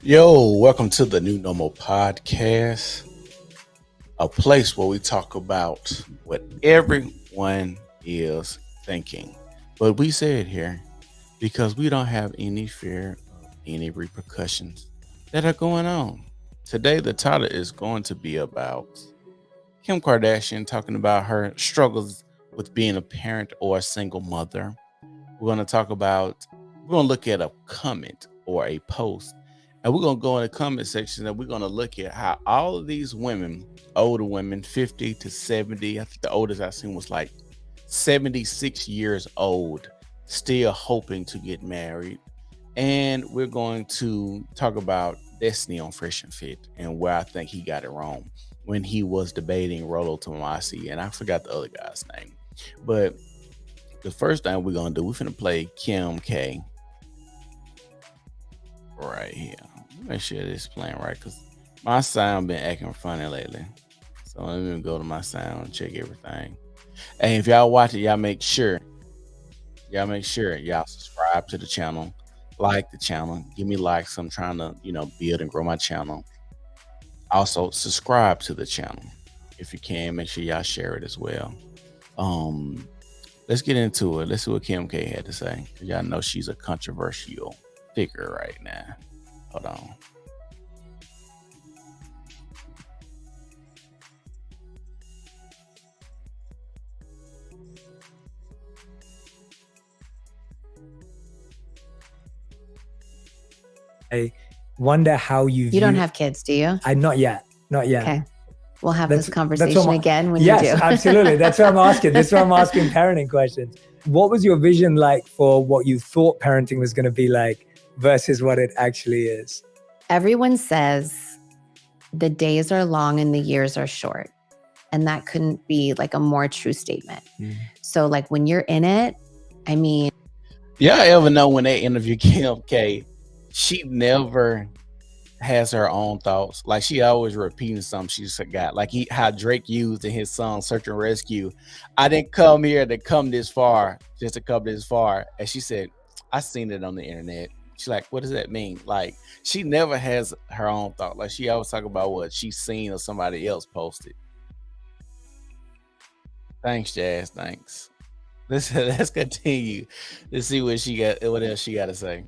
Yo, welcome to the New Normal Podcast, a place where we talk about what everyone is thinking. But we say it here because we don't have any fear of any repercussions that are going on. Today, the title is going to be about Kim Kardashian talking about her struggles with being a parent or a single mother. We're going to talk about, we're going to look at a comment or a post, and we're going to go in the comment section and we're going to look at how all of these women, older women, 50 to 70, I think the oldest I've seen was like 76 years old, still hoping to get married. And we're going to talk about Destiny on Fresh and Fit and where I think he got it wrong when he was debating Rolo Tomasi, and I forgot the other guy's name. But the first thing we're gonna do, we're gonna play Kim K right here. Make sure this playing right because my sound been acting funny lately. So let me go to my sound and check everything. And if y'all watch it, y'all make sure y'all subscribe to the channel, like the channel, give me likes. I'm trying to, build and grow my channel. Also, subscribe to the channel. If you can, make sure y'all share it as well. Let's get into it. Let's see what Kim K had to say. Y'all know she's a controversial figure right now. Hold on. I wonder how you You don't have kids, do you? Not yet. Okay. We'll have That's- this that's conversation what again when yes, you do. absolutely. That's what I'm asking. This is why I'm asking parenting questions. What was your vision like for what you thought parenting was going to be like versus what it actually is? Everyone says the days are long and the years are short. And that couldn't be like a more true statement. So like when you're in it, I mean, Y'all ever know when they interview Kim K, she never has her own thoughts. Like she always repeating something she's forgot. Like how Drake used in his song Search and Rescue. I didn't come here to come this far, just to come this far. And she said, I seen it on the internet. She's like, what does that mean? Like she never has her own thought. Like she always talk about what she's seen or somebody else posted. Thanks, Jazz. Thanks. Let's continue to see what else she got to say.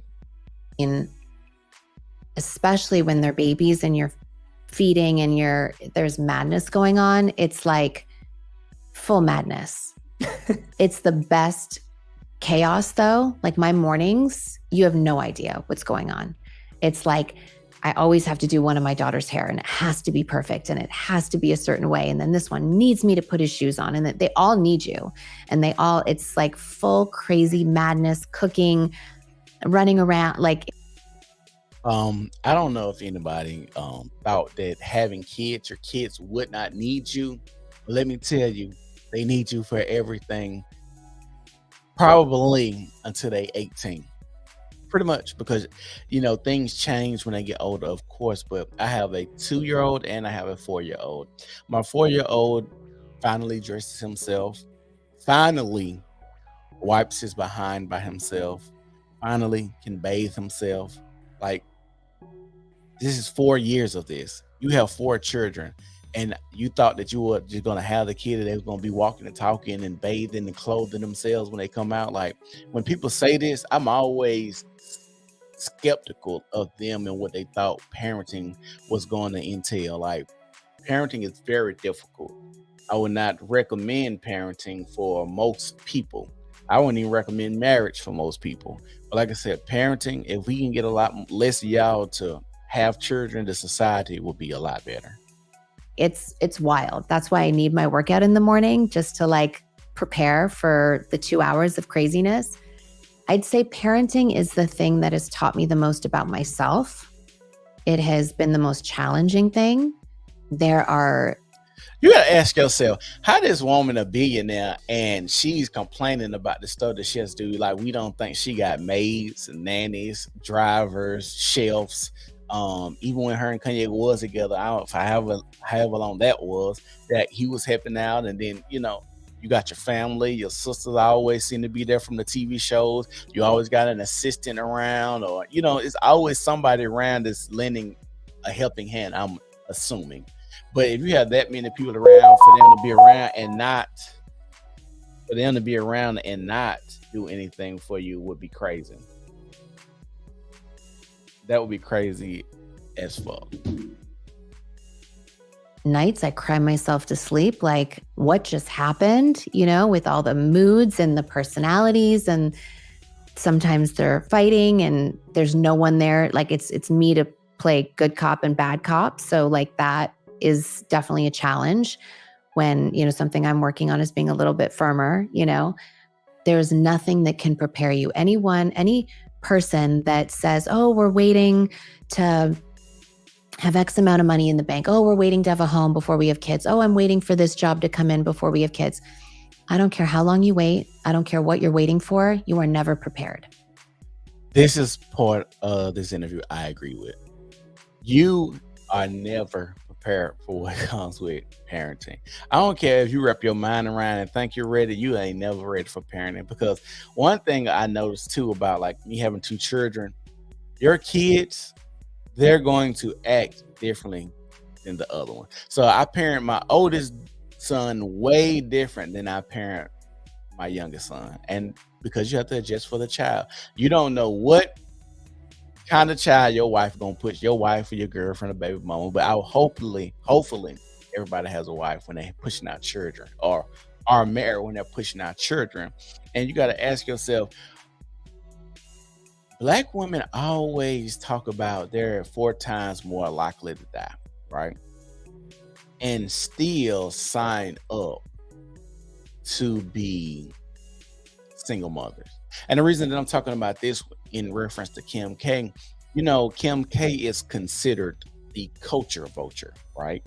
especially when they're babies and you're feeding and there's madness going on, it's like full madness. It's the best chaos though. Like my mornings, you have no idea what's going on. It's like I always have to do one of my daughter's hair and it has to be perfect and it has to be a certain way. And then this one needs me to put his shoes on and that they all need you. And it's like full crazy madness, cooking, running around. Like, I don't know if anybody thought that having kids, your kids would not need you. But let me tell you, they need you for everything. Probably until they 18. Pretty much because things change when they get older, of course. But I have a 2-year-old and I have a 4-year-old. My 4-year-old finally dresses himself, finally wipes his behind by himself, finally can bathe himself. Like, this is 4 years of this. You have 4 children, and you thought that you were just going to have the kid and they were going to be walking and talking and bathing and clothing themselves when they come out. Like, when people say this, I'm always skeptical of them and what they thought parenting was going to entail. Like, parenting is very difficult. I would not recommend parenting for most people. I wouldn't even recommend marriage for most people. But like I said, parenting, if we can get a lot less of y'all to have children, the society will be a lot better. it's wild. That's why I need my workout in the morning, just to like prepare for the 2 hours of craziness. I'd say parenting is the thing that has taught me the most about myself. It has been the most challenging thing. You gotta ask yourself, how this woman a billionaire and she's complaining about the stuff that she has to do? Like, we don't think she got maids and nannies, drivers, chefs. Even when her and Kanye was together, I don't know for however long that was, that he was helping out, and then You got your family, your sisters always seem to be there from the TV shows. You always got an assistant around, or it's always somebody around that's lending a helping hand, I'm assuming. But if you have that many people around, for them to be around and not do anything for you would be crazy. That would be crazy as fuck. Nights I cry myself to sleep, like what just happened, with all the moods and the personalities, and sometimes they're fighting and there's no one there. Like it's me to play good cop and bad cop. So like that is definitely a challenge when, something I'm working on is being a little bit firmer. There's nothing that can prepare you. Any person that says, oh, we're waiting to have X amount of money in the bank. Oh, we're waiting to have a home before we have kids. Oh, I'm waiting for this job to come in before we have kids. I don't care how long you wait. I don't care what you're waiting for. You are never prepared. This is part of this interview I agree with. You are never prepared for what comes with parenting. I don't care if you wrap your mind around and think you're ready, you ain't never ready for parenting. Because one thing I noticed too about like me having 2 children, your kids, they're going to act differently than the other one. So I parent my oldest son way different than I parent my youngest son. And because you have to adjust for the child. You don't know what kind of child your wife gonna put, your wife or your girlfriend or baby mama. But hopefully everybody has a wife when they're pushing out children, or are married when they're pushing out children. And you got to ask yourself, Black women always talk about they're 4 times more likely to die, right? And still sign up to be single mothers. And the reason that I'm talking about this in reference to Kim K, Kim K is considered the culture vulture, right?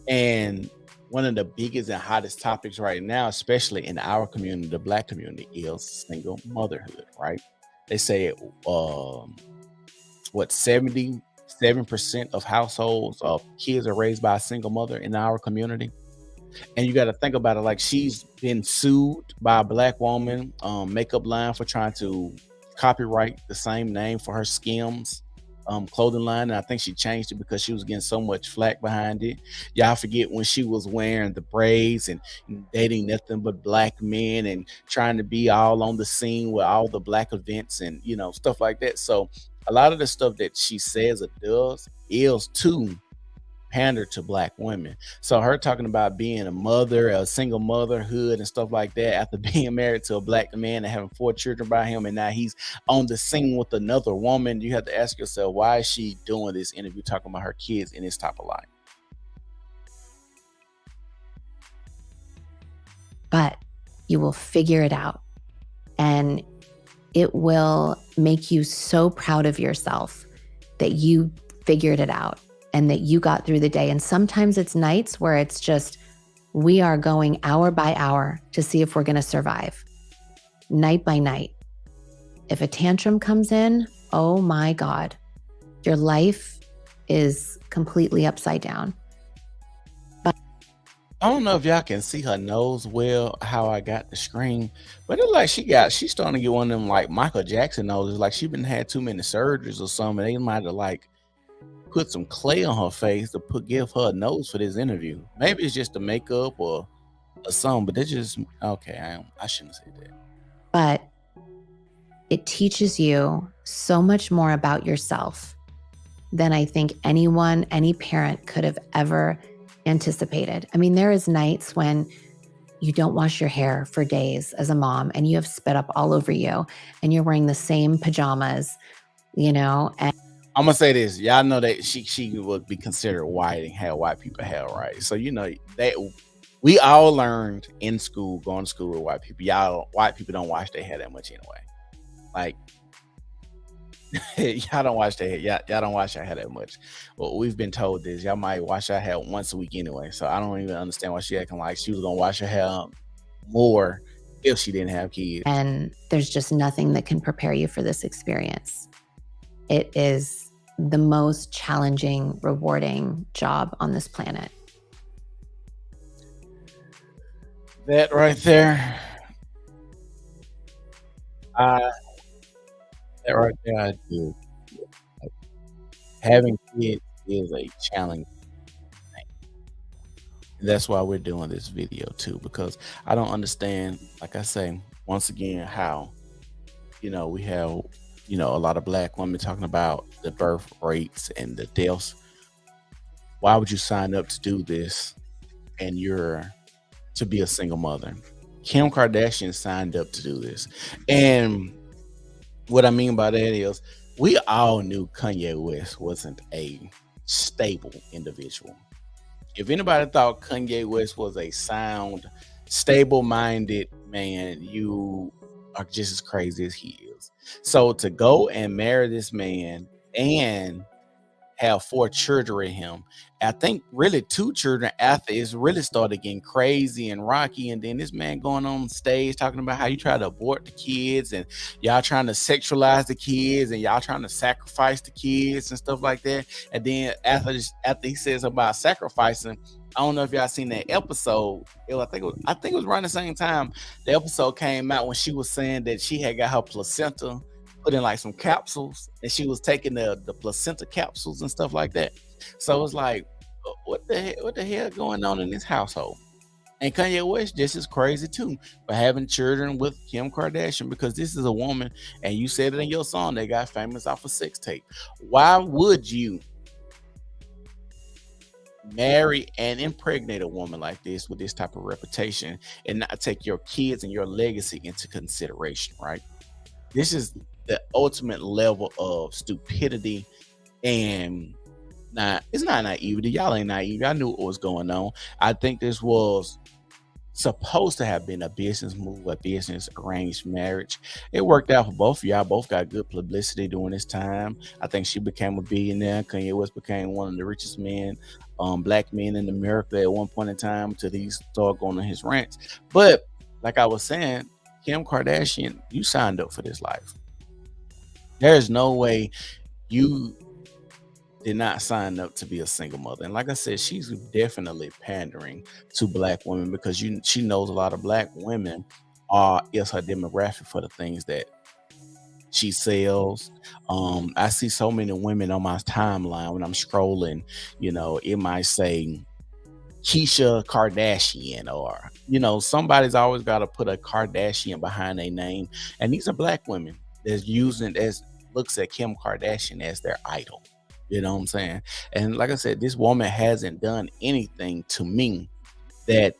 And one of the biggest and hottest topics right now, especially in our community, the Black community, is single motherhood, right? They say 77% of households of kids are raised by a single mother in our community. And you got to think about it, like she's been sued by a Black woman makeup line for trying to copyright the same name for her Skims clothing line. And I think she changed it because she was getting so much flack behind it. Y'all forget when she was wearing the braids and dating nothing but Black men and trying to be all on the scene with all the Black events and stuff like that. So a lot of the stuff that she says or does is to pander to Black women. So her talking about being a mother, a single motherhood and stuff like that after being married to a Black man and having 4 children by him, and now he's on the scene with another woman, you have to ask yourself, why is she doing this interview talking about her kids in this type of life? But you will figure it out, and it will make you so proud of yourself that you figured it out and that you got through the day. And sometimes it's nights where it's just, we are going hour by hour to see if we're going to survive, night by night. If a tantrum comes in, oh my God, your life is completely upside down. I don't know if y'all can see her nose well, how I got the screen, but it's like she's starting to get one of them like Michael Jackson noses, like she been had too many surgeries or something. They might have like put some clay on her face to give her a nose for this interview. Maybe it's just the makeup or something, but they just okay. I shouldn't say that. But it teaches you so much more about yourself than I think any parent could have ever anticipated. I mean, there is nights when you don't wash your hair for days as a mom and you have spit up all over you and you're wearing the same pajamas, and I'm gonna say this, y'all know that she would be considered white and had white people hair, right? So that we all learned in school, going to school with white people. White people don't wash their hair that much anyway. Like y'all don't wash their hair. Y'all don't wash your hair that much. Well, we've been told this. Y'all might wash your hair once a week anyway. So I don't even understand why she acting like she was gonna wash her hair more if she didn't have kids. And there's just nothing that can prepare you for this experience. It is the most challenging, rewarding job on this planet. That right there, I that right there, I do. Having kids is a challenge. And that's why we're doing this video too, because I don't understand, like I say, once again, how, we have, a lot of black women talking about the birth rates and the deaths. Why would you sign up to do this and you're to be a single mother? Kim Kardashian signed up to do this. And what I mean by that is we all knew Kanye West wasn't a stable individual. If anybody thought Kanye West was a sound, stable-minded man, you are just as crazy as he is. So to go and marry this man and have 4 children with him, I think really 2 children after it's really started getting crazy and rocky. And then this man going on stage talking about how you try to abort the kids and y'all trying to sexualize the kids and y'all trying to sacrifice the kids and stuff like that. And then after he says about sacrificing, I don't know if y'all seen that episode. I think it was around the same time the episode came out when she was saying that she had got her placenta put in like some capsules and she was taking the placenta capsules and stuff like that. So it's like, what the hell going on in this household? And Kanye West just as crazy too for having children with Kim Kardashian, because this is a woman, and you said it in your song, they got famous off a sex tape. Why would you marry and impregnate a woman like this with this type of reputation and not take your kids and your legacy into consideration, right? This is the ultimate level of stupidity, and it's not naivety. Y'all ain't naive. I knew what was going on. I think this was supposed to have been a business move, a business arranged marriage. It worked out for both of y'all. Both got good publicity during this time. I think she became a billionaire. Kanye West became one of the richest men, black men in America at one point in time, until he started going on his rants. But like I was saying, Kim Kardashian, you signed up for this life. There's no way you did not sign up to be a single mother. And like I said, she's definitely pandering to black women, because she knows a lot of black women is her demographic for the things that she sells. I see so many women on my timeline when I'm scrolling, it might say Keisha Kardashian, or somebody's always got to put a Kardashian behind their name, and these are black women that's looks at Kim Kardashian as their idol. You know what I'm saying? And like I said, this woman hasn't done anything to me that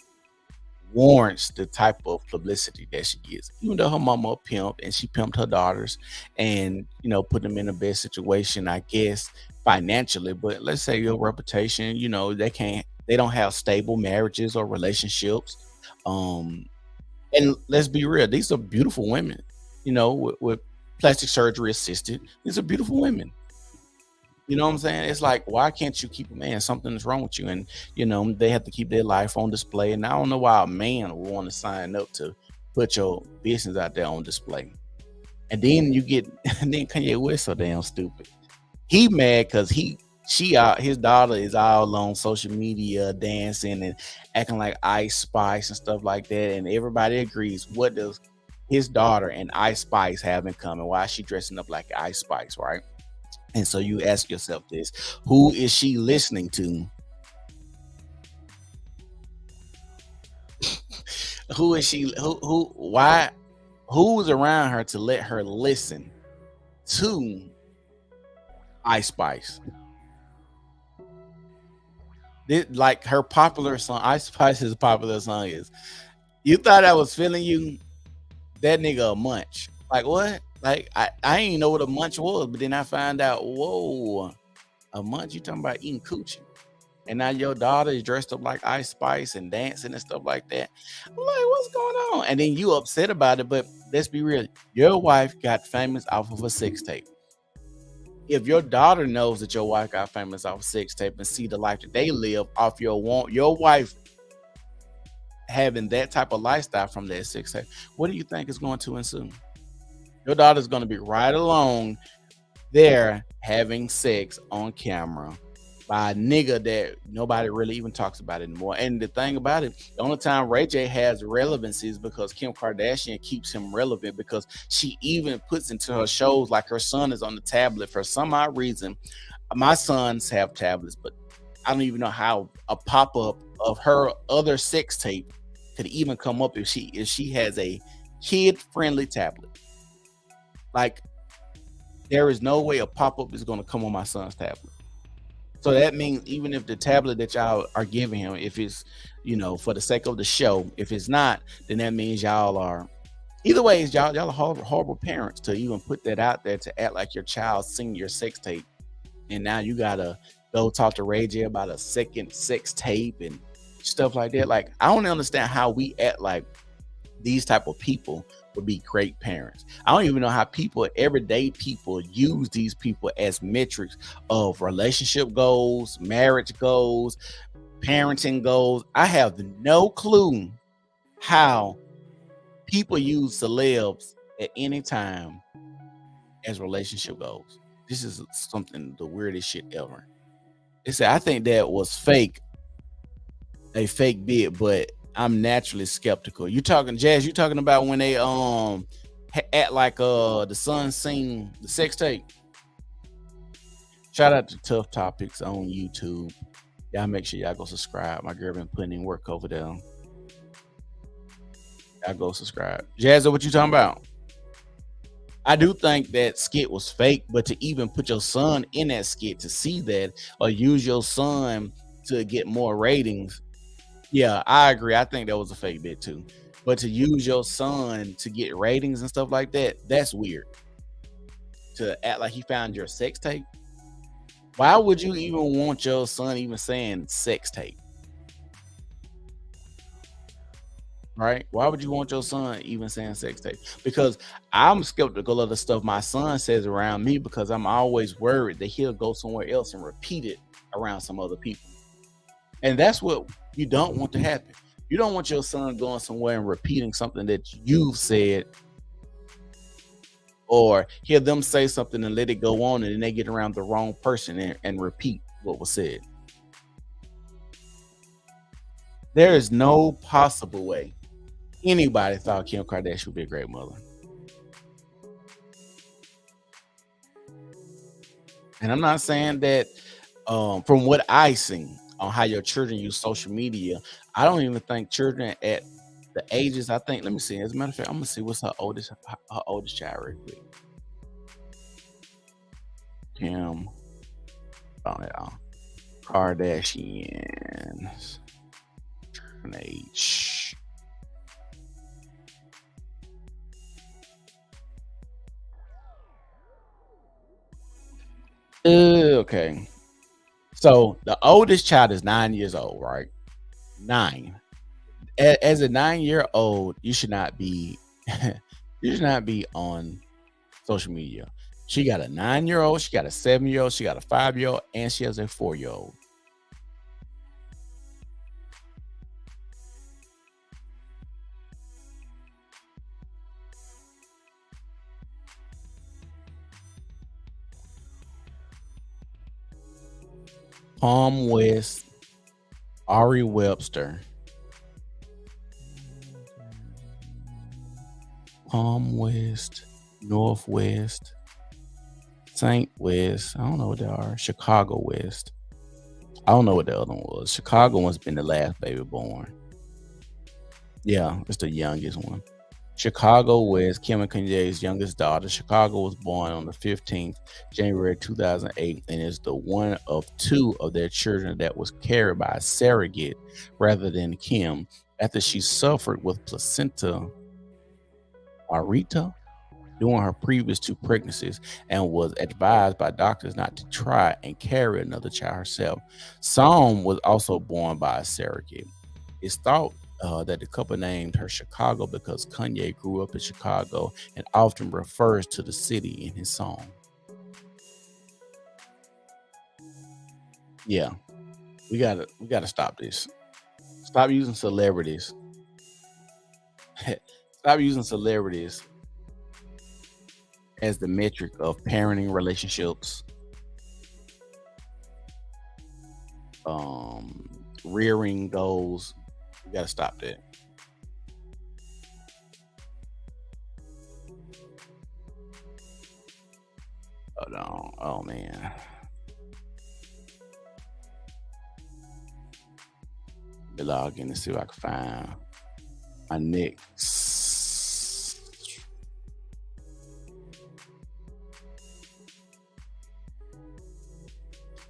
warrants the type of publicity that she gets. Even though her mama a pimp and she pimped her daughters and put them in a bad situation, I guess financially, but let's say your reputation, they don't have stable marriages or relationships. And let's be real, these are beautiful women, with plastic surgery assisted. These are beautiful women. You know what I'm saying? It's like, why can't you keep a man? Something is wrong with you. And, they have to keep their life on display. And I don't know why a man would want to sign up to put your business out there on display. And then and then Kanye West so damn stupid. He mad because his daughter is all on social media dancing and acting like Ice Spice and stuff like that. And everybody agrees. What does his daughter and Ice Spice have in common? Why is she dressing up like Ice Spice, right? And so you ask yourself this: who is she listening to? Who is she? Who's around her to let her listen to Ice Spice? Like her popular song, Ice Spice's popular song is, "You thought I was feeling you, that nigga a munch." Like what? Like I ain't know what a munch was, but then I found out, whoa, a munch, you talking about eating coochie. And now your daughter is dressed up like Ice Spice and dancing and stuff like that. I'm like, what's going on? And then you upset about it, but let's be real. Your wife got famous off of a sex tape. If your daughter knows that your wife got famous off a sex tape and see the life that they live off your wife having that type of lifestyle from that sex tape, what do you think is going to ensue? Your daughter's going to be right along there having sex on camera by a nigga that nobody really even talks about anymore. And the thing about it, the only time Ray J has relevancy is because Kim Kardashian keeps him relevant, because she even puts into her shows like her son is on the tablet for some odd reason. My sons have tablets, but I don't even know how a pop-up of her other sex tape could even come up if she has a kid-friendly tablet. Like, there is no way a pop-up is going to come on my son's tablet. So that means even if the tablet that y'all are giving him, if it's, for the sake of the show, if it's not, then that means y'all are, either way, y'all are horrible parents to even put that out there, to act like your child's seen your sex tape. And now you got to go talk to Ray J about a second sex tape and stuff like that. Like, I don't understand how we act like these type of people would be great parents. I don't even know how everyday people use these people as metrics of relationship goals, marriage goals, parenting goals. I have no clue how people use celebs at any time as relationship goals. This is something, the weirdest shit ever. I think that was a fake bit, but I'm naturally skeptical. You talking, Jazz? You talking about when they act like the son seen the sex tape? Shout out to Tough Topics on YouTube. Y'all make sure y'all go subscribe. My girl been putting in work over there. Y'all go subscribe. Jazz, what you talking about? I do think that skit was fake, but to even put your son in that skit, to see that, or use your son to get more ratings, yeah, I agree. I think that was a fake bit too. But to use your son to get ratings and stuff like that, that's weird. To act like he found your sex tape. Why would you even want your son even saying sex tape? Right? Why would you want your son even saying sex tape? Because I'm skeptical of the stuff my son says around me, because I'm always worried that he'll go somewhere else and repeat it around some other people. And that's what you don't want to happen. You don't want your son going somewhere and repeating something that you've said, or hear them say something and let it go on, and then they get around the wrong person and repeat what was said. There is no possible way anybody thought Kim Kardashian would be a great mother. And I'm not saying that from what I see on how your children use social media, I don't even think children at the ages, I think, let me see. As a matter of fact, I'm gonna see what's her oldest child real quick. Kim Kardashian's age. Okay. So the oldest child is 9 years old, right? 9. As a 9-year-old, you should not be on social media. She got a 9-year-old, she got a 7-year-old, she got a 5-year-old, and she has a 4-year-old. Palm West, Ari Webster, Palm West, Northwest, St. West. I don't know what they are. Chicago West. I don't know what the other one was. Chicago one's been the last baby born. Yeah, it's the youngest one. Chicago West, Kim and Kanye's youngest daughter. Chicago was born on the 15th, January 2008, and is the one of 2 of their children that was carried by a surrogate rather than Kim, after she suffered with placenta previa during her previous 2 pregnancies and was advised by doctors not to try and carry another child herself. Psalm was also born by a surrogate. It's thought that the couple named her Chicago because Kanye grew up in Chicago and often refers to the city in his song. Yeah, we gotta stop this. Stop using celebrities. Stop using celebrities as the metric of parenting relationships. rearing goals. We gotta stop that. Hold on. Oh man. Let me log in and see if I can find my next.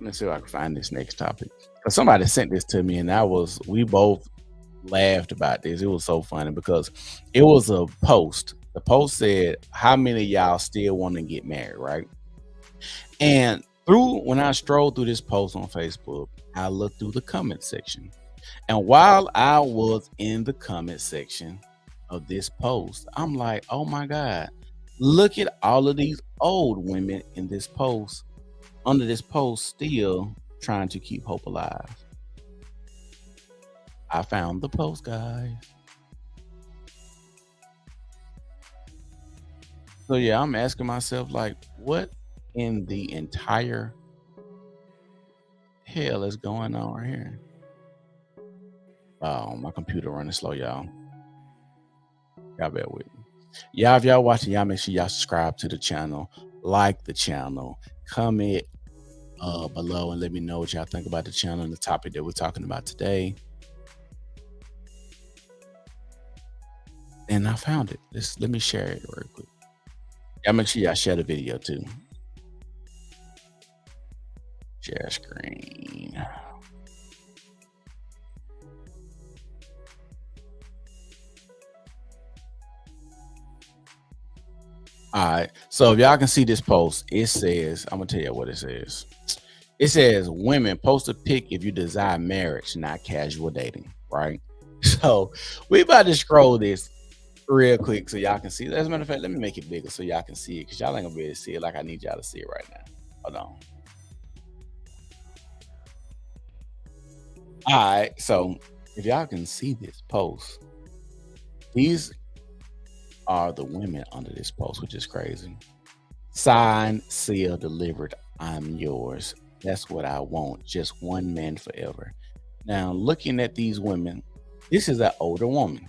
Let's see if I can find this next topic. Because somebody sent this to me, and we both laughed about this. It was so funny because it was a post. The post said, "How many of y'all still want to get married?" Right? And when I strolled through this post on Facebook, I looked through the comment section. And while I was in the comment section of this post, I'm like, oh my God, look at all of these old women in this post, under this post, still trying to keep hope alive. I found the post, guys. So yeah, I'm asking myself, like, what in the entire hell is going on right here? Oh, my computer running slow, y'all. Y'all bear with me. Y'all, if y'all watching, y'all make sure y'all subscribe to the channel, like the channel, comment below and let me know what y'all think about the channel and the topic that we're talking about today. And I found it. Let me share it real quick. Y'all make sure y'all share the video too. Share screen. All right. So if y'all can see this post, it says, I'm gonna tell you what it says. It says, women, post a pic if you desire marriage, not casual dating, right? So we about to scroll this real quick so y'all can see. As a matter of fact, let me make it bigger so y'all can see it, because y'all ain't gonna be able to see it like I need y'all to see it right now. Hold on. All right. So if y'all can see this post, these are the women under this post, which is crazy. Signed, sealed, delivered. I'm yours. That's what I want. Just one man forever. Now, looking at these women, this is an older woman.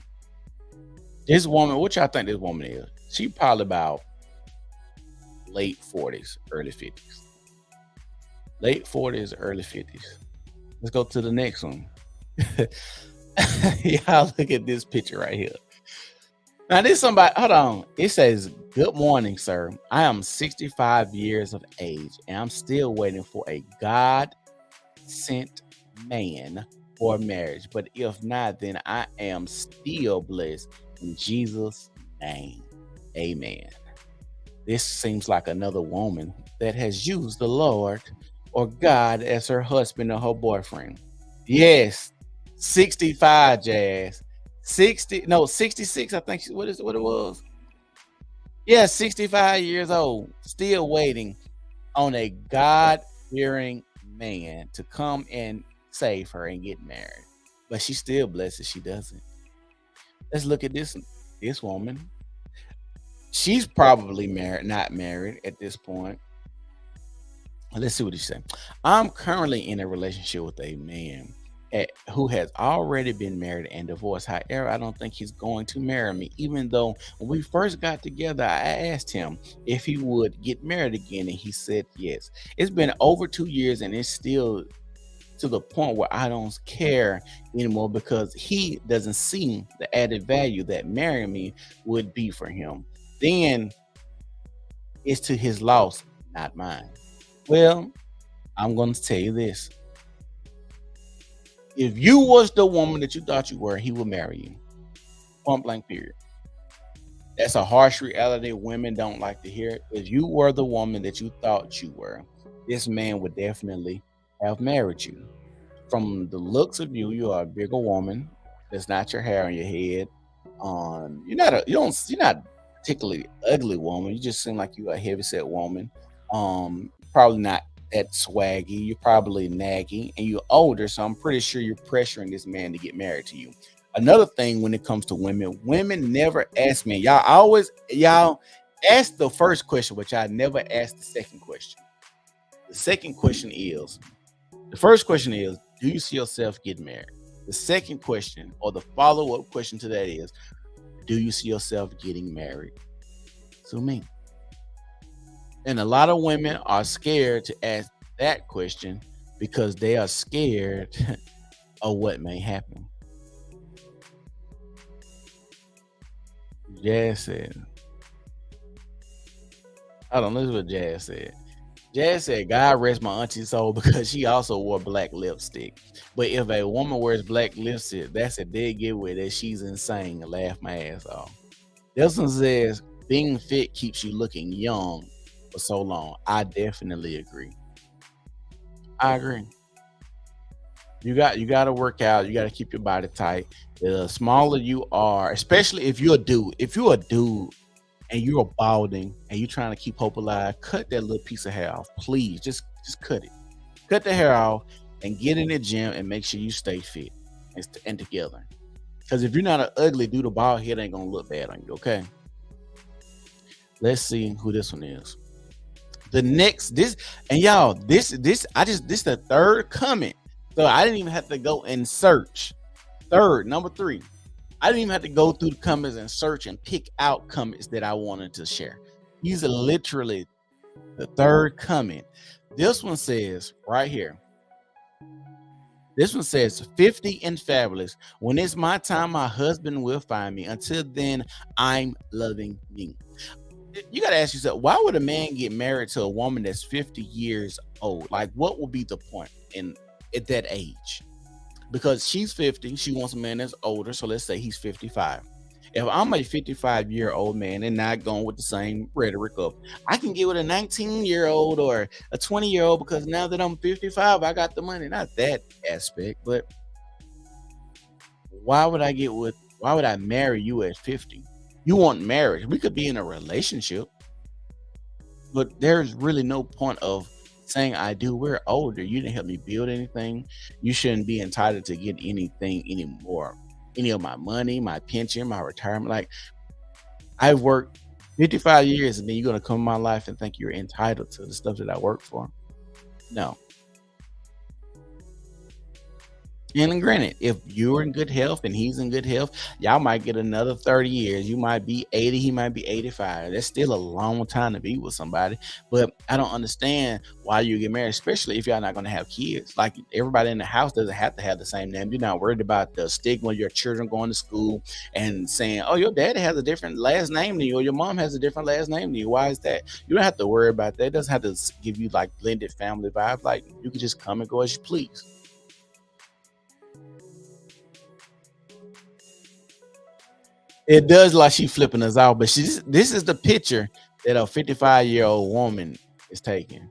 This woman, what y'all think this woman is? She probably about late 40s, early 50s. Late 40s, early 50s. Let's go to the next one. Y'all look at this picture right here. Now, this somebody, hold on. It says, good morning, sir. I am 65 years of age, and I'm still waiting for a God-sent man for marriage. But if not, then I am still blessed in Jesus' name. Amen. This seems like another woman that has used the Lord or God as her husband or her boyfriend. Yes, 65, Jazz. 66, I think. What it was? Yeah, 65 years old, still waiting on a God-fearing man to come and save her and get married. But she's still blessed if she doesn't. Let's look at this woman. She's probably not married at this point. Let's see what he said. I'm currently in a relationship with a man who has already been married and divorced. However, I don't think he's going to marry me, even though when we first got together, I asked him if he would get married again, and he said yes. It's been over 2 years, and it's still to the point where I don't care anymore because he doesn't see the added value that marrying me would be for him. Then it's to his loss, not mine. Well, I'm going to tell you this. If you was the woman that you thought you were, he would marry you. Point blank, period. That's a harsh reality women don't like to hear. If you were the woman that you thought you were, this man would definitely have married you. From the looks of you, you are a bigger woman. There's not your hair on your head. You're not particularly ugly woman. You just seem like you're a heavyset woman. Probably not that swaggy. You're probably naggy, and you're older, so I'm pretty sure you're pressuring this man to get married to you. Another thing when it comes to women never ask me. Y'all ask the first question, but y'all never ask the second question. The first question is, Do you see yourself getting married? The second question, or the follow-up question to that, is, do you see yourself getting married to me? And a lot of women are scared to ask that question because they are scared of what may happen. Jazz said, I don't know, this is what Jazz said. Jazz said, God rest my auntie's soul because she also wore black lipstick. But if a woman wears black lipstick, that's a dead giveaway that she's insane. And laugh my ass off. This one says, being fit keeps you looking young for so long. I definitely agree. I agree. You got to work out. You got to keep your body tight. The smaller you are, especially if you're a dude and you're balding and you're trying to keep hope alive, cut that little piece of hair off, please. Just cut it. Cut the hair off and get in the gym and make sure you stay fit and together. Because if you're not an ugly dude, a bald head ain't gonna look bad on you. Okay. Let's see who this one is. The next, this the third comment. So I didn't even have to go and search. Number 3. I didn't even have to go through the comments and search and pick out comments that I wanted to share. These are literally the third comment. This one says right here. This one says 50 and fabulous. When it's my time, my husband will find me. Until then, I'm loving me. You got to ask yourself, why would a man get married to a woman that's 50 years old? Like, what would be the point at that age? Because she's 50, she wants a man that's older. So let's say he's 55. If I'm a 55-year-old man and not going with the same rhetoric of, I can get with a 19-year-old or a 20-year-old because now that I'm 55, I got the money. Not that aspect, but why would I marry you at 50? You want marriage. We could be in a relationship, but there's really no point of saying I do. We're older. You didn't help me build anything. You shouldn't be entitled to get anything anymore. Any of my money, my pension, my retirement. Like, I've worked 55 years and then you're going to come in my life and think you're entitled to the stuff that I work for. No. And granted, if you're in good health and he's in good health, y'all might get another 30 years. You might be 80, he might be 85. That's still a long time to be with somebody. But I don't understand why you get married, especially if y'all not going to have kids. Like, everybody in the house doesn't have to have the same name. You're not worried about the stigma of your children going to school and saying, oh, your daddy has a different last name than you, or your mom has a different last name than you. Why is that? You don't have to worry about that. It doesn't have to give you like blended family vibe. Like, you can just come and go as you please. It does like she flipping us out, but this is the picture that a 55-year-old woman is taking.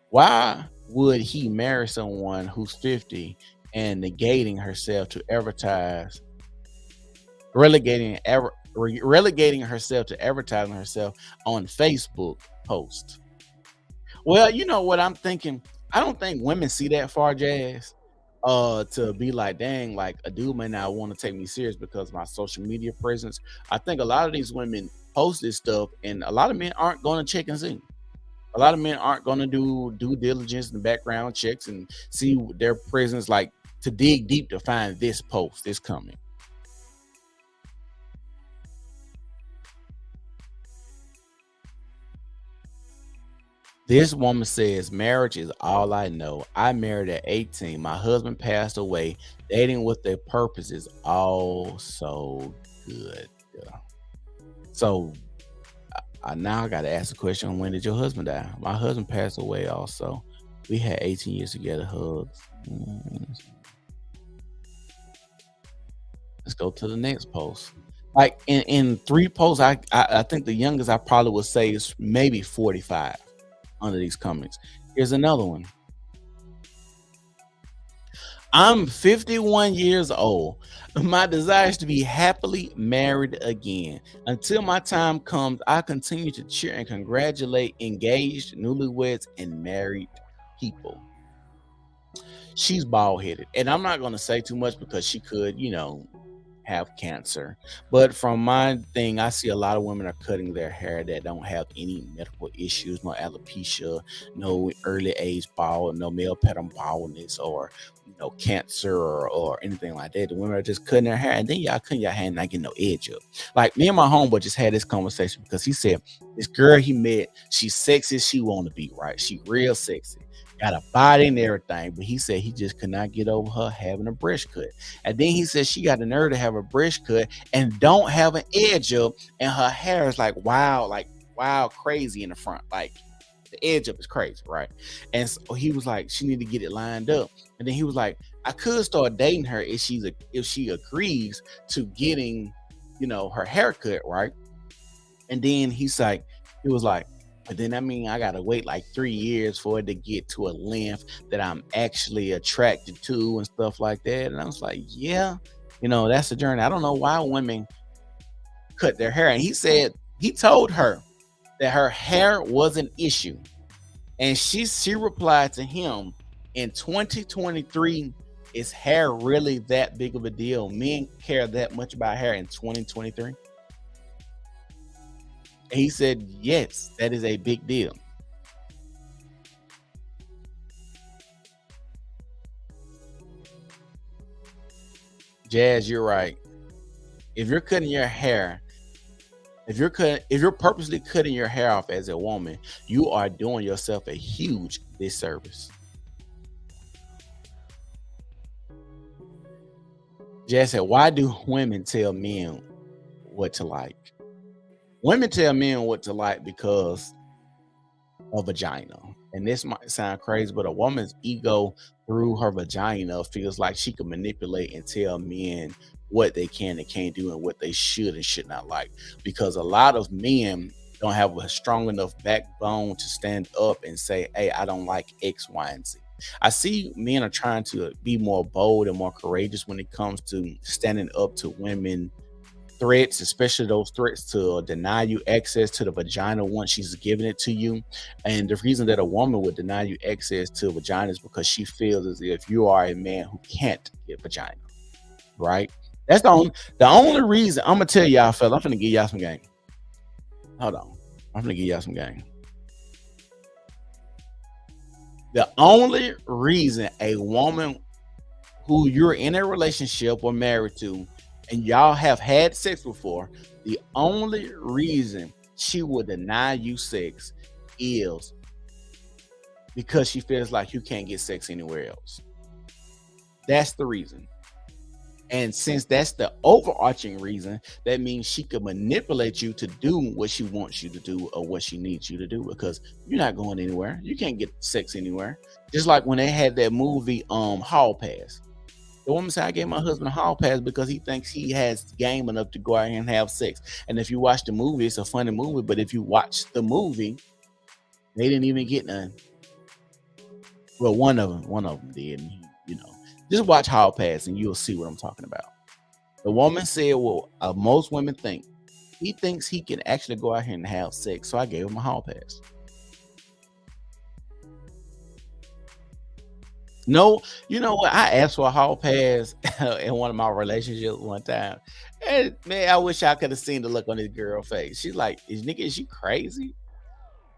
Why would he marry someone who's 50 and negating herself to advertise, relegating herself to advertising herself on Facebook posts? Well, you know what I'm thinking? I don't think women see that far, Jazz. To be like, dang, like a dude may not want to take me serious because of my social media presence. I think a lot of these women post this stuff, and a lot of men aren't going to check and see. A lot of men aren't going to do due diligence and background checks and see their presence, like to dig deep to find this post, this comment. This woman says, marriage is all I know. I married at 18. My husband passed away. Dating with a purpose is all so good. Yeah. So I now got to ask the question, when did your husband die? My husband passed away also. We had 18 years together, hugs. Let's go to the next post. Like in 3 posts, I think the youngest I probably would say is maybe 45. Under these comments. Here's another one. I'm 51 years old. My desire is to be happily married again. Until my time comes, I continue to cheer and congratulate engaged, newlyweds, and married people. She's bald-headed. And I'm not going to say too much because she could, have cancer. But from my thing, I see a lot of women are cutting their hair that don't have any medical issues, no alopecia, no early age bald, no male pattern baldness, or cancer or anything like that. The women are just cutting their hair, and then y'all cutting your hair and not getting no edge up. Like me and my homeboy just had this conversation because he said this girl he met, she's sexy as she want to be, right? She real sexy, got a body and everything, but he said he just could not get over her having a brush cut. And then he said she got the nerve to have a brush cut and don't have an edge up, and her hair is like wild crazy in the front, like the edge up is crazy, right? And so he was like, she need to get it lined up. And then he was like, I could start dating her if she agrees to getting, her haircut, right? And then he was like, but then that means I gotta wait like 3 years for it to get to a length that I'm actually attracted to and stuff like that. And I was like, yeah, that's the journey. I don't know why women cut their hair. And he said he told her that her hair was an issue. And she replied to him, in 2023, is hair really that big of a deal? Men care that much about hair in 2023? And he said, yes, that is a big deal. Jazz, you're right. If you're cutting your hair, if you're purposely cutting your hair off as a woman, you are doing yourself a huge disservice. Jazz said, why do women tell men what to like? Women tell men what to like because of vagina. And this might sound crazy, but a woman's ego through her vagina feels like she can manipulate and tell men what they can and can't do and what they should and should not like. Because a lot of men don't have a strong enough backbone to stand up and say, hey, I don't like X, Y, and Z. I see men are trying to be more bold and more courageous when it comes to standing up to women threats, especially those threats to deny you access to the vagina once she's giving it to you. And the reason that a woman would deny you access to a vagina is because she feels as if you are a man who can't get vagina, right? That's the only reason. I'm gonna tell y'all, fella, I'm gonna give y'all some game. Hold on, I'm gonna give y'all some game. The only reason a woman who you're in a relationship or married to and y'all have had sex before, the only reason she will deny you sex is because she feels like you can't get sex anywhere else. That's the reason. And since that's the overarching reason, that means she could manipulate you to do what she wants you to do or what she needs you to do, because you're not going anywhere. You can't get sex anywhere. Just like when they had that movie, Hall Pass. The woman said, I gave my husband a hall pass because he thinks he has game enough to go out and have sex. And if you watch the movie, it's a funny movie. But if you watch the movie, they didn't even get none. Well, one of them did. And just watch Hall Pass and you'll see what I'm talking about. The woman said, well, most women think he thinks he can actually go out here and have sex. So I gave him a hall pass. No, you know what? I asked for a hall pass in one of my relationships one time. And man, I wish I could have seen the look on this girl's face. She's like, is you crazy?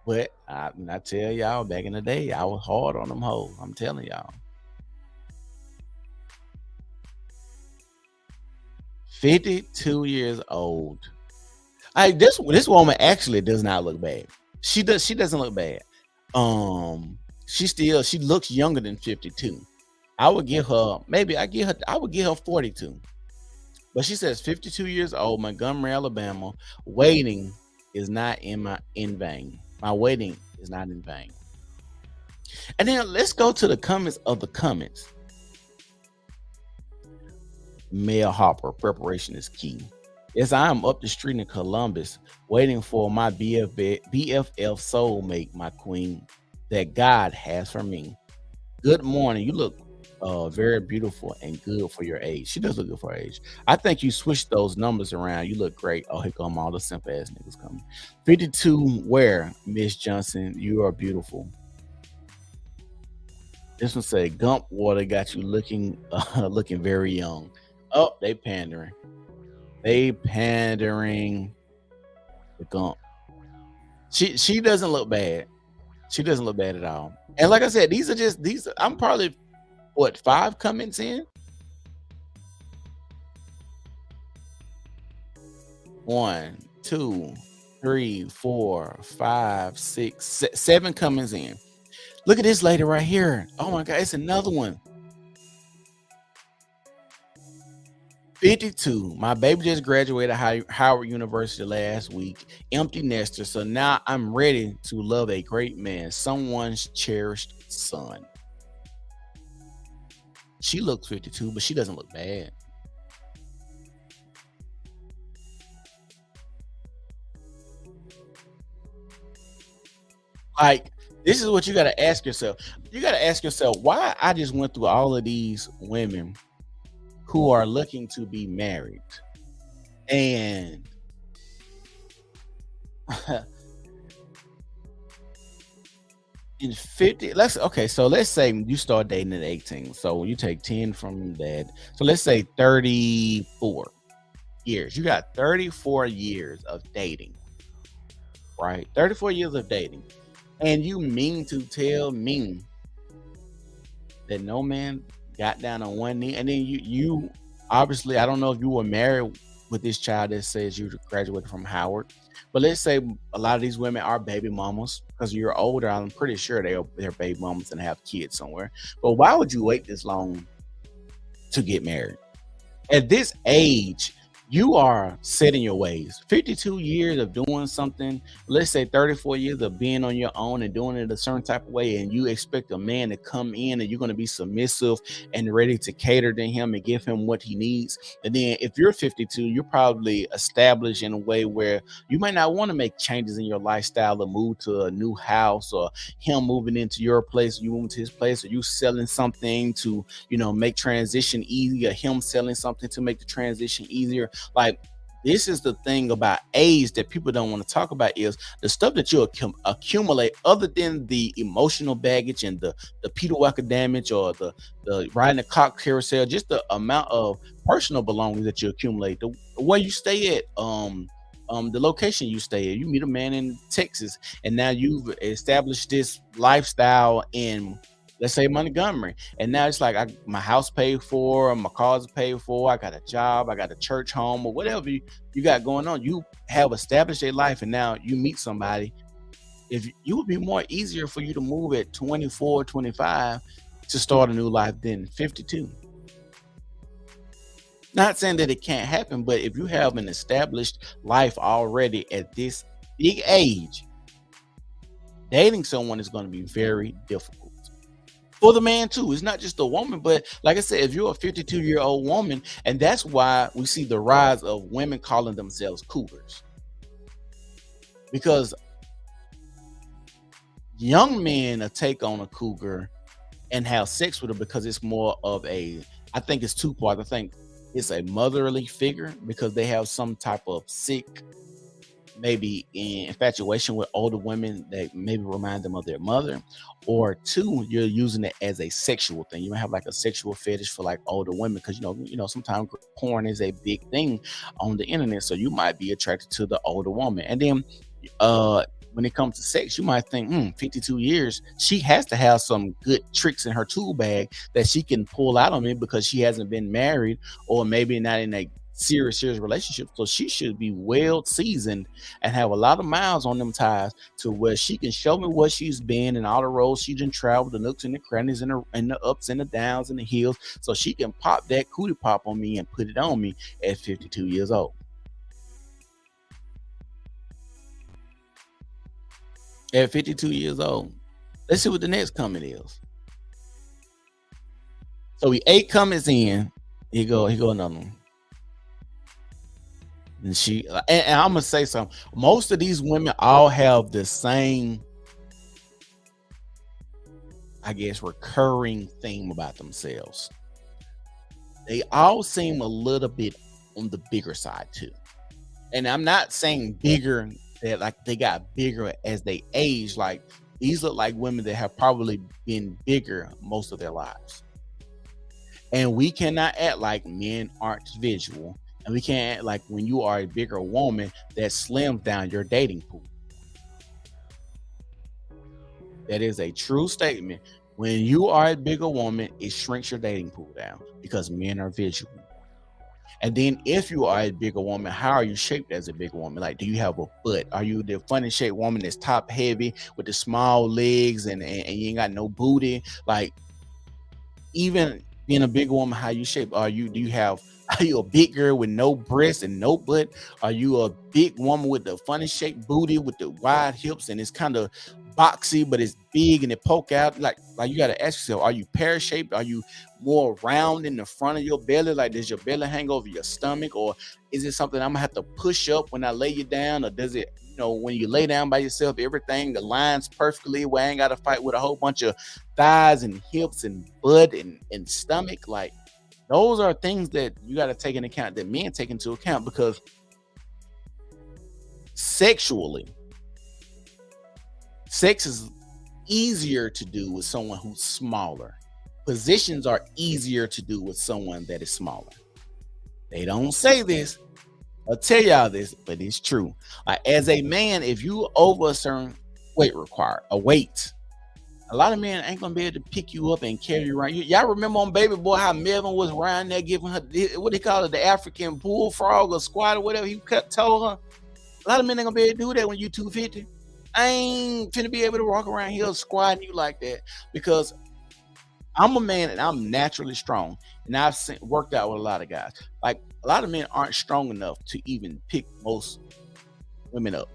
But I tell y'all, back in the day, I was hard on them hoes. I'm telling y'all. 52 years old. This woman actually does not look bad. She doesn't look bad. She looks younger than 52. I would give her 42. But she says 52 years old, Montgomery, Alabama. Waiting is not in vain. My waiting is not in vain. And then let's go to the comments of the comments. Mel Hopper, preparation is key. Yes, I am up the street in Columbus waiting for my BFF soulmate, my queen, that God has for me. Good morning. You look very beautiful and good for your age. She does look good for her age. I think you switched those numbers around. You look great. Oh, here come all the simp ass niggas coming. 52, where, Miss Johnson? You are beautiful. This one say Gump water got you looking very young. Oh, they pandering. They pandering the gump. She doesn't look bad. She doesn't look bad at all. And like I said, I'm probably what 5 comments in. 1, 2, 3, 4, 5, 6, 7 comments in. Look at this lady right here. Oh my God, it's another one. 52. My baby just graduated Howard University last week. Empty nester. So now I'm ready to love a great man, someone's cherished son. She looks 52, but she doesn't look bad. Like, this is what you got to ask yourself. You got to ask yourself why I just went through all of these women who are looking to be married. And in 50, so let's say you start dating at 18. So you take 10 from that. So let's say 34 years. You got 34 years of dating, right? 34 years of dating. And you mean to tell me that no man got down on one knee? And then you obviously, I don't know if you were married with this child that says you graduated from Howard, but let's say a lot of these women are baby mamas because you're older. I'm pretty sure they're baby mamas and have kids somewhere. But why would you wait this long to get married? At this age, you are set in your ways. 52 years of doing something, let's say 34 years of being on your own and doing it a certain type of way, and you expect a man to come in and you're going to be submissive and ready to cater to him and give him what he needs. And then if you're 52, you're probably established in a way where you might not want to make changes in your lifestyle or move to a new house, or him moving into your place, you moving to his place, or you selling something to, make transition easier, him selling something to make the transition easier. Like, this is the thing about age that people don't want to talk about, is the stuff that you accumulate other than the emotional baggage and the Peter Walker damage or the riding the cock carousel, just the amount of personal belongings that you accumulate, the where you stay at, the location you stay at. You meet a man in Texas and now you've established this lifestyle in, let's say, Montgomery, and now it's like my house paid for, my cars paid for, I got a job, I got a church home, or whatever you got going on. You have established a life, and now you meet somebody. If it would be more easier for you to move at 24, 25 to start a new life than 52. Not saying that it can't happen, but if you have an established life already at this big age, dating someone is going to be very difficult. For the man too. It's not just the woman, but like I said, if you're a 52-year-old woman, and that's why we see the rise of women calling themselves cougars, because young men take on a cougar and have sex with her because it's more of I think it's two parts. I think it's a motherly figure because they have some type of sick, maybe infatuation with older women that maybe remind them of their mother, or two, you're using it as a sexual thing. You might have like a sexual fetish for like older women because sometimes porn is a big thing on the internet, so you might be attracted to the older woman. And then when it comes to sex, you might think 52 years, she has to have some good tricks in her tool bag that she can pull out on me because she hasn't been married, or maybe not in a serious relationship. So she should be well seasoned and have a lot of miles on them tires to where she can show me what she's been and all the roads she's done traveled, the nooks and the crannies and the ups and the downs and the hills, so she can pop that cootie pop on me and put it on me at 52 years old. At 52 years old. Let's see what the next comment is. So we 8 comments in. Here go another one. And I'm gonna say something. Most of these women all have the same, I guess, recurring theme about themselves. They all seem a little bit on the bigger side too. And I'm not saying bigger that like they got bigger as they age. Like, these look like women that have probably been bigger most of their lives. And we cannot act like men aren't visual. And we can't act like when you are a bigger woman that slims down your dating pool. That is a true statement. When you are a bigger woman, it shrinks your dating pool down because men are visual. And then if you are a bigger woman, how are you shaped as a bigger woman? Like, do you have a butt? Are you the funny shaped woman that's top heavy with the small legs and you ain't got no booty? Like, even being a bigger woman, how you shape? Are you a big girl with no breasts and no butt? Are you a big woman with the funny shaped booty with the wide hips and it's kind of boxy, but it's big and it poke out? Like you got to ask yourself, are you pear shaped? Are you more round in the front of your belly? Like, does your belly hang over your stomach, or is it something I'm gonna have to push up when I lay you down, or does it, when you lay down by yourself, everything aligns perfectly where I ain't got to fight with a whole bunch of thighs and hips and butt and stomach? Like, those are things that you got to take into account, that men take into account, because sexually, sex is easier to do with someone who's smaller. Positions are easier to do with someone that is smaller. They don't say this. I'll tell y'all this, but it's true. Like, as a man, if you over a certain weight a lot of men ain't gonna be able to pick you up and carry you around. Y'all remember on Baby Boy how Melvin was around there giving her, what they call it, the African bullfrog or squat or whatever he told her? A lot of men ain't gonna be able to do that when you 250. I ain't finna be able to walk around here squatting you like that, because I'm a man and I'm naturally strong, and I've worked out with a lot of guys. Like, a lot of men aren't strong enough to even pick most women up.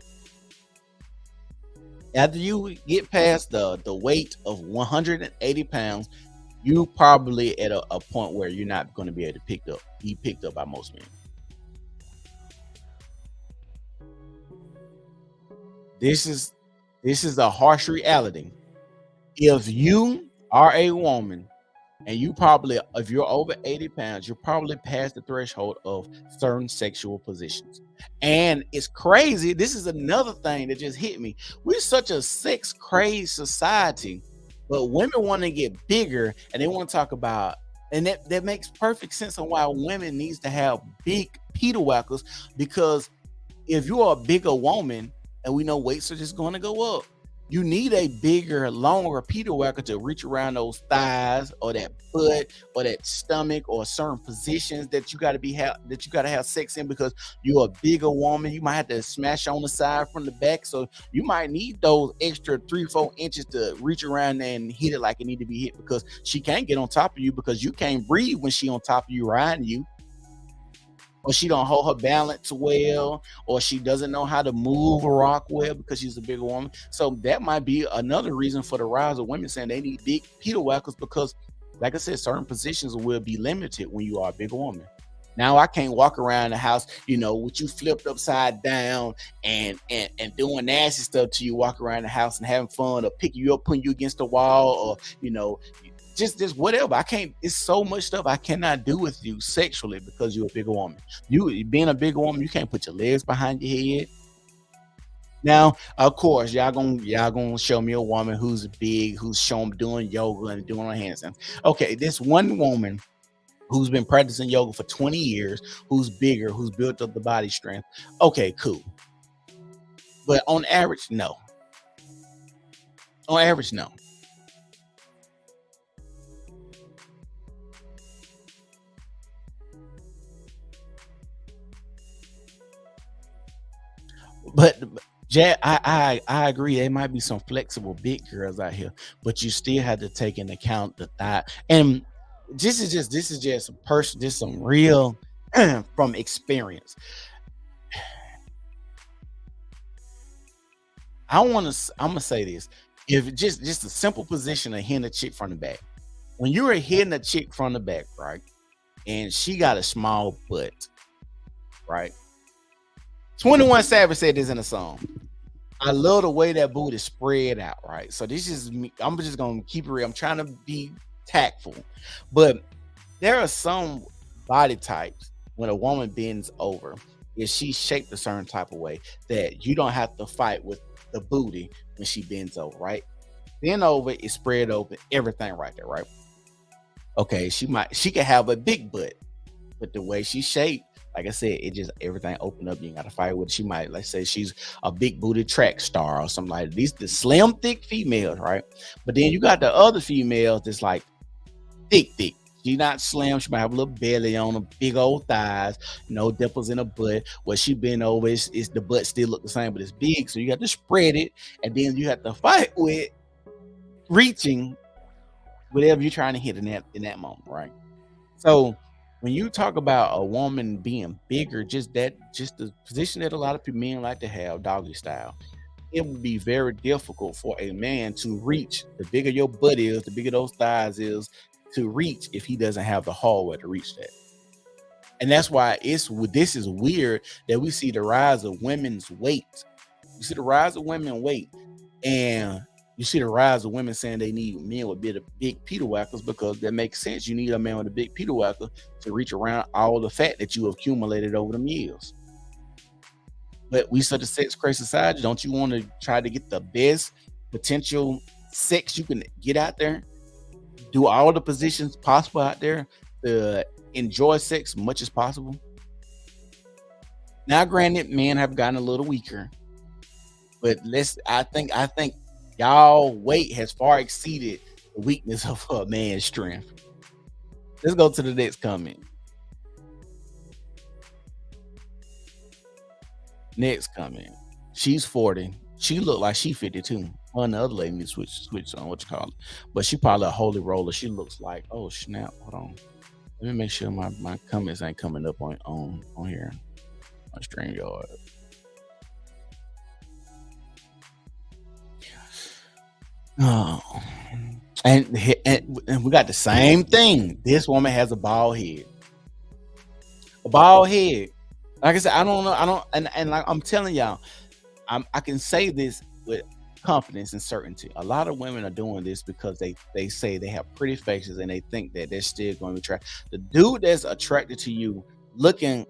After you get past the weight of 180 pounds, you probably at a point where you're not going to be able to be picked up by most men. This is a harsh reality. If you are a woman and if you're over 80 pounds, you're probably past the threshold of certain sexual positions. And it's crazy. This is another thing that just hit me. We're such a sex crazed society, but women want to get bigger and they want to talk about, and that makes perfect sense on why women needs to have big Peter whackers, because if you're a bigger woman, and we know weights are just going to go up, you need a bigger, longer Peter whacker to reach around those thighs or that butt or that stomach or certain positions that you got to have sex in, because you're a bigger woman. You might have to smash on the side from the back, so you might need those extra 3-4 inches to reach around there and hit it like it need to be hit, because she can't get on top of you because you can't breathe when she on top of you riding you. Or she don't hold her balance well, or she doesn't know how to move a rock well because she's a bigger woman. So that might be another reason for the rise of women saying they need big Peter whackers, because, like I said, certain positions will be limited when you are a bigger woman. Now, I can't walk around the house, with you flipped upside down and doing nasty stuff to you, walk around the house and having fun, or picking you up, putting you against the wall, or, just whatever. I can't, it's so much stuff I cannot do with you sexually because you're a bigger woman. You being a bigger woman, you can't put your legs behind your head. Now, of course, y'all gonna show me a woman who's big, who's doing yoga and doing her handstands. Okay, this one woman who's been practicing yoga for 20 years, who's bigger, who's built up the body strength. Okay, cool. But on average, no. On average, no. But Jack, I agree. There might be some flexible big girls out here, but you still have to take into account the thigh. And this is just some real from experience. I'm gonna say this. If just a simple position of hitting a chick from the back. When you are hitting a chick from the back, right? And she got a small butt, right? 21 Savage said this in a song. I love the way that booty is spread out, right? So this is me. I'm just gonna keep it real. I'm trying to be tactful, but there are some body types when a woman bends over, if she's shaped a certain type of way, that you don't have to fight with the booty when she bends over, right? Bend over, it's spread open, everything right there, right? Okay, she could have a big butt, but the way she's shaped, like I said, it just everything opened up. You ain't got to fight with it. She might, like say, she's a big booty track star or something like that. These the slim, thick females, right? But then you got the other females that's like thick. She's not slim. She might have a little belly on her, big old thighs, no dimples in her butt. What she been over is the butt still look the same, but it's big. So you got to spread it, and then you have to fight with reaching whatever you're trying to hit in that moment, right? So when you talk about a woman being bigger, just the position that a lot of men like to have, doggy style, it would be very difficult for a man to reach. The bigger your butt is, the bigger those thighs is, to reach if he doesn't have the hardware to reach that. And that's why this is weird that we see the rise of women's weight. You see the rise of women's weight, and you see the rise of women saying they need men with big Peter whackers, because that makes sense. You need a man with a big Peter whacker to reach around all the fat that you have accumulated over the years. But we such a sex crazy society. Don't you want to try to get the best potential sex you can get out there? Do all the positions possible out there to enjoy sex as much as possible? Now, granted, men have gotten a little weaker, but I think y'all weight has far exceeded the weakness of a man's strength. Let's go to the next comment. Next comment. She's 40. She look like she 52. One the other lady switch on what you call it. But she probably a holy roller. She looks like, oh snap. Hold on. Let me make sure my comments ain't coming up on here on StreamYard. Oh, and we got the same thing. This woman has a bald head. A bald head. Like I said, I don't know. And like I'm telling y'all, I can say this with confidence and certainty. A lot of women are doing this because they say they have pretty faces and they think that they're still going to attract. The dude that's attracted to you looking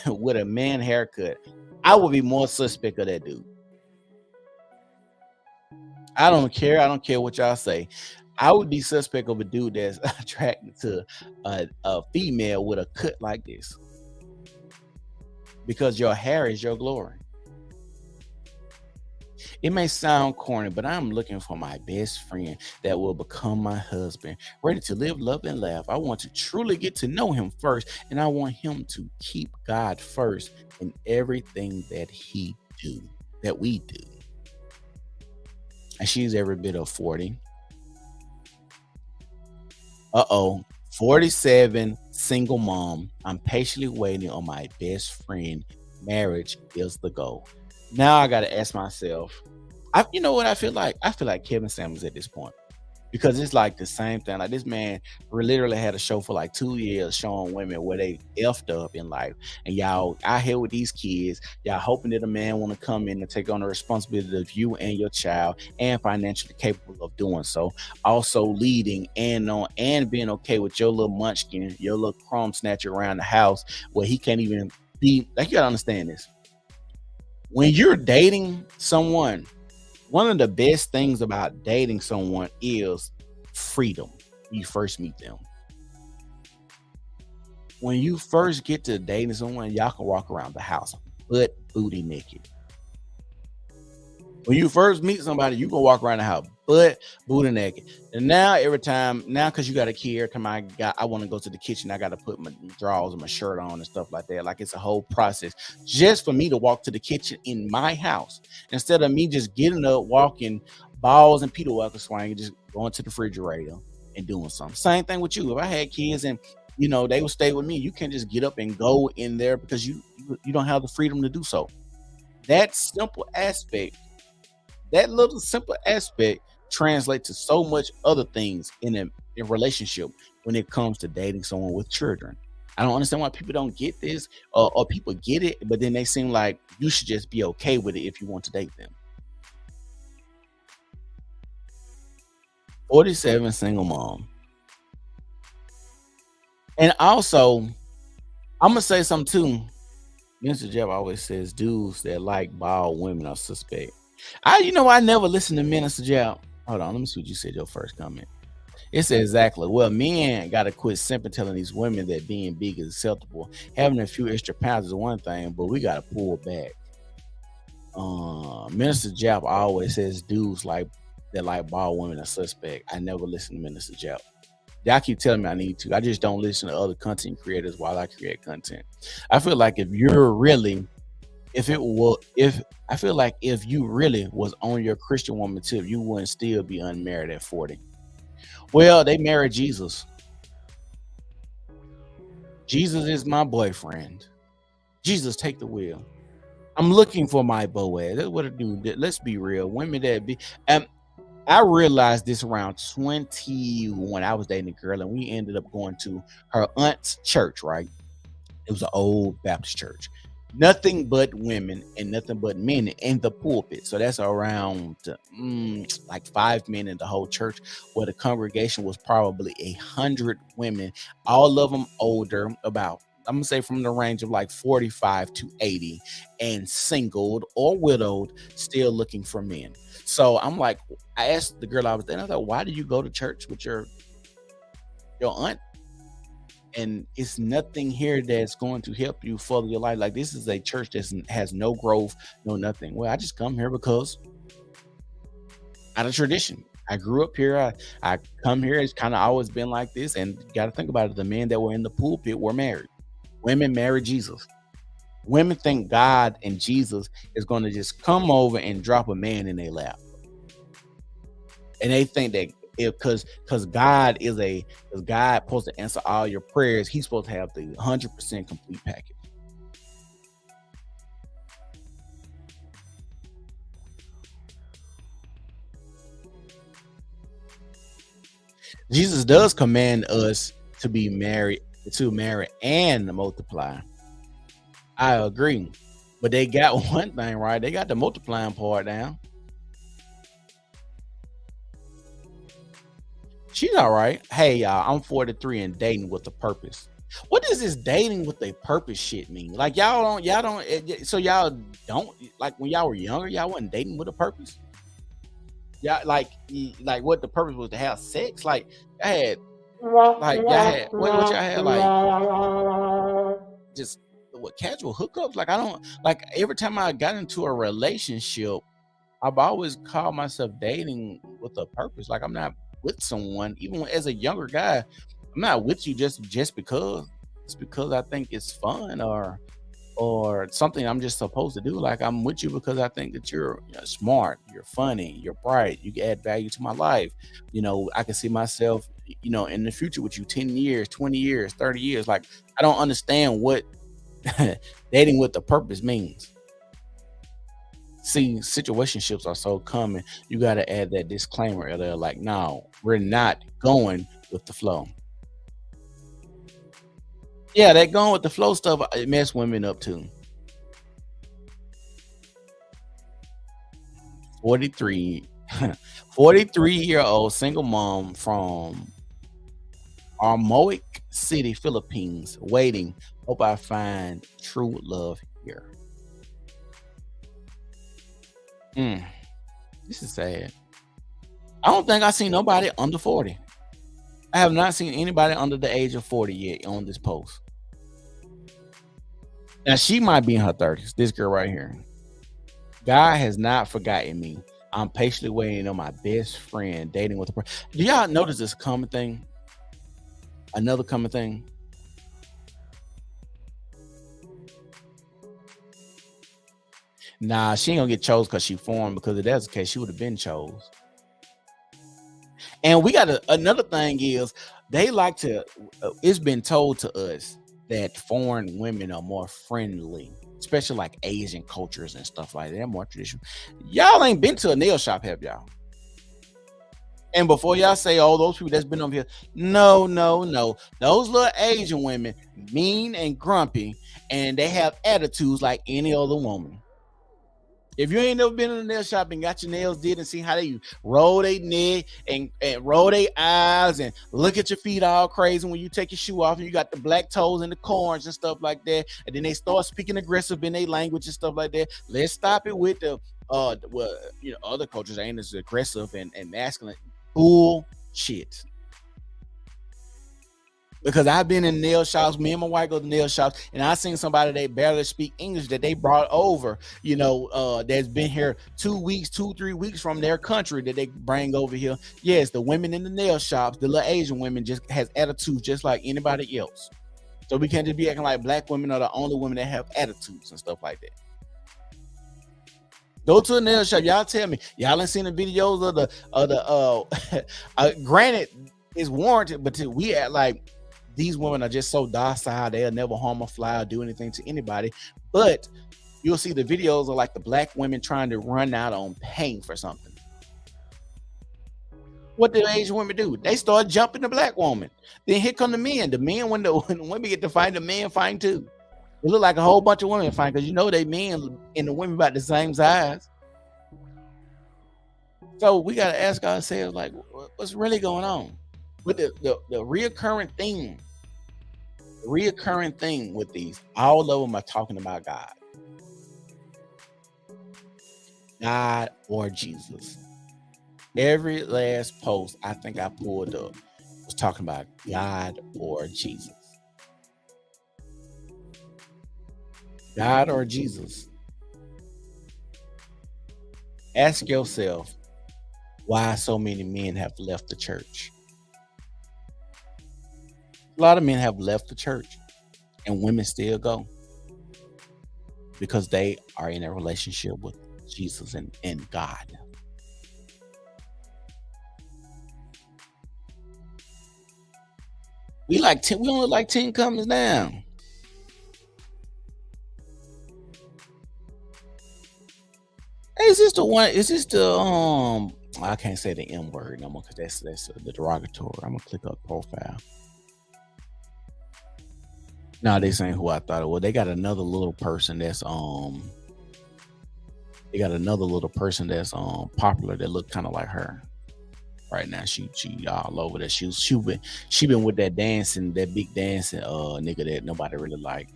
with a man haircut, I would be more suspect of that dude. I don't care what y'all say. I would be suspect of a dude that's attracted to a female with a cut like this, because your hair is your glory. It may sound corny, but I'm looking for my best friend that will become my husband, ready to live, love, and laugh. I want to truly get to know him first, and I want him to keep God first in everything that we do. And she's every bit of 40. 47, single mom. I'm patiently waiting on my best friend. Marriage is the goal. Now I got to ask myself, you know what I feel like? I feel like Kevin Samuels at this point, because it's like the same thing. Like, this man literally had a show for like 2 years showing women where they effed up in life. And y'all out here with these kids, y'all hoping that a man want to come in and take on the responsibility of you and your child, and financially capable of doing so. Also leading and being okay with your little munchkin, your little crumb snatcher around the house, where he can't even be. Like, you gotta understand this. When you're dating someone, one of the best things about dating someone is freedom. When you first meet them. When you first get to dating someone, y'all can walk around the house butt booty naked. When you first meet somebody, you can walk around the house butt booty naked. And now because you got a kid, every time I want to go to the kitchen, I got to put my drawers and my shirt on and stuff like that. Like, it's a whole process just for me to walk to the kitchen in my house, instead of me just getting up, walking balls and Peter Walker swinging, just going to the refrigerator and doing something. Same thing with you. If I had kids and they would stay with me, you can't just get up and go in there because you don't have the freedom to do so. That little simple aspect translates to so much other things in a relationship when it comes to dating someone with children. I don't understand why people don't get this, or people get it, but then they seem like you should just be okay with it if you want to date them. 47, single mom. And also, I'm going to say something too. Mr. Jeff always says dudes that like bald women are suspect. I never listen to Minister Jeff. Hold on, let me see what you said your first comment. It's exactly. Well, men got to quit simply telling these women that being big is acceptable. Having a few extra pounds is one thing, but we got to pull back. Minister Jap always says dudes like bald women are suspect. I never listen to Minister Jap. Y'all keep telling me I need to. I just don't listen to other content creators while I create content. I feel like if you really was on your Christian woman tip, you wouldn't still be unmarried at 40. Well, they married Jesus. Jesus is my boyfriend. Jesus, take the wheel. I'm looking for my Boaz. That's what it do. Let's be real. Women that be I realized this around 20 when I was dating a girl, and we ended up going to her aunt's church, right? It was an old Baptist church. Nothing but women and nothing but men in the pulpit. So that's around like 5 men in the whole church, where the congregation was probably 100 women, all of them older, about, I'm gonna say from the range of like 45 to 80, and singled or widowed, still looking for men. So I'm like, I asked the girl I was dating, I thought, why do you go to church with your aunt? And it's nothing here that's going to help you further your life. Like, this is a church that has no growth, no nothing. Well, I just come here because out of tradition. I grew up here. I come here. It's kind of always been like this. And you got to think about it. The men that were in the pulpit were married. Women married Jesus. Women think God and Jesus is going to just come over and drop a man in their lap. And they think that because God supposed to answer all your prayers, he's supposed to have the 100% complete package. Jesus does command us to be married, to marry and multiply. I agree. But they got one thing right. They got the multiplying part down. She's all right. Hey, y'all, I'm 43 and dating with a purpose. What does this dating with a purpose shit mean? Like, y'all don't, so y'all don't, like, when y'all were younger, y'all wasn't dating with a purpose? Y'all, like what the purpose was, to have sex? Like, y'all had, what y'all had, like, just, what, casual hookups? Like, I don't, like, every time I got into a relationship, I've always called myself dating with a purpose. Like, I'm not with someone, even as a younger guy, I'm not with you just because. It's because I think it's fun or something I'm just supposed to do. Like, I'm with you because I think that you're smart, you're funny, you're bright, you can add value to my life. I can see myself, in the future with you 10 years, 20 years, 30 years. Like, I don't understand what dating with a purpose means. See, situationships are so common. You got to add that disclaimer there, like, no, we're not going with the flow. Yeah, that going with the flow stuff, it mess women up too. 43-year-old single mom from Armoic City, Philippines, waiting. Hope I find true love here. This is sad. I don't think I've seen nobody under 40. I have not seen anybody under the age of 40 yet on this post. Now, she might be in her 30s. This girl right here. God has not forgotten me. I'm patiently waiting on my best friend dating with a person. Do y'all notice this common thing? Another common thing. Nah, she ain't gonna get chose because she foreign, because if that's the case, she would have been chose. And we got another thing is, they like to, it's been told to us that foreign women are more friendly, especially like Asian cultures and stuff like that. They're more traditional. Y'all ain't been to a nail shop, have y'all? And before y'all say, oh, those people that's been over here, no. Those little Asian women, mean and grumpy, and they have attitudes like any other woman. If you ain't never been in a nail shop and got your nails did and seen how they roll their neck and roll their eyes and look at your feet all crazy when you take your shoe off and you got the black toes and the corns and stuff like that, and then they start speaking aggressive in their language and stuff like that. Let's stop it with the other cultures ain't as aggressive and masculine. Bullshit. Because I've been in nail shops, me and my wife go to nail shops, and I seen somebody that barely speak English that they brought over, that's been here 3 weeks from their country that they bring over here. Yes, the women in the nail shops, the little Asian women just has attitudes just like anybody else. So we can't just be acting like black women are the only women that have attitudes and stuff like that. Go to a nail shop. Y'all tell me. Y'all ain't seen the videos of the granted, it's warranted, but we act like these women are just so docile, they'll never harm a fly or do anything to anybody. But you'll see the videos of like the black women trying to run out on paying for something. What do Asian women do? They start jumping the black woman. Then here come the men. The men, when the women get to fight, the men fight too. It look like a whole bunch of women fight because they men and the women about the same size. So we got to ask ourselves, like, what's really going on? But the reoccurring thing with these, all of them are talking about God or Jesus. Every last post I think I pulled up was talking about God or Jesus. God or Jesus. Ask yourself why so many men have left the church. A lot of men have left the church and women still go because they are in a relationship with Jesus and God. We only like 10 comings down. Hey, is this the I can't say the M word no more because that's the derogatory. I'm gonna click up profile. No, this ain't who I thought it was. They got another little person that's popular that look kind of like her. Right now, she all over that. She been with that big dancing nigga that nobody really like.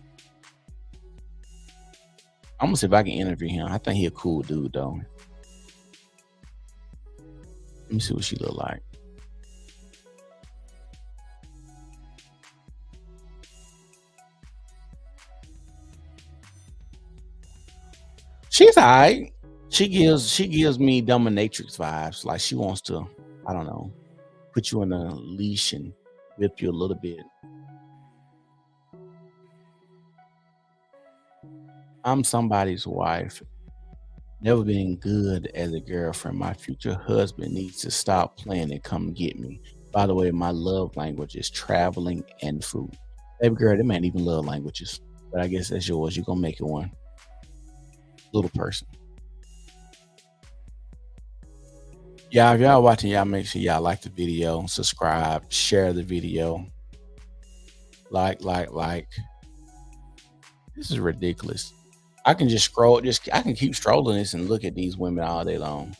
I'm gonna see if I can interview him. I think he a cool dude though. Let me see what she look like. She's alright. She gives me dominatrix vibes. Like she wants to, I don't know, put you in a leash and whip you a little bit. I'm somebody's wife. Never been good as a girlfriend. My future husband needs to stop playing and come get me. By the way, my love language is traveling and food. Baby girl, they ain't even love languages. But I guess that's yours. You're gonna make it one. Little person. Yeah, if y'all watching, y'all make sure y'all like the video, subscribe, share the video. Like. This is ridiculous. I can just scroll, I can keep strolling this and look at these women all day long.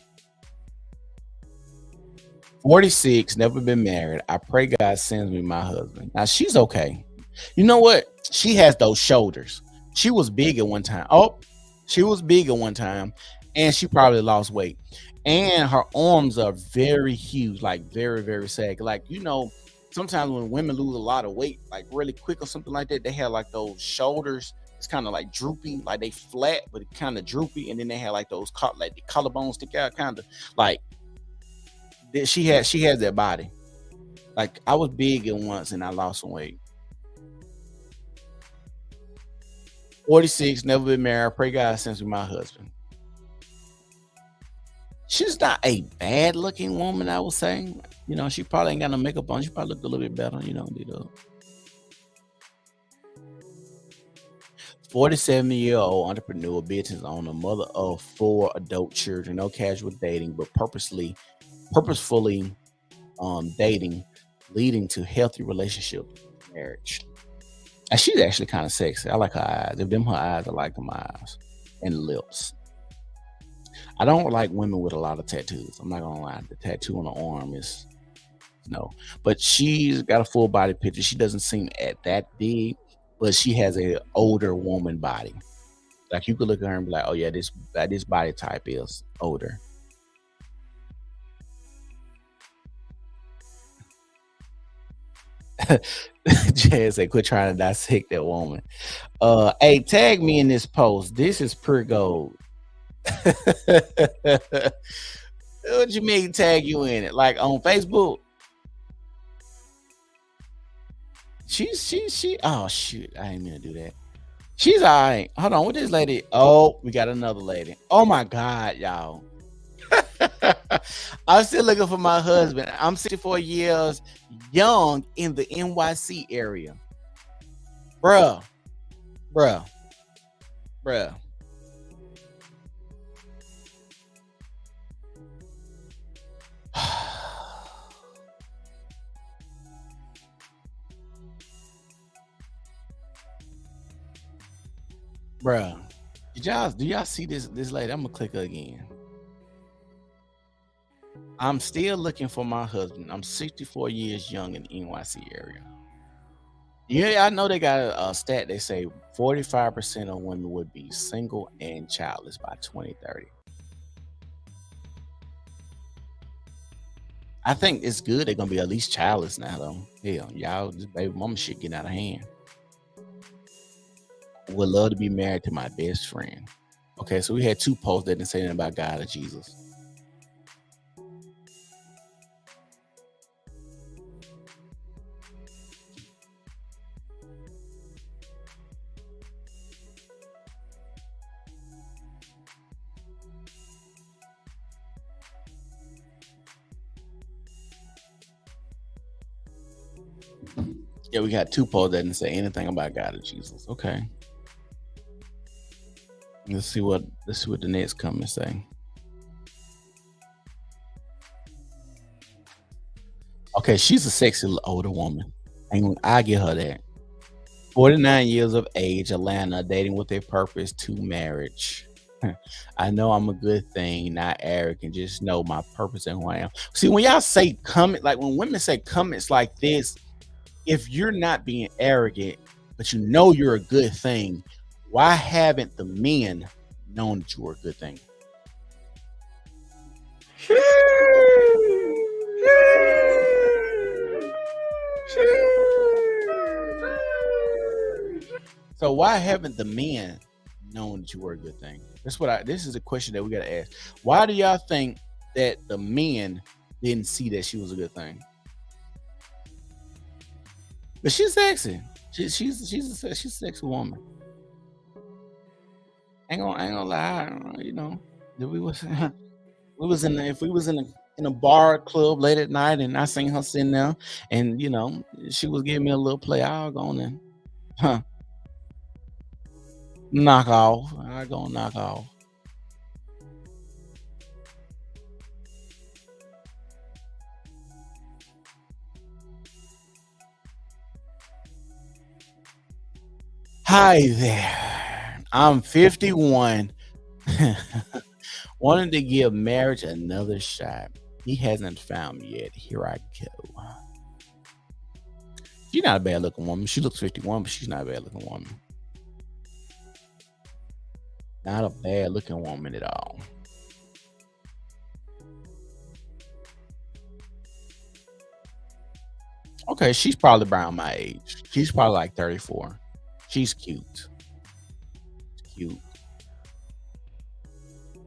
46, never been married. I pray God sends me my husband. Now she's okay. You know what? She has those shoulders. She was big at one time. And she probably lost weight. And her arms are very huge, like very, very saggy. Like, sometimes when women lose a lot of weight, like really quick or something like that, they have like those shoulders. It's kind of like droopy, like they flat, but it kind of droopy. And then they have like those like the collarbones stick out, kind of like she has that body. Like I was big at once and I lost some weight. 46, never been married. Pray God sends me my husband. She's not a bad looking woman, I would say. She probably ain't got no makeup on. She probably looked a little bit better, did 47-year-old entrepreneur, business owner, mother of 4 adult children, no casual dating, but purposefully dating, leading to healthy relationship, marriage. And she's actually kind of sexy. I like her eyes. If them her eyes, I like them eyes and lips. I don't like women with a lot of tattoos. I'm not gonna lie. The tattoo on the arm is no. But she's got a full body picture. She doesn't seem that big, but she has a older woman body. Like you could look at her and be like, oh yeah, this body type is older. Jazz said, quit trying to dissect that woman. Hey, tag me in this post. This is pure gold. What you mean tag you in it? Like on Facebook? She oh shoot, I didn't mean to do that. She's all right. Hold on, what this lady? Oh, we got another lady. Oh my God, y'all. I'm still looking for my husband. I'm 64 years young in the NYC area. Bruh. Bruh. Do y'all see this lady? I'm gonna click her again. I'm still looking for my husband. I'm 64 years young in the NYC area. Yeah, I know they got a stat. They say 45% of women would be single and childless by 2030. I think it's good they're gonna be at least childless now, though. Hell, y'all, this baby mama shit getting out of hand. Would love to be married to my best friend. Okay, so we had 2 posts that didn't say anything about God or Jesus. Yeah, we got 2 polls that didn't say anything about God or Jesus. Okay. Let's see what the next comment say. Okay, she's a sexy older woman. I give her that. 49 years of age, Atlanta, dating with a purpose to marriage. I know I'm a good thing, not arrogant. Just know my purpose and who I am. See, when y'all say comment, like when women say comments like this, if you're not being arrogant, but you know you're a good thing, why haven't the men known that you were a good thing? So why haven't the men known that you were a good thing? This is a question that we gotta ask. Why do y'all think that the men didn't see that she was a good thing? But she's sexy. She's a sexy woman. Ain't gonna lie, you know. If we was in a bar club late at night and I seen her sitting there and you know she was giving me a little play, I'll go on and knock off. I go and knock off. Hi there. I'm 51. Wanted to give marriage another shot. He hasn't found me yet. Here I go. She's not a bad looking woman. She looks 51, but she's not a bad looking woman. Not a bad looking woman at all. Okay, she's probably around my age. She's probably like 34. She's cute. Cute.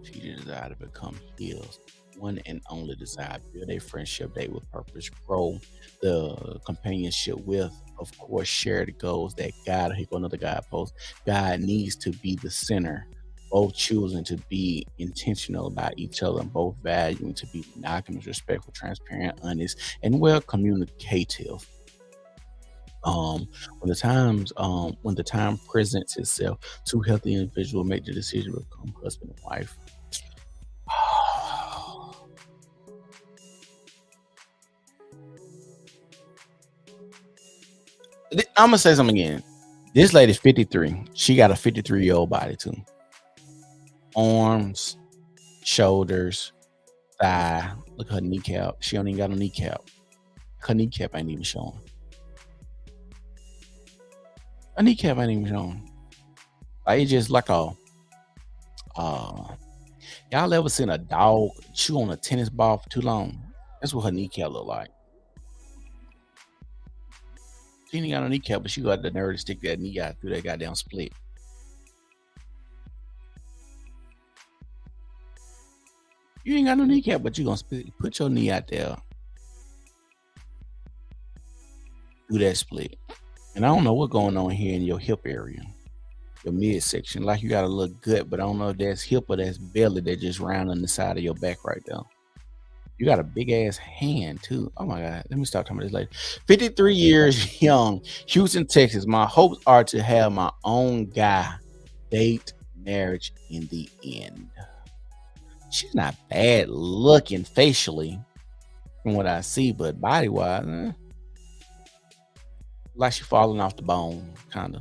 She desire to become his one and only desire. Build a friendship date with purpose. Grow the companionship with, of course, share the goals that God, here go another God post. God needs to be the center. Both choosing to be intentional about each other and both valuing to be monogamous, respectful, transparent, honest, and well communicative. When the time presents itself, two healthy individuals make the decision to become husband and wife. I'm gonna say something again. This lady's 53. She got a 53-year-old body too. Arms, shoulders, thigh. Look at her kneecap. She don't even got a kneecap. Her kneecap ain't even showing. A kneecap ain't even showing. Like it's just like a y'all ever seen a dog chew on a tennis ball for too long? That's what her kneecap look like. She ain't got no kneecap, but she got the nerve to stick that knee out through that goddamn split. You ain't got no kneecap, but you gonna put your knee out there through that split. And I don't know what's going on here in your hip area, your midsection. Like you got a little gut, but I don't know if that's hip or that's belly that just round on the side of your back right there. You got a big ass hand too. Oh my God. Let me start talking about this later. 53 years young, Houston, Texas. My hopes are to have my own guy, date, marriage in the end. She's not bad looking facially from what I see, but body wise, like she falling off the bone, kind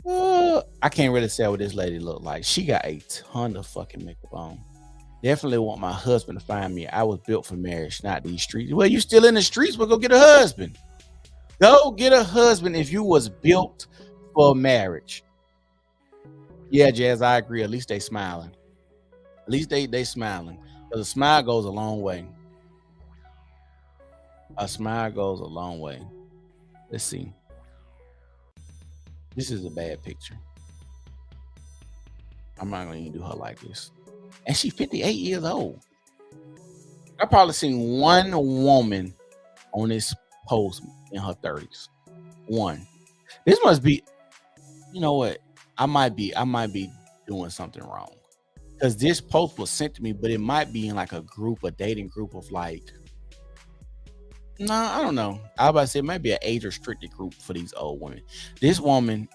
of. I can't really say what this lady look like. She got a ton of fucking makeup on. Definitely want my husband to find me. I was built for marriage, not these streets. Well, you still in the streets, but go get a husband. Go get a husband if you was built for marriage. Yeah, Jazz, I agree. At least they smiling. At least they smiling. Because a smile goes a long way. A smile goes a long way. Let's see. This is a bad picture. I'm not going to even do her like this. And she's 58 years old. I probably seen one woman on this post in her 30s. One. This must be, you know what? I might be doing something wrong. Because this post was sent to me, but it might be in like a dating group of like, no, I don't know. I was about to say it might be an age restricted group for these old women. This woman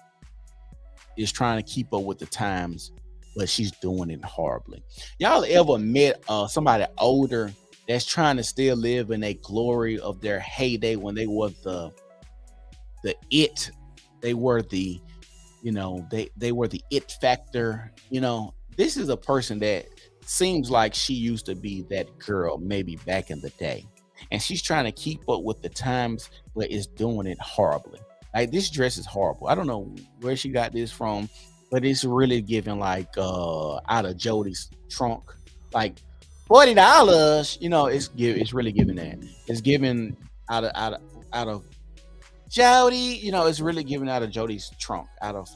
is trying to keep up with the times, but she's doing it horribly. Y'all ever met somebody older that's trying to still live in a glory of their heyday when they were the it? They were the, they were the it factor. This is a person that seems like she used to be that girl maybe back in the day. And she's trying to keep up with the times, but is doing it horribly. Like, this dress is horrible. I don't know where she got this from, but it's really giving like out of Jody's trunk, like $40. It's really giving that. It's giving out of Jody. It's really giving out of Jody's trunk. Out of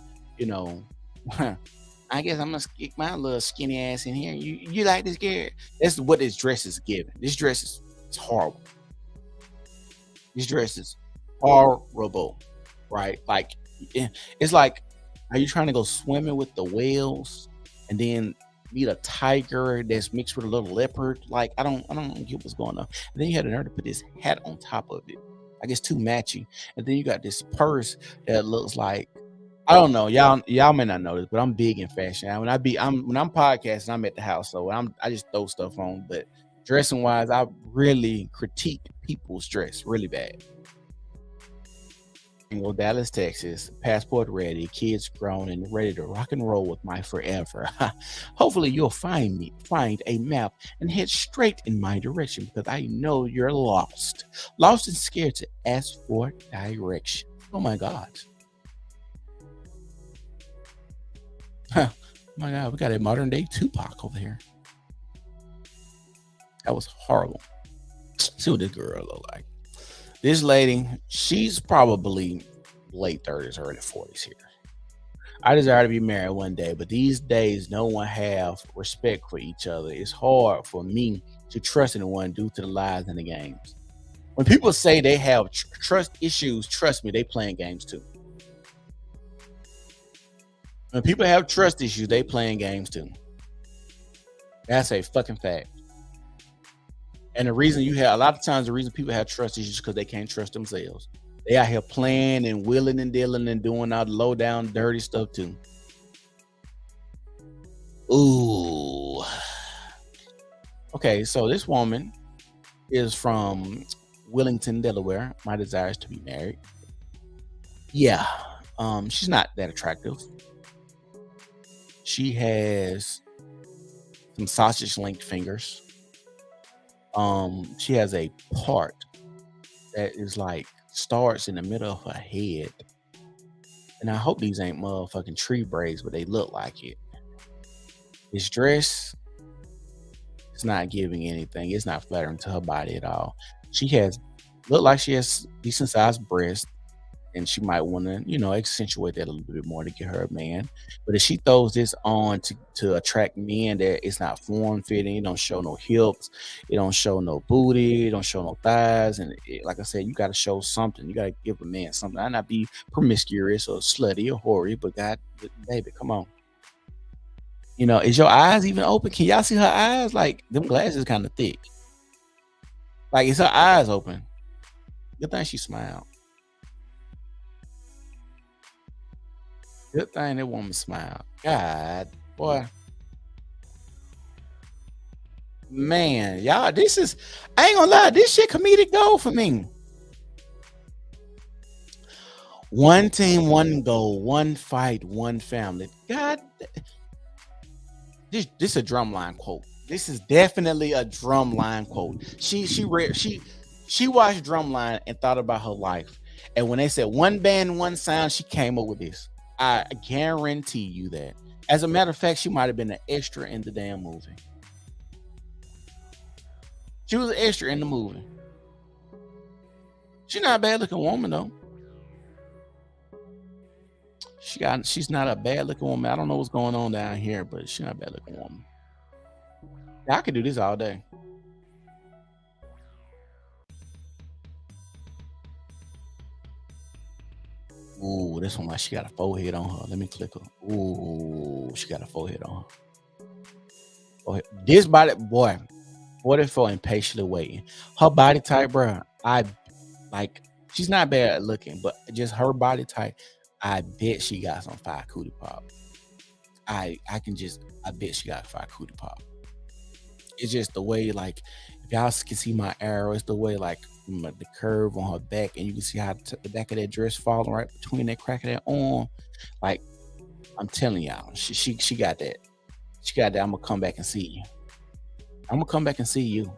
I guess I'm gonna stick my little skinny ass in here. You like this, girl? That's what this dress is giving. This dress is horrible. This dress is horrible, right? Like, it's like, are you trying to go swimming with the whales and then meet a tiger that's mixed with a little leopard? Like, I don't get what's going on. And then you had the nerve to put this hat on top of it. I guess too matchy. And then you got this purse that looks like, I don't know. Y'all may not know this, but I'm big in fashion. When I'm podcasting, I'm at the house, so I just throw stuff on. But dressing wise, I really critique people's dress really bad. Dallas, Texas, passport ready, kids grown and ready to rock and roll with my forever. Hopefully you'll find a map and head straight in my direction, because I know you're lost and scared to ask for direction. Oh my God. Oh my God, we got a modern day Tupac over here. That was horrible. See what this girl look like. This lady, she's probably late 30s, early 40s here. I desire to be married one day, but these days no one have respect for each other. It's hard for me to trust anyone due to the lies and the games. When people say they have trust issues, trust me, they playing games too. When people have trust issues, they playing games too. That's a fucking fact. And the reason a lot of times the reason people have trust issues is because they can't trust themselves. They out here playing and willing and dealing and doing all the low down dirty stuff too. Ooh. Okay, so this woman is from Willington, Delaware. My desire is to be married. Yeah. She's not that attractive. She has some sausage linked fingers. She has a part that is like starts in the middle of her head. And I hope these ain't motherfucking tree braids, but they look like it. This dress is not giving anything. It's not flattering to her body at all. She has look like she has decent sized breasts, and she might want to, accentuate that a little bit more to get her a man. But if she throws this on to attract men that it's not form fitting, it don't show no hips, it don't show no booty, it don't show no thighs, and like I said, you got to show something. You got to give a man something. I not be promiscuous or slutty or hoary, but God, baby, come on. Is your eyes even open? Can y'all see her eyes? Like them glasses kind of thick. Like is her eyes open? Good thing she smiled. Good thing that woman smiled. God, boy. Man, y'all, I ain't gonna lie, this shit comedic gold for me. One team, one goal, one fight, one family. God, this a drumline quote. This is definitely a drumline quote. She watched drumline and thought about her life. And when they said one band, one sound, she came up with this. I guarantee you that. As a matter of fact, she might have been an extra in the damn movie. She was an extra in the movie. She's not a bad looking woman though. She's not a bad looking woman. I don't know what's going on down here, but she's not a bad looking woman. I could do this all day. Ooh, this one like she got a forehead on her. Let me click her. Ooh, she got a forehead on her. Forehead. This body, boy, 44 and patiently waiting. Her body type, bro. She's not bad looking, but just her body type. I bet she got some fire cootie pop. I bet she got fire cootie pop. It's just the way, like, if y'all can see my arrow, it's the way, like, the curve on her back, and you can see how the back of that dress falling right between that crack of that arm. Like, I'm telling y'all, she got that. She got that. I'm gonna come back and see you. I'm gonna come back and see you.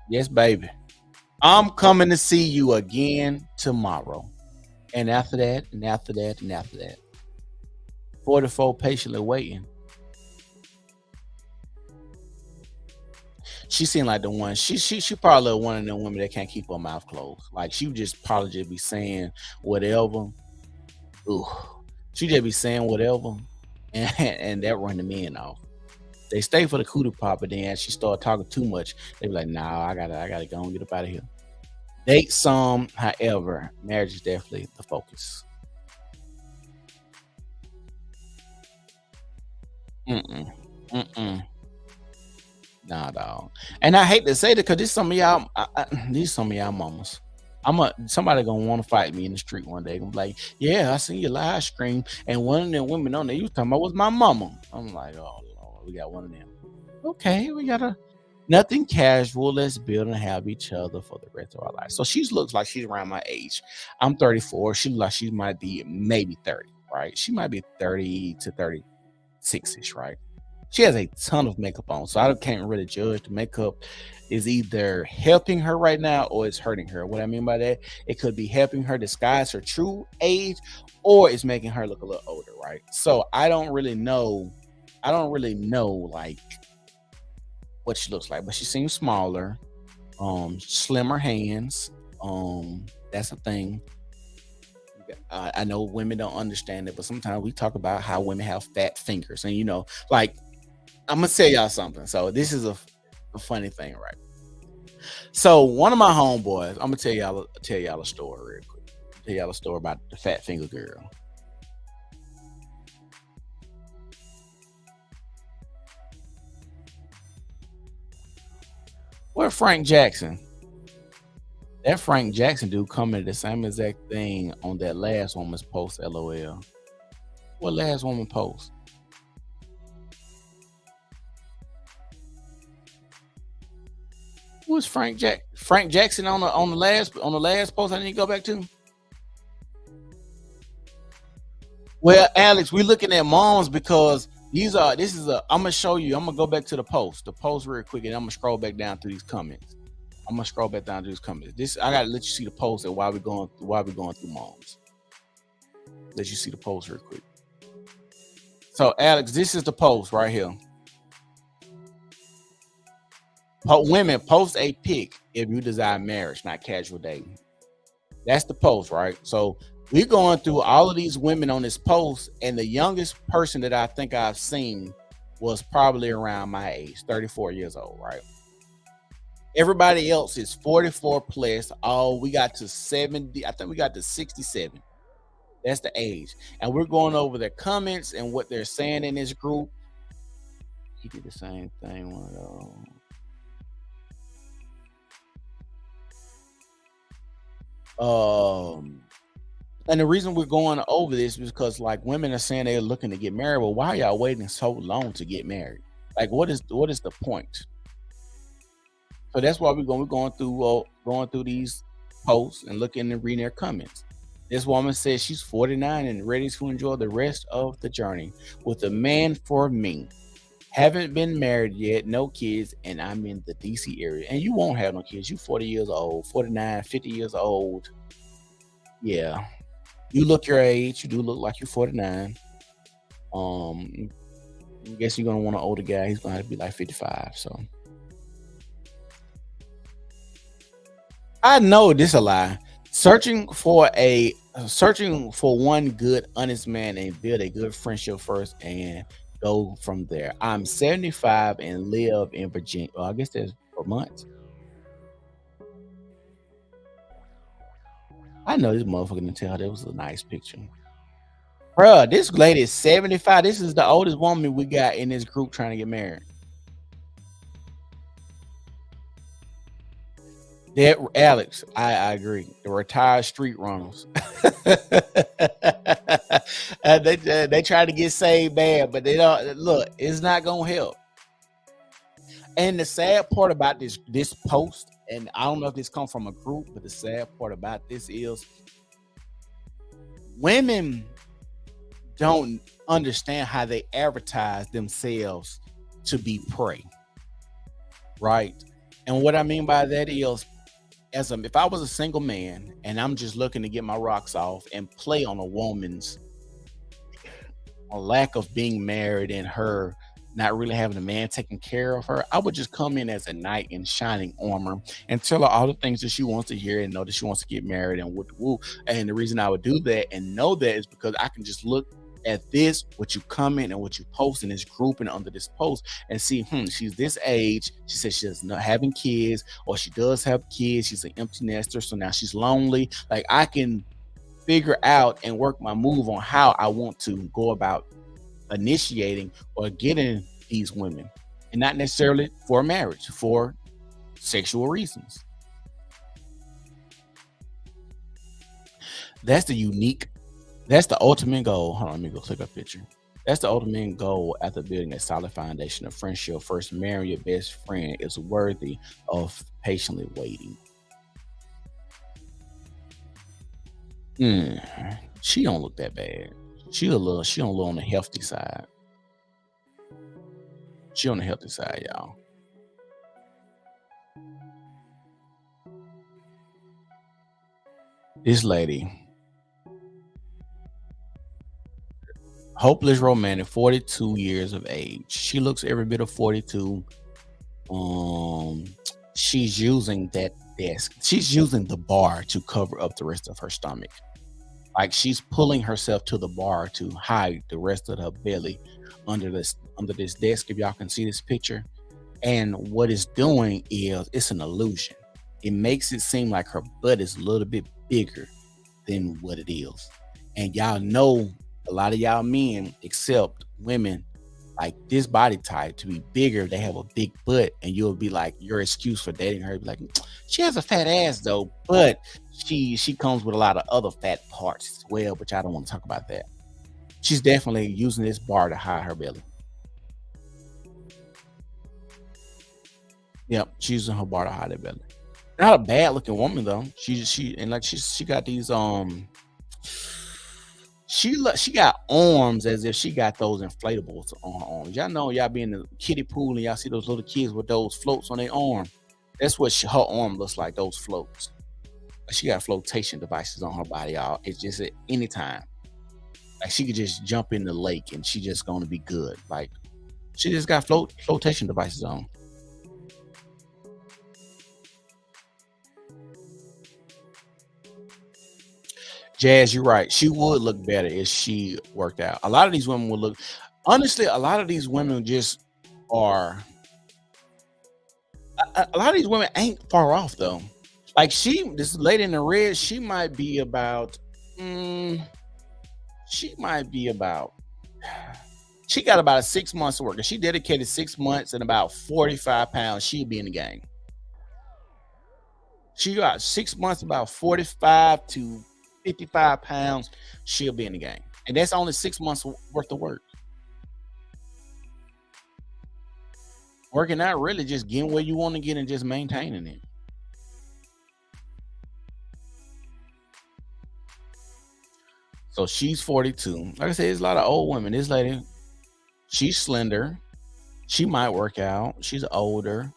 Yes, baby. I'm coming to see you again tomorrow. And after that, and after that, and after that. 44 patiently waiting. She seemed like the one. She probably one of them women that can't keep her mouth closed. Like she probably just be saying whatever. Ooh, she just be saying whatever, and that run the men off. They stay for the cootie pop, but then as she start talking too much, they be like, "Nah, I gotta go and get up out of here." Date some, however, marriage is definitely the focus. Mm-mm. Nah, dog. And I hate to say that because this some of y'all, these some of y'all mamas. Somebody gonna want to fight me in the street one day. Gonna be like, yeah, I seen your live stream, and one of them women on there you was talking about was my mama. I'm like, oh Lord, we got one of them. Okay, we got nothing casual. Let's build and have each other for the rest of our life. So she looks like she's around my age. I'm 34. She looks like she might be maybe 30, right? She might be 30 to 36ish, right? She has a ton of makeup on, so I can't really judge. The makeup is either helping her right now or it's hurting her. What I mean by that, it could be helping her disguise her true age, or it's making her look a little older, right? So I don't really know like what she looks like, but she seems smaller, slimmer hands. That's a thing. I know women don't understand it, but sometimes we talk about how women have fat fingers, and like. I'm gonna tell y'all something. So this is a funny thing, right? So one of my homeboys, I'm gonna tell y'all a story real quick. Tell y'all a story about the fat finger girl. Where Frank Jackson? That Frank Jackson dude commented the same exact thing on that last woman's post. LOL. What last woman post? Who's Frank Jackson on the last post I need to go back to? Well, Alex, we're looking at moms because I'm gonna show you. I'm gonna go back to the post real quick, and I'm gonna scroll back down through these comments. I gotta let you see the post and why we're going through moms. Let you see the post real quick. So, Alex, this is the post right here. Women, post a pic if you desire marriage, not casual dating. That's the post, right? So we're going through all of these women on this post, and the youngest person that I think I've seen was probably around my age, 34 years old, right? Everybody else is 44 plus. Oh, we got to 70. I think we got to 67. That's the age. And we're going over their comments and what they're saying in this group. He did the same thing. And the reason we're going over this is because like women are saying they're looking to get married. Well, why are y'all waiting so long to get married? Like, what is the point? So that's why we're going through these posts and looking and reading their comments. This woman says she's 49 and ready to enjoy the rest of the journey with a man for me. Haven't been married yet, no kids, and I'm in the DC area. And you won't have no kids. You 40 years old, 49, 50 years old. Yeah. You look your age. You do look like you're 49. I guess you're gonna want an older guy. He's gonna have to be like 55. So I know this a lie. Searching for one good, honest man and build a good friendship first and go from there. I'm 75 and live in Virginia. Well, I guess that's for months. I know this motherfucker can tell that was a nice picture. Bruh, this lady is 75. This is the oldest woman we got in this group trying to get married. That Alex, I agree. The retired street runners. They try to get saved bad, but they don't. Look, it's not gonna help. And the sad part about this post, and I don't know if this comes from a group, but the sad part about this is women don't understand how they advertise themselves to be prey, right? And what I mean by that is, if I was a single man and I'm just looking to get my rocks off and play on a woman's lack of being married and her not really having a man taking care of her, I would just come in as a knight in shining armor and tell her all the things that she wants to hear and know that she wants to get married and woo. And the reason I would do that and know that is because I can just look at this, what you comment and what you post in this group and under this post and see, she's this age. She says she's not having kids, or she does have kids. She's an empty nester, so now she's lonely. Like, I can figure out and work my move on how I want to go about initiating or getting these women, and not necessarily for marriage, for sexual reasons. That's the ultimate goal. Hold on, let me go click a picture. That's the ultimate goal after building a solid foundation of friendship. First, marrying your best friend is worthy of patiently waiting. She don't look that bad. She a little on the healthy side. She on the healthy side, y'all. This lady, hopeless romantic, 42 years of age. She looks every bit of 42. She's using that desk. She's using the bar to cover up the rest of her stomach. Like, she's pulling herself to the bar to hide the rest of her belly under this desk. If y'all can see this picture, and what it's doing is it's an illusion. It makes it seem like her butt is a little bit bigger than what it is. And y'all know, a lot of y'all men accept women like this body type to be bigger. They have a big butt, and you'll be like, your excuse for dating her be like, she has a fat ass though, but she comes with a lot of other fat parts as well, but I don't want to talk about that. She's definitely using this bar to hide her belly. Yep, she's using her bar to hide her belly. Not a bad looking woman though. She got these she got arms as if she got those inflatables on her arms. Y'all know, y'all be in the kiddie pool and y'all see those little kids with those floats on their arm. That's what her arm looks like, those floats. She got flotation devices on her body, y'all. It's just at any time. Like, she could just jump in the lake and she just gonna be good. Like, she just got flotation devices on. Jazz, you're right. She would look better if she worked out. A lot of these women would look. Honestly, a lot of these women just are. A lot of these women ain't far off though. Like this lady in the red, she might be about. She might be about. She got about 6 months of work. If she dedicated 6 months and about 45 pounds, she'd be in the game. She got 6 months, about 45 to 55 pounds, she'll be in the game. And that's only 6 months worth of work. Working out really just getting where you want to get and just maintaining it. So she's 42. Like I said, there's a lot of old women. This lady, she's slender. She might work out. She's older.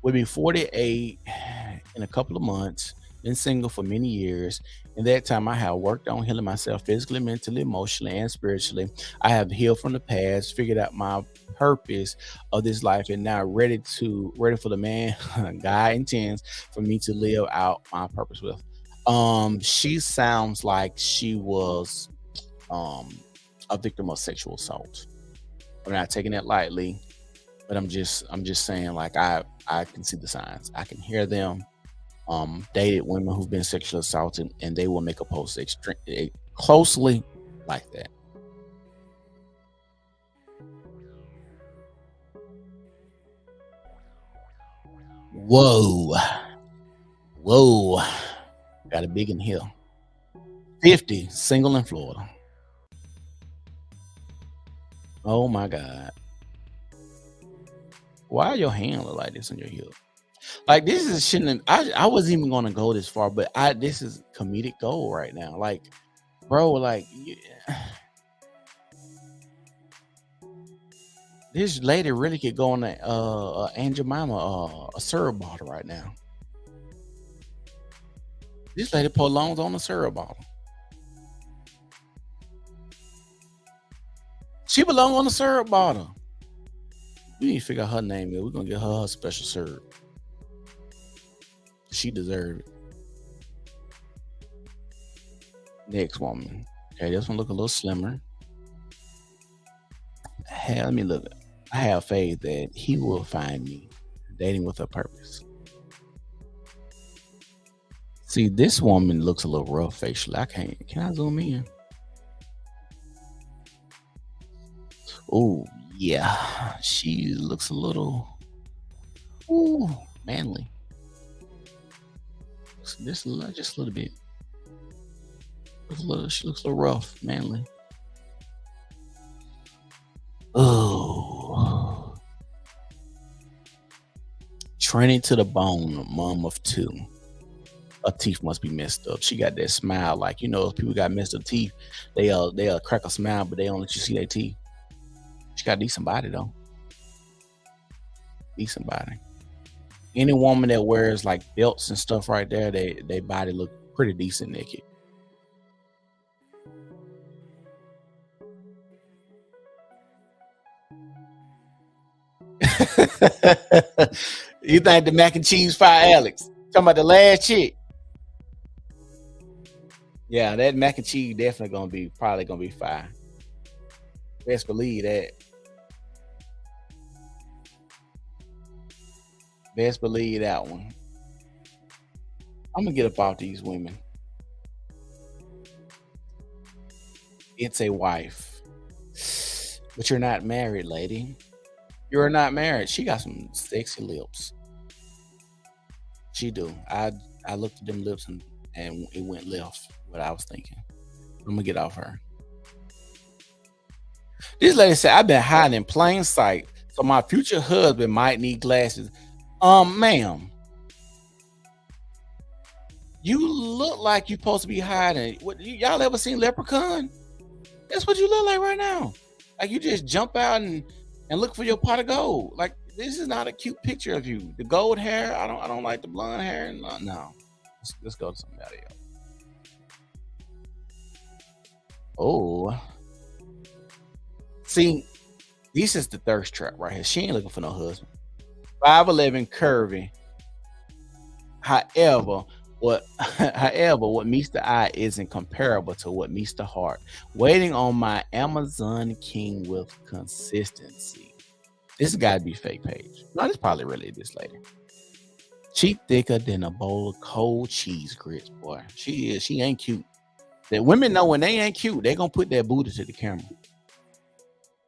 Will be 48 in a couple of months. Been single for many years. In that time, I have worked on healing myself physically, mentally, emotionally, and spiritually. I have healed from the past, figured out my purpose of this life, and now ready for the man God intends for me to live out my purpose with. She sounds like she was a victim of sexual assault. I'm not taking that lightly, but I'm just saying, like, I can see the signs. I can hear them. Dated women who've been sexually assaulted, and they will make a post closely like that. Whoa. Got a big in here. 50, single in Florida. Oh my God. Why your hand look like this on your hip? Like, this is shouldn't. I wasn't even gonna go this far, but this is comedic gold right now. Like, bro, like, this lady really could go on Aunt Jemima a syrup bottle right now. This lady belongs on a syrup bottle. She belongs on a syrup bottle. We need to figure out her name. We're gonna get her special syrup. She deserved it. Next woman. Okay, this one look a little slimmer. Hey, let me look. I have faith that he will find me dating with a purpose. See, this woman looks a little rough facially. Can I zoom in? Oh, yeah. She looks a little manly. Just a little bit. She looks a little rough, manly. Oh. Training to the bone, mom of 2. Her teeth must be messed up. She got that smile, like, if people got messed up teeth, they'll crack a smile, but they don't let you see their teeth. She got a decent body though. Decent body. Any woman that wears like belts and stuff right there, they body look pretty decent naked. You think the mac and cheese fire Alex? Talking about the last chick. Yeah, that mac and cheese definitely probably gonna be fire. Best believe that. Best believe that one. I'm gonna get about these women. It's a wife, but you're not married, lady. You're not married. She got some sexy lips. She do. I looked at them lips and it went left. What I was thinking. I'm gonna get off her. This lady said, I've been hiding in plain sight, so my future husband might need glasses. Ma'am, you look like you're supposed to be hiding. Y'all ever seen Leprechaun? That's what you look like right now. Like you just jump out and look for your pot of gold. Like, this is not a cute picture of you. The gold hair, I don't like the blonde hair. No. Let's go to somebody else. Oh. See, this is the thirst trap right here. She ain't looking for no husband. 5'11", curvy. However, However, what meets the eye isn't comparable to what meets the heart. Waiting on my Amazon King with consistency. This got to be fake page. No, this probably really this lady. She thicker than a bowl of cold cheese grits, boy. She is. She ain't cute. The women know when they ain't cute, they gonna put that booty to the camera.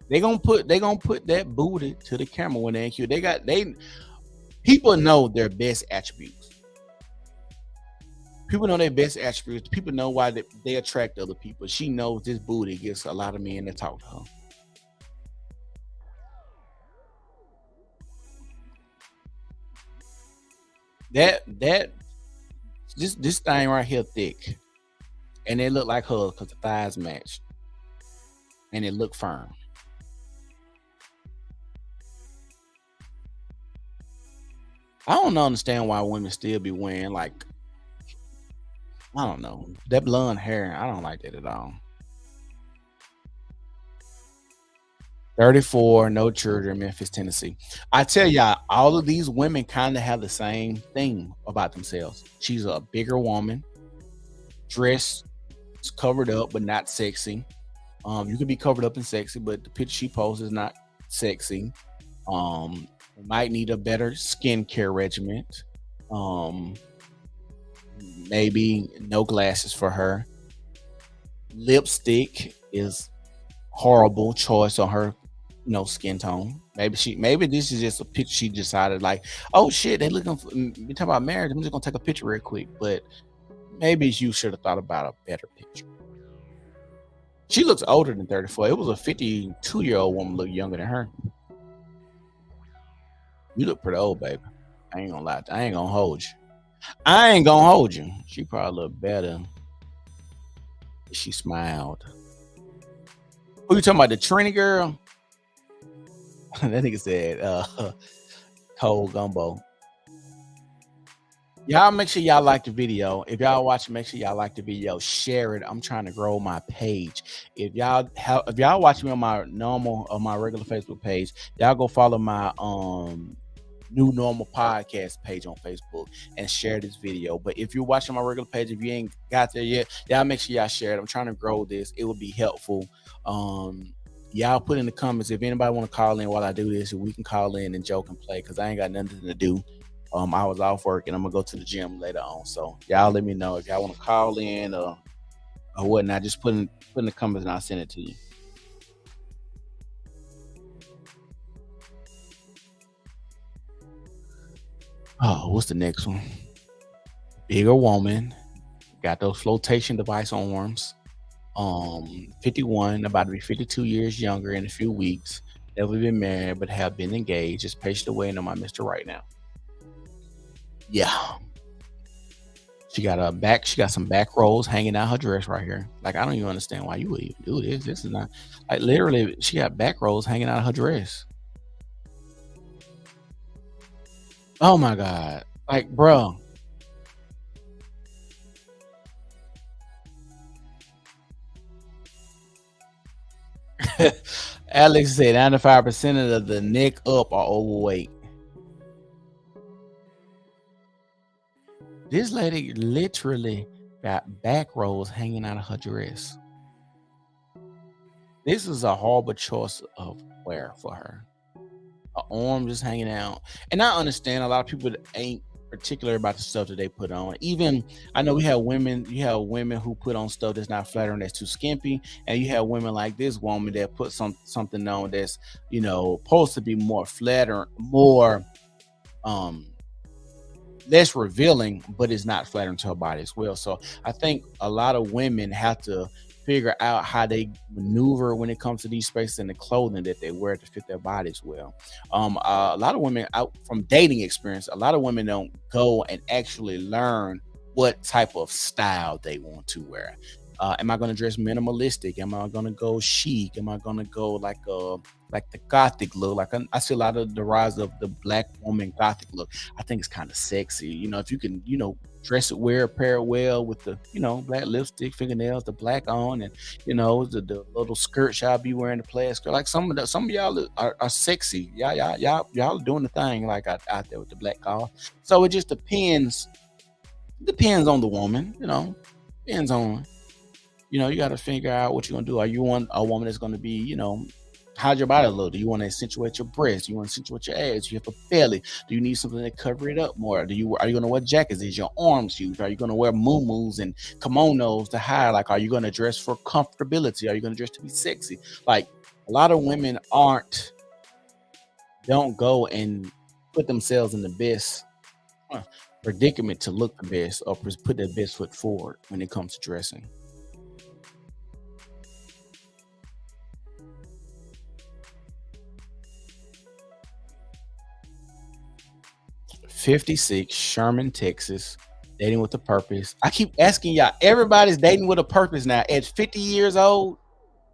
They gonna put that booty to the camera when they ain't cute. People know their best attributes. People know their best attributes. People know why they attract other people. She knows this booty gets a lot of men to talk to her. This thing right here thick, and it look like her because the thighs match, and it look firm. I don't understand why women still be wearing like, I don't know, that blonde hair. I don't like that at all. 34, no children, Memphis, Tennessee. I tell y'all, all of these women kind of have the same thing about themselves. She's a bigger woman, dressed, covered up, but not sexy. You can be covered up and sexy, but the picture she posts is not sexy. Might need a better skincare regimen. Maybe no glasses for her. Lipstick is horrible choice on her, skin tone. Maybe this is just a picture she decided like, oh shit, they looking for we talk about marriage. I'm just gonna take a picture real quick, but maybe you should have thought about a better picture. She looks older than 34. It was a 52-year-old woman look younger than her. You look pretty old, baby. I ain't gonna lie. I ain't gonna hold you. She probably look better if she smiled. Who you talking about? The Trini girl? That nigga said cold gumbo. Y'all make sure y'all like the video. If y'all watching, make sure y'all like the video. Share it. I'm trying to grow my page. If y'all watching me on my regular Facebook page, y'all go follow my New Normal Podcast page on Facebook and share this video. But if you're watching my regular page, if you ain't got there yet, y'all make sure y'all share it. I'm trying to grow this. It will be helpful. Y'all put in the comments if anybody want to call in while I do this, we can call in and joke and play because I ain't got nothing to do. I was off work and I'm gonna go to the gym later on. So y'all let me know if y'all want to call in or whatnot. Just put in the comments and I'll send it to you. Oh, what's the next one? Bigger woman, got those flotation device arms. 51, about to be 52 years younger in a few weeks. Never been married, but have been engaged. Just patient waiting on my Mr. Right now. Yeah. She got some back rolls hanging out her dress right here. Like, I don't even understand why you would even do this. This is not like literally she got back rolls hanging out of her dress. Oh my God. Like, bro. Alex said 95% of the neck up are overweight. This lady literally got back rolls hanging out of her dress. This is a horrible choice of wear for her. Her arm just hanging out. And I understand a lot of people ain't particular about the stuff that they put on. Even I know you have women who put on stuff that's not flattering, that's too skimpy, and you have women like this woman that put something on that's supposed to be more flattering, more less revealing, but it's not flattering to her body as well. So I think a lot of women have to figure out how they maneuver when it comes to these spaces and the clothing that they wear to fit their bodies well. A lot of women, out from dating experience, a lot of women don't go and actually learn what type of style they want to wear. Am I going to dress minimalistic? Am I going to go chic? Am I going to go like the gothic look? Like I see a lot of the rise of the black woman gothic look. I think it's kind of sexy. If you can, dress it, pair it well with the, black lipstick, fingernails, the black on, and the little skirt y'all be wearing, the plaid skirt. Like some of y'all are sexy. Y'all are doing the thing like out there with the black collar. So it just depends. Depends on the woman, depends on, you got to figure out what you're going to do. Are you want a woman that's going to be, how's your body look? Do you want to accentuate your breasts? Do you want to accentuate your ass? Do you have a belly? Do you need something to cover it up more? Are you going to wear jackets? Is your arms huge? Are you going to wear muumuus and kimonos to hide? Like, are you going to dress for comfortability? Are you going to dress to be sexy? Like, a lot of women don't go and put themselves in the best predicament to look the best or put their best foot forward when it comes to dressing. "56, Sherman, Texas, dating with a purpose." I keep asking y'all, everybody's dating with a purpose now. At 50 years old,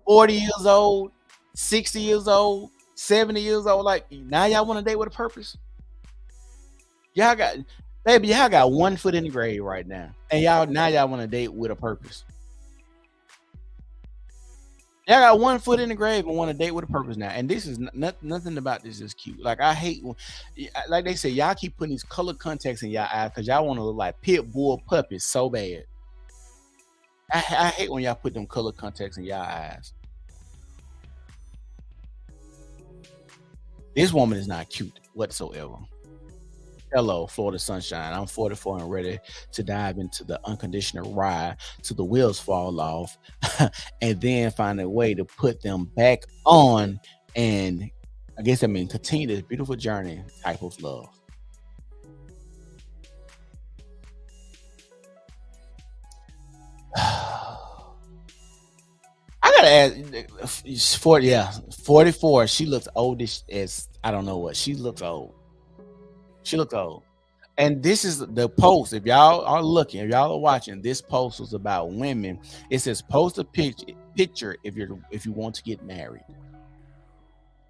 40 years old, 60 years old, 70 years old, like, now y'all want to date with a purpose? Y'all got one foot in the grave right now. And y'all want to date with a purpose. Y'all got one foot in the grave and want to date with a purpose now. And this is nothing about this is cute. Like, I hate, like they say, y'all keep putting these color contacts in y'all eyes because y'all want to look like pit bull puppies so bad. I hate when y'all put them color contacts in y'all eyes. This woman is not cute whatsoever. Hello, Florida sunshine. I'm 44 and ready to dive into the unconditional ride till the wheels fall off and then find a way to put them back on. And I guess continue this beautiful journey type of love. I gotta ask, 44. She looks oldish as I don't know what. She looks old. And this is the post. If y'all are looking, if y'all are watching, this post was about women. It says, "Post a picture if you want to get married."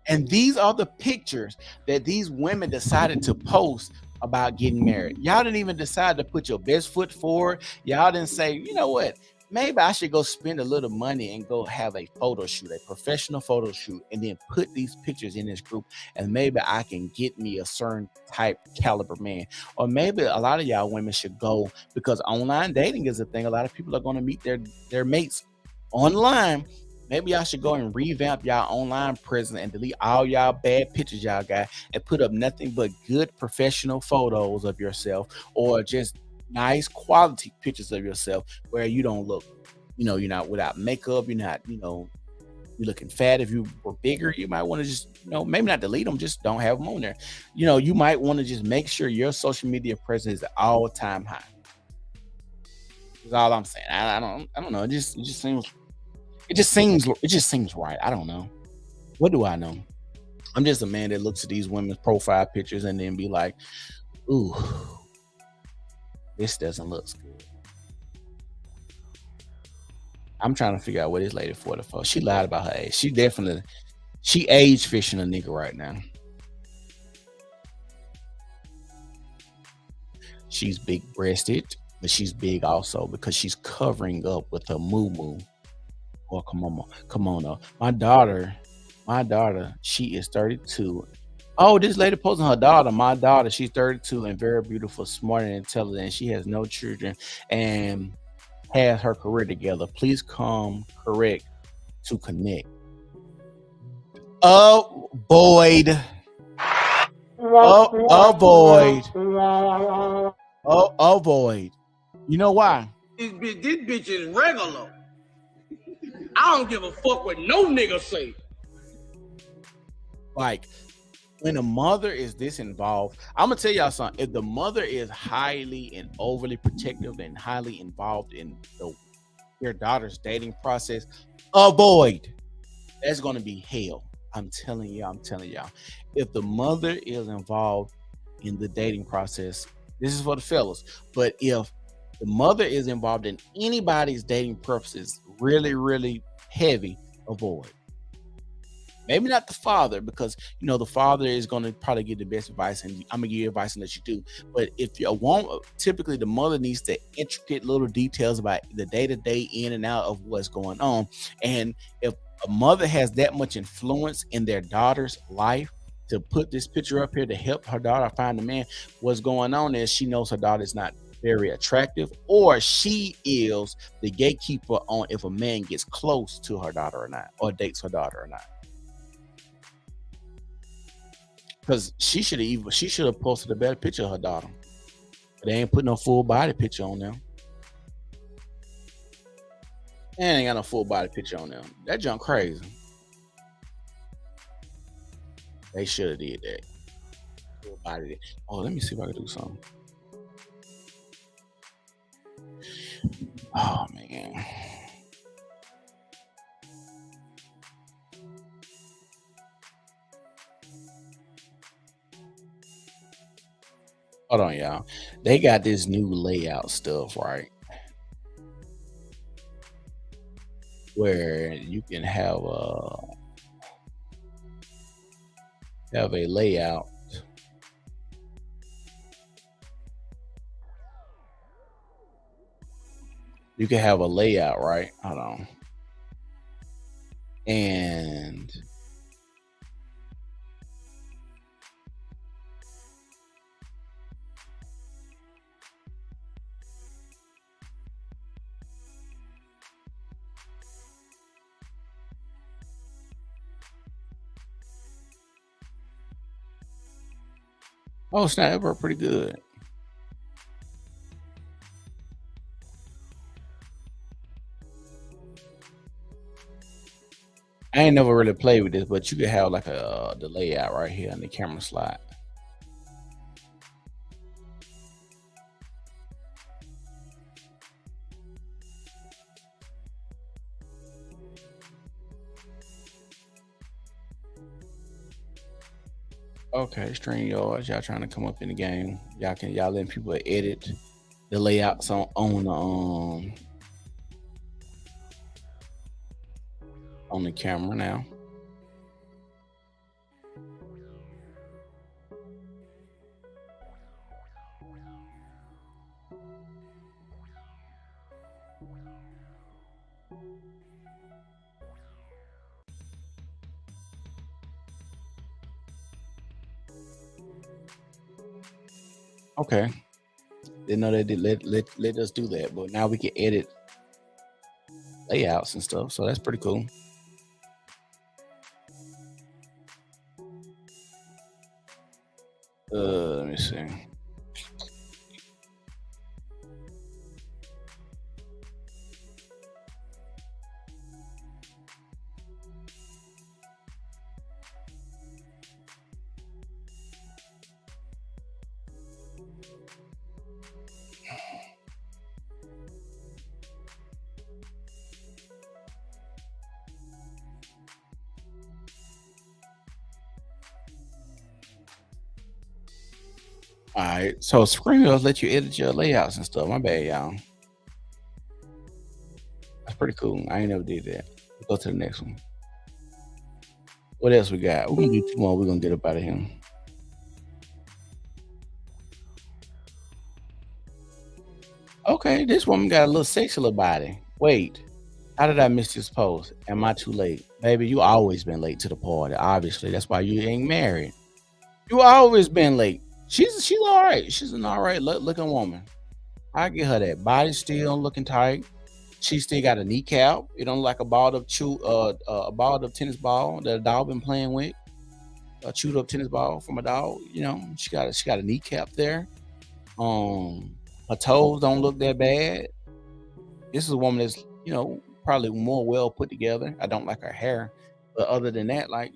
And these are the pictures that these women decided to post about getting married. Y'all didn't even decide to put your best foot forward. Y'all didn't say, you know what? Maybe I should go spend a little money and go have a photo shoot, a professional photo shoot, and then put these pictures in this group. And maybe I can get me a certain type caliber man. Or maybe a lot of y'all women should go, because online dating is a thing. A lot of people are going to meet their mates online. Maybe y'all should go and revamp y'all online presence and delete all y'all bad pictures y'all got and put up nothing but good professional photos of yourself, or just nice quality pictures of yourself where you don't look, you're not without makeup, you're not, you're looking fat. If you were bigger, you might want to just, maybe not delete them, just don't have them on there. You might want to just make sure your social media presence is all-time high. That's all I'm saying. I don't know. It just seems right. I don't know. What do I know? I'm just a man that looks at these women's profile pictures and then be like, ooh, this doesn't look good. I'm trying to figure out what this lady 44. She lied about her age. She age fishing a nigga right now. She's big breasted, but she's big also because she's covering up with her moo. Oh, come on. My daughter, she is 32. Oh, this lady posting her daughter. My daughter, she's 32 and very beautiful, smart and intelligent. She has no children and has her career together. Please come correct to connect. Avoid. Avoid. You know why? This bitch is regular. I don't give a fuck what no nigga say. Like, when a mother is this involved, I'm gonna tell y'all something. If the mother is highly and overly protective and highly involved in their daughter's dating process, avoid. That's gonna be hell. I'm telling y'all. If the mother is involved in the dating process, this is for the fellas. But if the mother is involved in anybody's dating purposes, really, really heavy, avoid. Maybe not the father, because the father is going to probably give the best advice, and I'm gonna give you advice and let you do. But if you want, typically the mother needs the intricate little details about the day-to-day in and out of what's going on. And if a mother has that much influence in their daughter's life to put this picture up here to help her daughter find a man, what's going on is she knows her daughter's not very attractive, or she is the gatekeeper on if a man gets close to her daughter or not, or dates her daughter or not. Because she should have posted a better picture of her daughter. But they ain't put no full body picture on them. And ain't got no full body picture on them. That junk crazy. They should have did that. Full body. Oh, let me see if I can do something. Oh man. Hold on, y'all. They got this new layout stuff, right? Where you can have a layout. You can have a layout, right? Hold on. And oh, snap, it worked pretty good. I ain't never really played with this, but you could have like the layout right here on the camera slide. Okay, StreamYard, y'all trying to come up in the game. Y'all letting people edit the layouts on the camera now. Okay. Didn't know they did let us do that, but now we can edit layouts and stuff, so that's pretty cool. Let me see. All right, so ScreenReels let you edit your layouts and stuff. My bad, y'all. That's pretty cool. I ain't never did that. Let's go to the next one. What else we got? We're gonna do 2 more. We're gonna get up out of here. Okay, this woman got a little sexual body. Wait, how did I miss this post? Am I too late? Baby, you always been late to the party. Obviously, that's why you ain't married. You always been late. She's all right. She's an all right looking woman. I get her that. Body still looking tight. She still got a kneecap. It don't like a balled up tennis ball that a dog been playing with. A chewed up tennis ball from a dog. You know, she got a kneecap there. Her toes don't look that bad. This is a woman that's, probably more well put together. I don't like her hair, but other than that, like,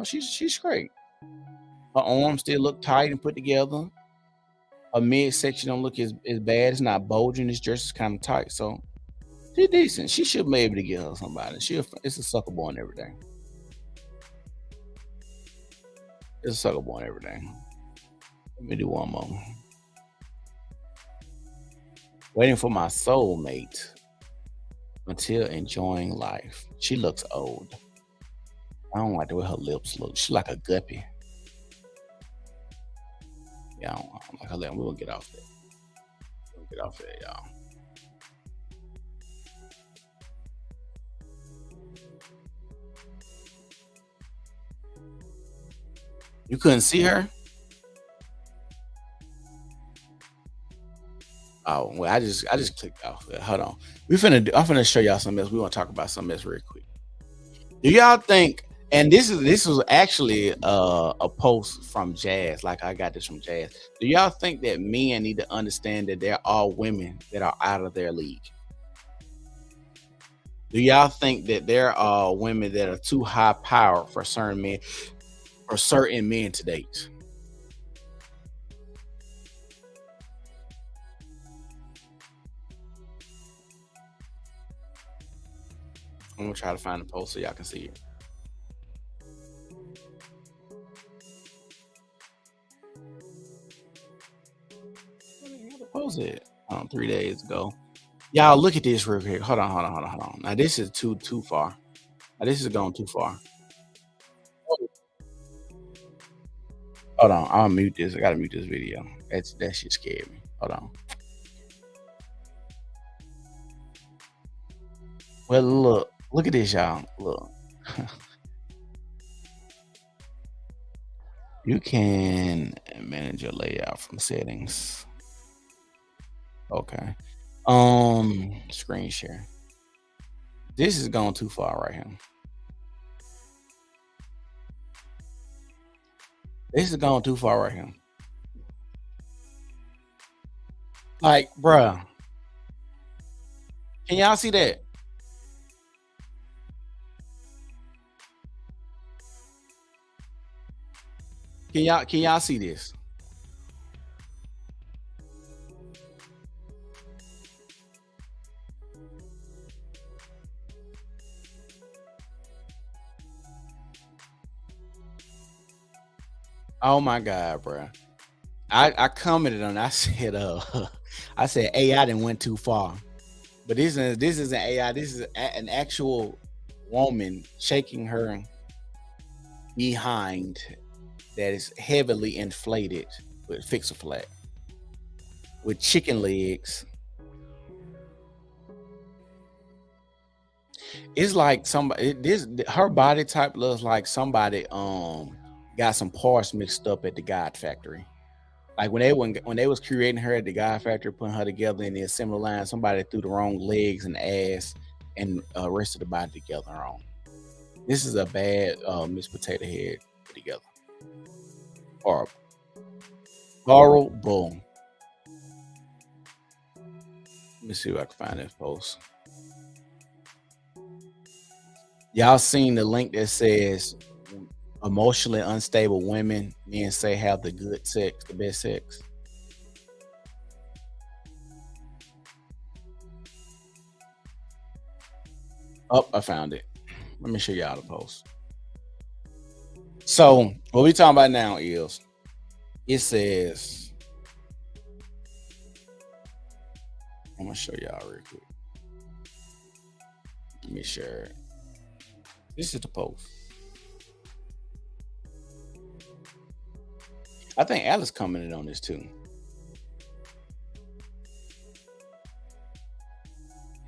she's great. Her arms still look tight and put together. Her midsection don't look as bad. It's not bulging. This dress is kind of tight, so she's decent. She should be able to get her somebody. It's a sucker born every day. It's a sucker born every day. Let me do one more. Waiting for my soulmate until enjoying life. She looks old. I don't like the way her lips look. She's like a guppy. Yeah, I don't like her lips. We'll get off that. We'll get off that, y'all. You couldn't see her? Oh well, I just clicked off. Hold on. I'm finna show y'all something else. We want to talk about something else real quick. Do y'all think? And this was actually a post from Jazz. Like I got this from Jazz. Do y'all think that men need to understand that there are women that are out of their league? Do y'all think that there are women that are too high powered for certain men to date? I'm gonna try to find the post so y'all can see it. Post it 3 days ago. Y'all look at this real quick. Hold on. Now this is too far. Now this is going too far. Hold on, I'll mute this. I gotta mute this video. That shit scared me. Hold on. Well, look at this, y'all. Look. You can manage your layout from settings. Okay. Screen share. This is going too far right here. This is going too far right here. Like, bruh. Can y'all see that? Can y'all see this? Oh my God, bro. I commented on. I said, I said AI didn't went too far, but this isn't AI. This is an actual woman shaking her behind that is heavily inflated with Fix-A-Flat with chicken legs. It's like somebody. Her body type looks like somebody got some parts mixed up at the God Factory. Like when they was creating her at the God Factory, putting her together in the assembly line, somebody threw the wrong legs and ass and rest of the body together wrong. This is a bad Miss Potato Head put together. Horrible. Horrible. Let me see if I can find this post. Y'all seen the link that says emotionally unstable women, men say have the good sex, the best sex? Oh, I found it. Let me show y'all the post. So what we talking about now is, it says, I'm gonna show y'all real quick. Let me share it. This is the post. I think Alice commented on this too.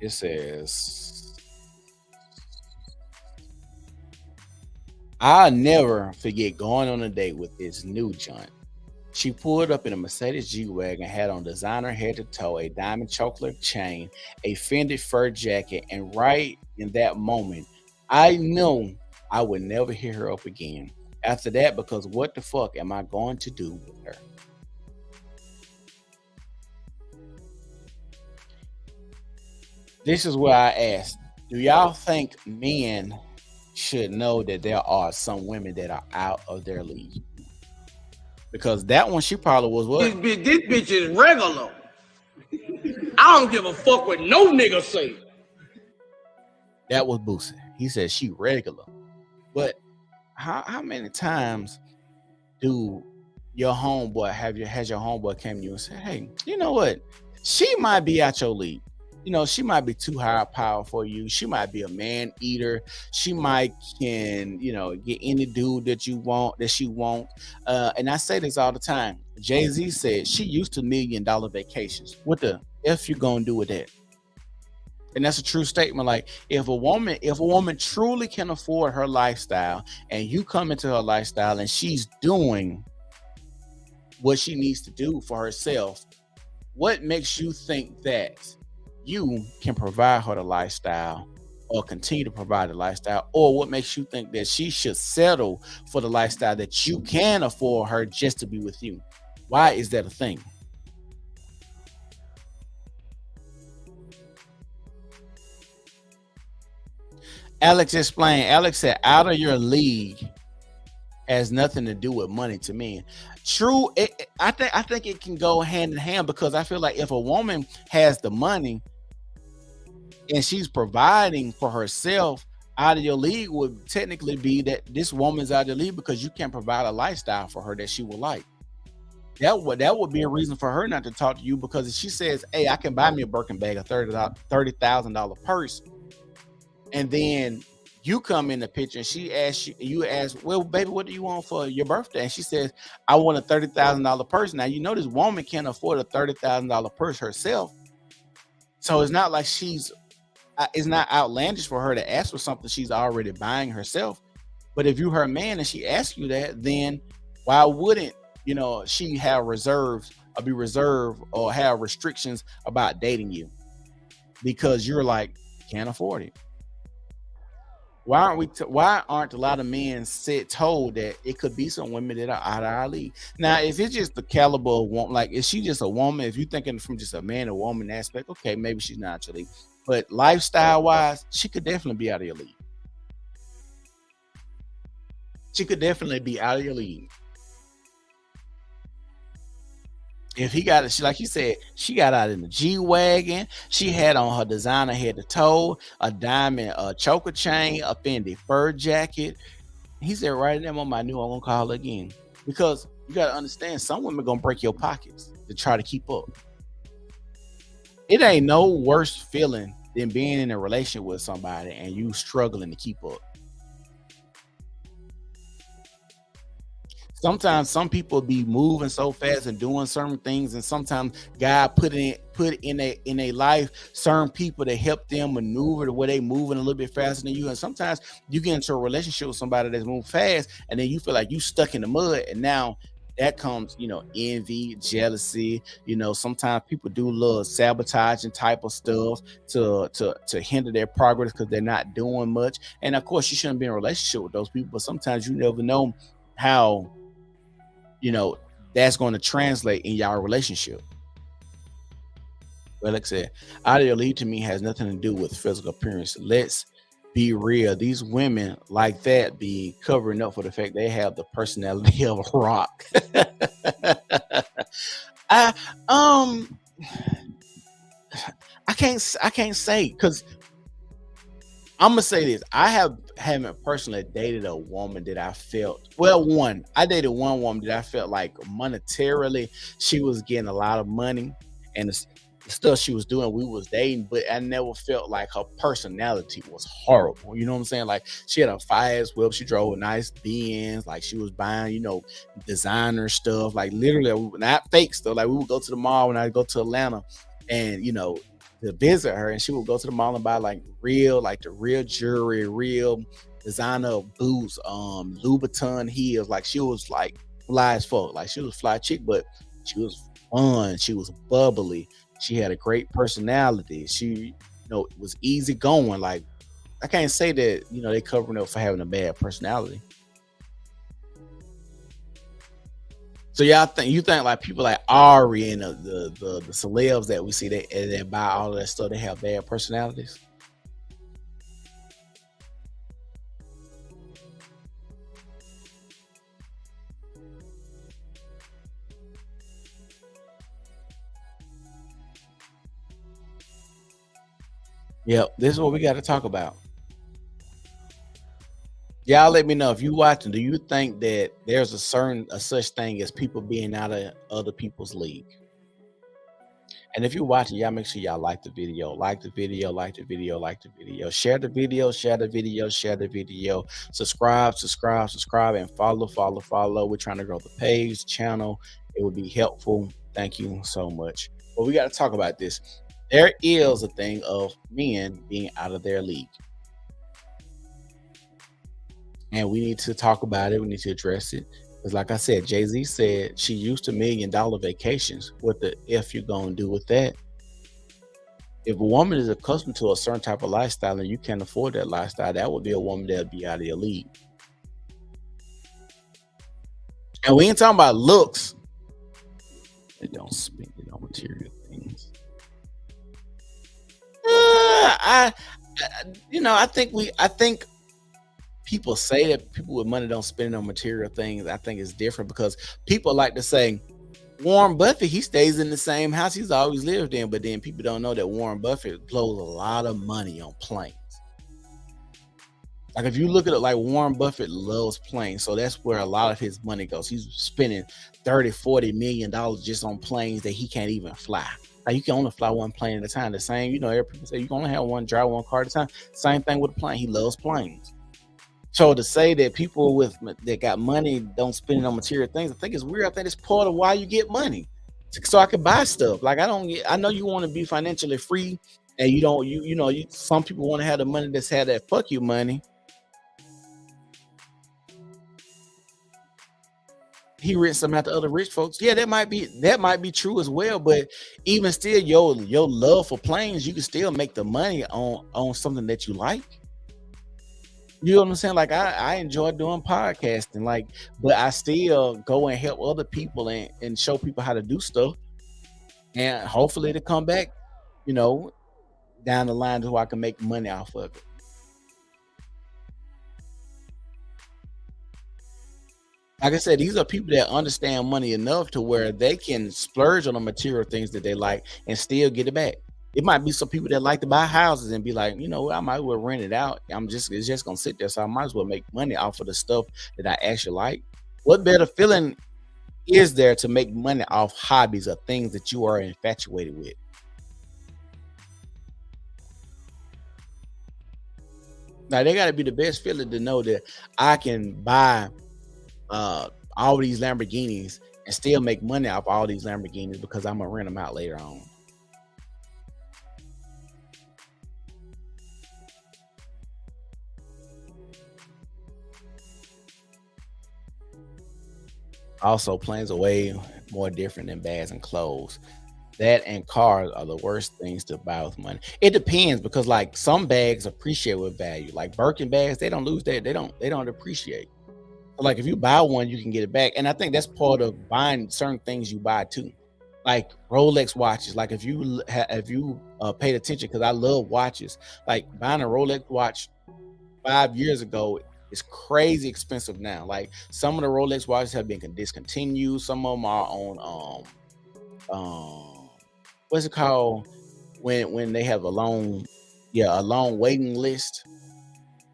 It says, I'll never forget going on a date with this new joint. She pulled up in a Mercedes G-Wagon, had on designer head to toe, a diamond chocolate chain, a fended fur jacket, and right in that moment, I knew I would never hear her up again. After that, because what the fuck am I going to do with her? This is where I asked, do y'all think men should know that there are some women that are out of their league? Because that one, she probably was what? This bitch is regular. I don't give a fuck what no nigga say. That was Boosie. He said she regular. But how many times do your homeboy has your homeboy came to you and said, hey, you know what? She might be out your league. You know, she might be too high power for you. She might be a man eater. She might can, get any dude that she want. And I say this all the time. Jay-Z said she used to $1 million vacations. What the F you gonna do with that? And that's a true statement. Like if a woman truly can afford her lifestyle and you come into her lifestyle and she's doing what she needs to do for herself, what makes you think that you can provide her the lifestyle or continue to provide the lifestyle, or what makes you think that she should settle for the lifestyle that you can afford her just to be with you? Why is that a thing? Alex explained. Alex said, out of your league has nothing to do with money to me. True. I think it can go hand in hand, because I feel like if a woman has the money and she's providing for herself, out of your league would technically be that this woman's out of your league because you can't provide a lifestyle for her that she would like. That would be a reason for her not to talk to you, because if she says, hey, I can buy me a Birkin bag, a $30,000 purse, and then you come in the picture and she asks you ask, well, baby, what do you want for your birthday? And she says, I want a $30,000 purse. Now, you know, this woman can't afford a $30,000 purse herself. So it's not like it's not outlandish for her to ask for something she's already buying herself. But if you're her man and she asks you that, then why wouldn't, you know, she have reserves or be reserved or have restrictions about dating you? Because you're like, can't afford it. Why aren't a lot of men told that it could be some women that are out of our league? Now, if it's just the caliber of woman, like, is she just a woman? If you're thinking from just a man or woman aspect, okay, maybe she's not your league. But lifestyle wise, she could definitely be out of your league. She could definitely be out of your league. If he got it, like you said, she got out in the G-Wagon. She had on her designer head to toe, a diamond choker chain, a Fendi fur jacket. He said, right in that moment, I knew I'm gonna call her again. Because you gotta understand, some women gonna break your pockets to try to keep up. It ain't no worse feeling than being in a relationship with somebody and you struggling to keep up. Sometimes some people be moving so fast and doing certain things, and sometimes God put in a life certain people to help them maneuver to where they moving a little bit faster than you. And sometimes you get into a relationship with somebody that's moving fast, and then you feel like you stuck in the mud, and now that comes, you know, envy, jealousy. You know, sometimes people do a little sabotaging type of stuff to hinder their progress because they're not doing much. And of course, you shouldn't be in a relationship with those people, but sometimes you never know how, you know, that's going to translate in y'all relationship. But like I said, out of your league to me has nothing to do with physical appearance. Let's be real. These women like that be covering up for the fact they have the personality of a rock. I can't say, because I'm gonna say this. I haven't personally dated a woman that I felt, well, I dated one woman that I felt like monetarily she was getting a lot of money, and the stuff she was doing, we was dating, but I never felt like her personality was horrible. You know what I'm saying? Like, she had a fast whip, she drove a nice Benz, like she was buying, you know, designer stuff, like literally not fake stuff. Like, we would go to the mall when I go to Atlanta, and you know, to visit her, and she would go to the mall and buy like the real jewelry, real designer boots, Louboutin heels. Like, she was like fly as fuck. Like, she was a fly chick, but she was fun. She was bubbly. She had a great personality. She, you know, was easy going. Like, I can't say that, you know, they covering up for having a bad personality. So you think like people like Ari and the celebs that we see that buy all of that stuff, they have bad personalities? Yep, this is what we got to talk about. Y'all let me know if you watching. Do you think that there's a such thing as people being out of other people's league? And if you're watching, y'all make sure y'all like the video, like the video, like the video, like the video, share the video, share the video, share the video, subscribe, and follow. We're trying to grow the page, channel. It would be helpful. Thank you so much. But we got to talk about this. There is a thing of men being out of their league. And we need to talk about it. We need to address it. Because like I said, Jay-Z said she used to $1 million vacations. What the F you gonna do with that? If a woman is accustomed to a certain type of lifestyle and you can't afford that lifestyle, that would be a woman that'd be out of your league. And we ain't talking about looks. They don't spend it on material things. I think people say that people with money don't spend it on material things. I think it's different because people like to say Warren Buffett, he stays in the same house he's always lived in, but then people don't know that Warren Buffett blows a lot of money on planes. Like if you look at it, like Warren Buffett loves planes, so that's where a lot of his money goes. He's spending $30-40 million just on planes that he can't even fly. Like you can only fly one plane at a time. The same, every people say you can only have one, drive one car at a time. Same thing with a plane. He loves planes. So to say that people that got money don't spend it on material things, I think it's weird. I think it's part of why you get money, so I can buy stuff. Like I know you want to be financially free, and you don't. Some people want to have the money that's had that fuck you money. He rents them out to other rich folks. Yeah, that might be true as well. But even still, your love for planes, you can still make the money on something that you like. You know what I'm saying? Like I enjoy doing podcasting, but I still go and help other people and show people how to do stuff. And hopefully to come back, down the line so I can make money off of it. Like I said, these are people that understand money enough to where they can splurge on the material things that they like and still get it back. It might be some people that like to buy houses and be like, I might as well rent it out. It's just gonna sit there, so I might as well make money off of the stuff that I actually like. What better feeling is there to make money off hobbies or things that you are infatuated with? Now they gotta be the best feeling to know that I can buy all these Lamborghinis and still make money off all these Lamborghinis because I'm gonna rent them out later on. Also, planes are way more different than bags and clothes. That and cars are the worst things to buy with money. It depends because some bags appreciate with value. Like Birkin bags, they don't lose that. They don't appreciate. Like if you buy one, you can get it back. And I think that's part of buying certain things you buy too. Like Rolex watches. Like if you paid attention, because I love watches. Like buying a Rolex watch 5 years ago is crazy expensive now. Like some of the Rolex watches have been discontinued. Some of them are on what's it called when they have a long waiting list.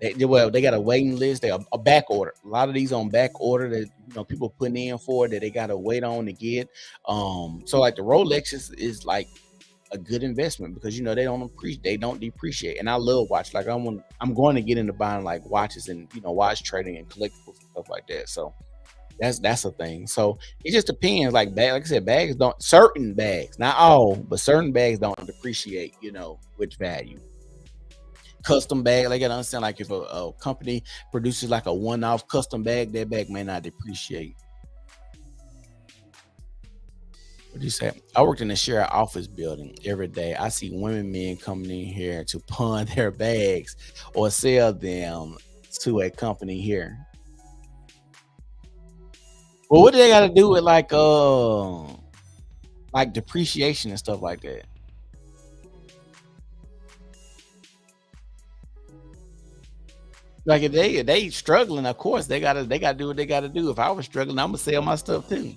They got a waiting list. They are a back order. A lot of these on back order that people putting in for that they got to wait on to get. So like the Rolex is like a good investment because they don't depreciate. And I love watch. Like I'm going to get into buying like watches and watch trading and collectibles and stuff like that. So that's a thing. So it just depends. Like I said, certain bags, not all, but certain bags don't depreciate. With value. Custom bag, they gotta understand. Like if a company produces like a one-off custom bag, that bag may not depreciate. What do you say? I worked in a shared office building every day. I see women, men coming in here to pawn their bags or sell them to a company here. Well, what do they got to do with like depreciation and stuff like that? Like if they struggling, of course they gotta do what they gotta do. If I was struggling, I'm gonna sell my stuff too.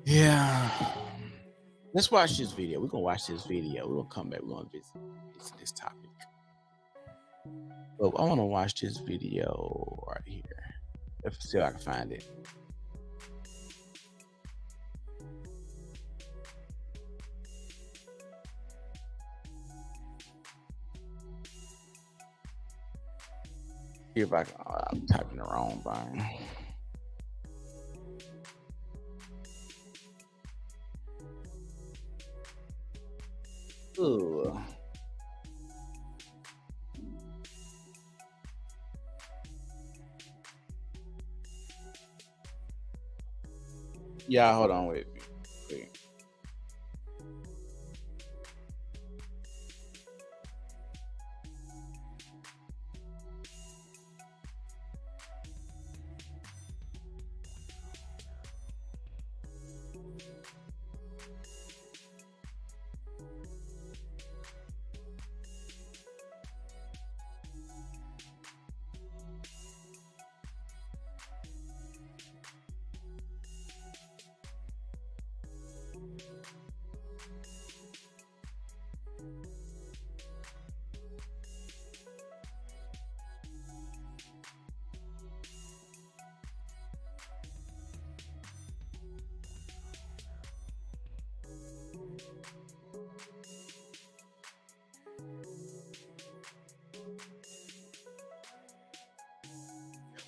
Yeah. Let's watch this video. We're gonna watch this video. We're gonna come back. We're gonna visit this topic. But I want to watch this video right here. Let's see if I can find it. See if I can. I'm typing the wrong thing. Ugh. Yeah, hold on, wait.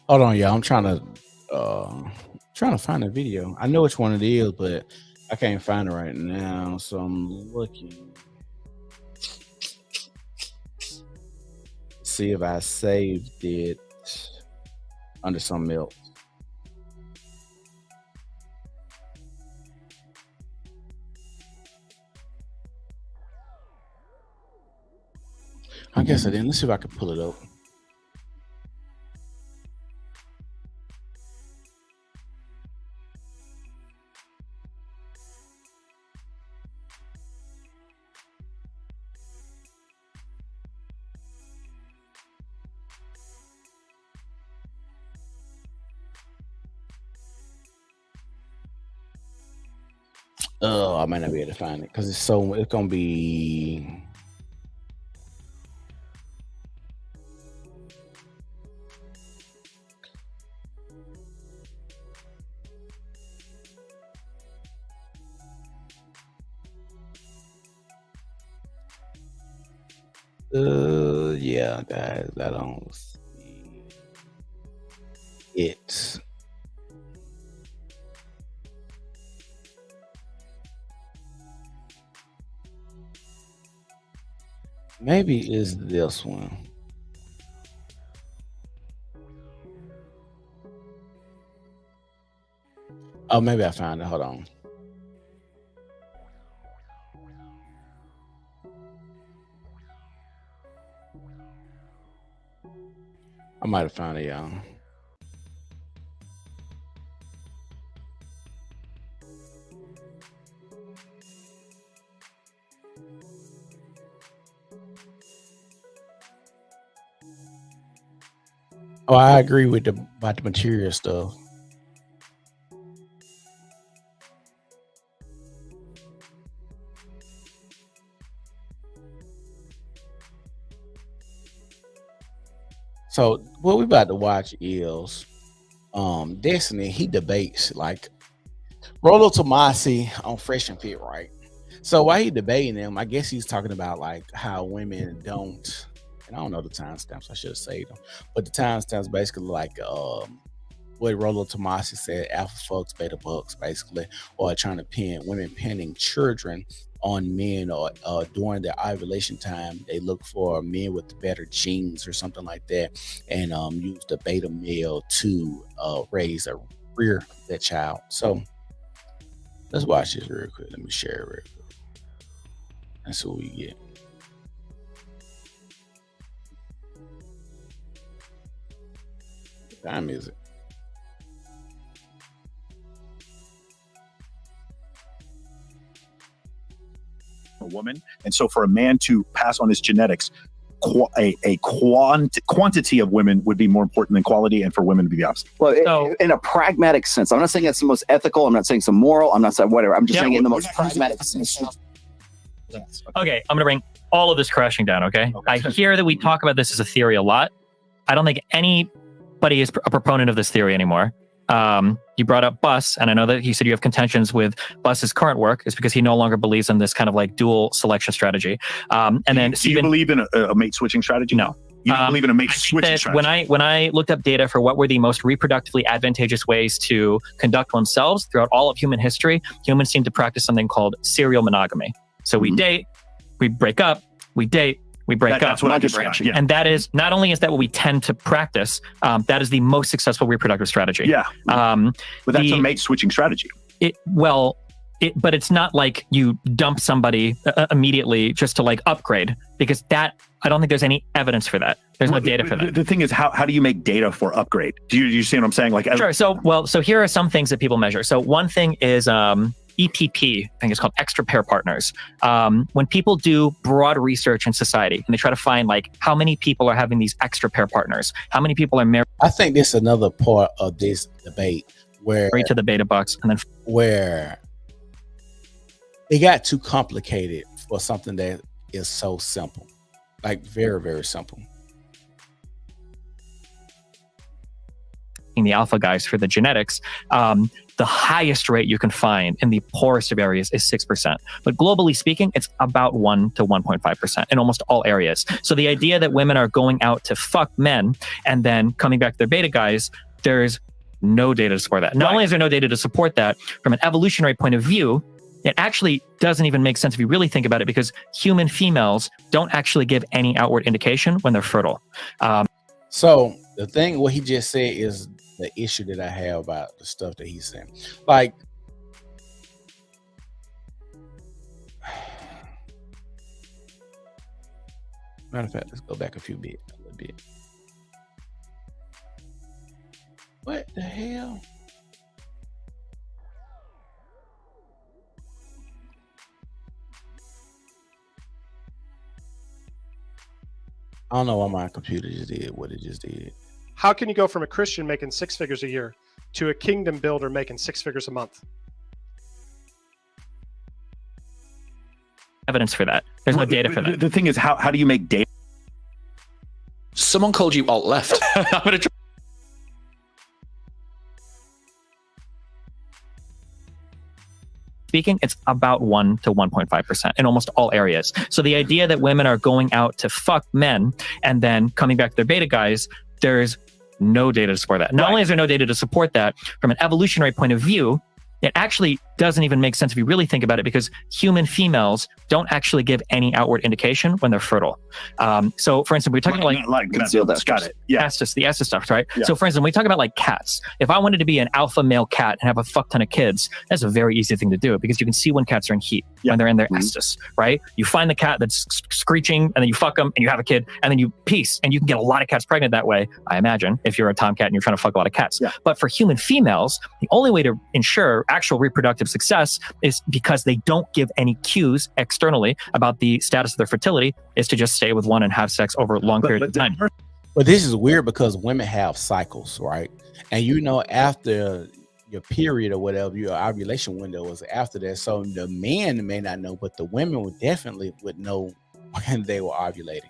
Hold on, y'all. I'm trying to find a video. I know which one it is, but I can't find it right now. So I'm looking. See if I saved it under something else. I guess I didn't. Let's see if I can pull it up. Oh, I might not be able to find it because it's gonna be. Yeah, guys, I don't see it. Maybe it's this one. Oh, maybe I found it. Hold on. I might have found it, y'all. Oh, I agree with about the material stuff. So what we about to watch is Destiny. He debates like Rolo Tomasi on Fresh and Fit, right? So while he debating them, I guess he's talking about like how women don't, and I don't know the timestamps. I should have saved them, but the timestamps basically like what Rolo Tomasi said: alpha fucks, beta bucks, basically, or trying to pin women pinning children on men, or during their ovulation time, they look for men with better genes or something like that, and use the beta male to raise or rear that child. So let's watch this real quick. Let me share it real quick. That's what we get. What time is it? A woman, and so for a man to pass on his genetics, a quantity of women would be more important than quality, and for women to be the opposite. Well, in a pragmatic sense, I'm not saying that's the most ethical. I'm not saying it's moral. I'm not saying whatever. I'm just saying in the most pragmatic sense. Okay, I'm going to bring all of this crashing down, okay? I hear that we talk about this as a theory a lot. I don't think anybody is a proponent of this theory anymore. You brought up Bus, and I know that you said you have contentions with Bus's current work is because he no longer believes in this kind of like dual selection strategy. And then do you believe in a mate switching strategy? No. You don't believe in a mate I think switching that strategy. when I looked up data for what were the most reproductively advantageous ways to conduct themselves throughout all of human history, humans seem to practice something called serial monogamy. So we date, we break up, we date, we break up. That's what I just got. Yeah. And that is, not only is that what we tend to practice, that is the most successful reproductive strategy. Yeah. But that's a mate switching strategy. But it's not like you dump somebody immediately just to like upgrade, because that, I don't think there's any evidence for that. There's no data for that. The thing is, how do you make data for upgrade? Do you see what I'm saying? Like, sure. So here are some things that people measure. So one thing is EPP, I think it's called extra pair partners. When people do broad research in society and they try to find like how many people are having these extra pair partners, how many people are married. I think this is another part of this debate where to the beta bucks, and then where it got too complicated for something that is so simple, like very, very simple. The alpha guys for the genetics, the highest rate you can find in the poorest of areas is 6%. But globally speaking, it's about 1 to 1.5% in almost all areas. So the idea that women are going out to fuck men and then coming back to their beta guys, there's no data to support that. Not only is there no data to support that, from an evolutionary point of view, it actually doesn't even make sense if you really think about it, because human females don't actually give any outward indication when they're fertile. So the thing, what he just said is the issue that I have about the stuff that he's saying. Like, matter of fact, let's go back a little bit. What the hell? I don't know why my computer just did what it just did. How can you go from a Christian making 6 figures a year to a kingdom builder making 6 figures a month? Evidence for that. There's no data for that. The thing is, how do you make data? Someone called you alt left. I'm gonna try. Speaking, it's about 1 to 1.5% in almost all areas. So the idea that women are going out to fuck men and then coming back to their beta guys, there's no data to support that. Not only is there no data to support that, from an evolutionary point of view, it actually doesn't even make sense if you really think about it, because human females don't actually give any outward indication when they're fertile. So for instance, we're talking like got it. Yeah. Estes, the Estes stuff, right? Yeah. So for instance, when we talk about like cats, if I wanted to be an alpha male cat and have a fuck ton of kids, that's a very easy thing to do, because you can see when cats are in heat, when they're in their Estes, right? You find the cat that's screeching and then you fuck them and you have a kid and then you peace, and you can get a lot of cats pregnant that way, I imagine, if you're a tomcat and you're trying to fuck a lot of cats. Yeah. But for human females, the only way to ensure actual reproductive success is, because they don't give any cues externally about the status of their fertility, is to just stay with one and have sex over a long period of time. But this is weird because women have cycles, right? And you know, after your period or whatever, your ovulation window was after that. So the men may not know, but the women would definitely know when they were ovulating.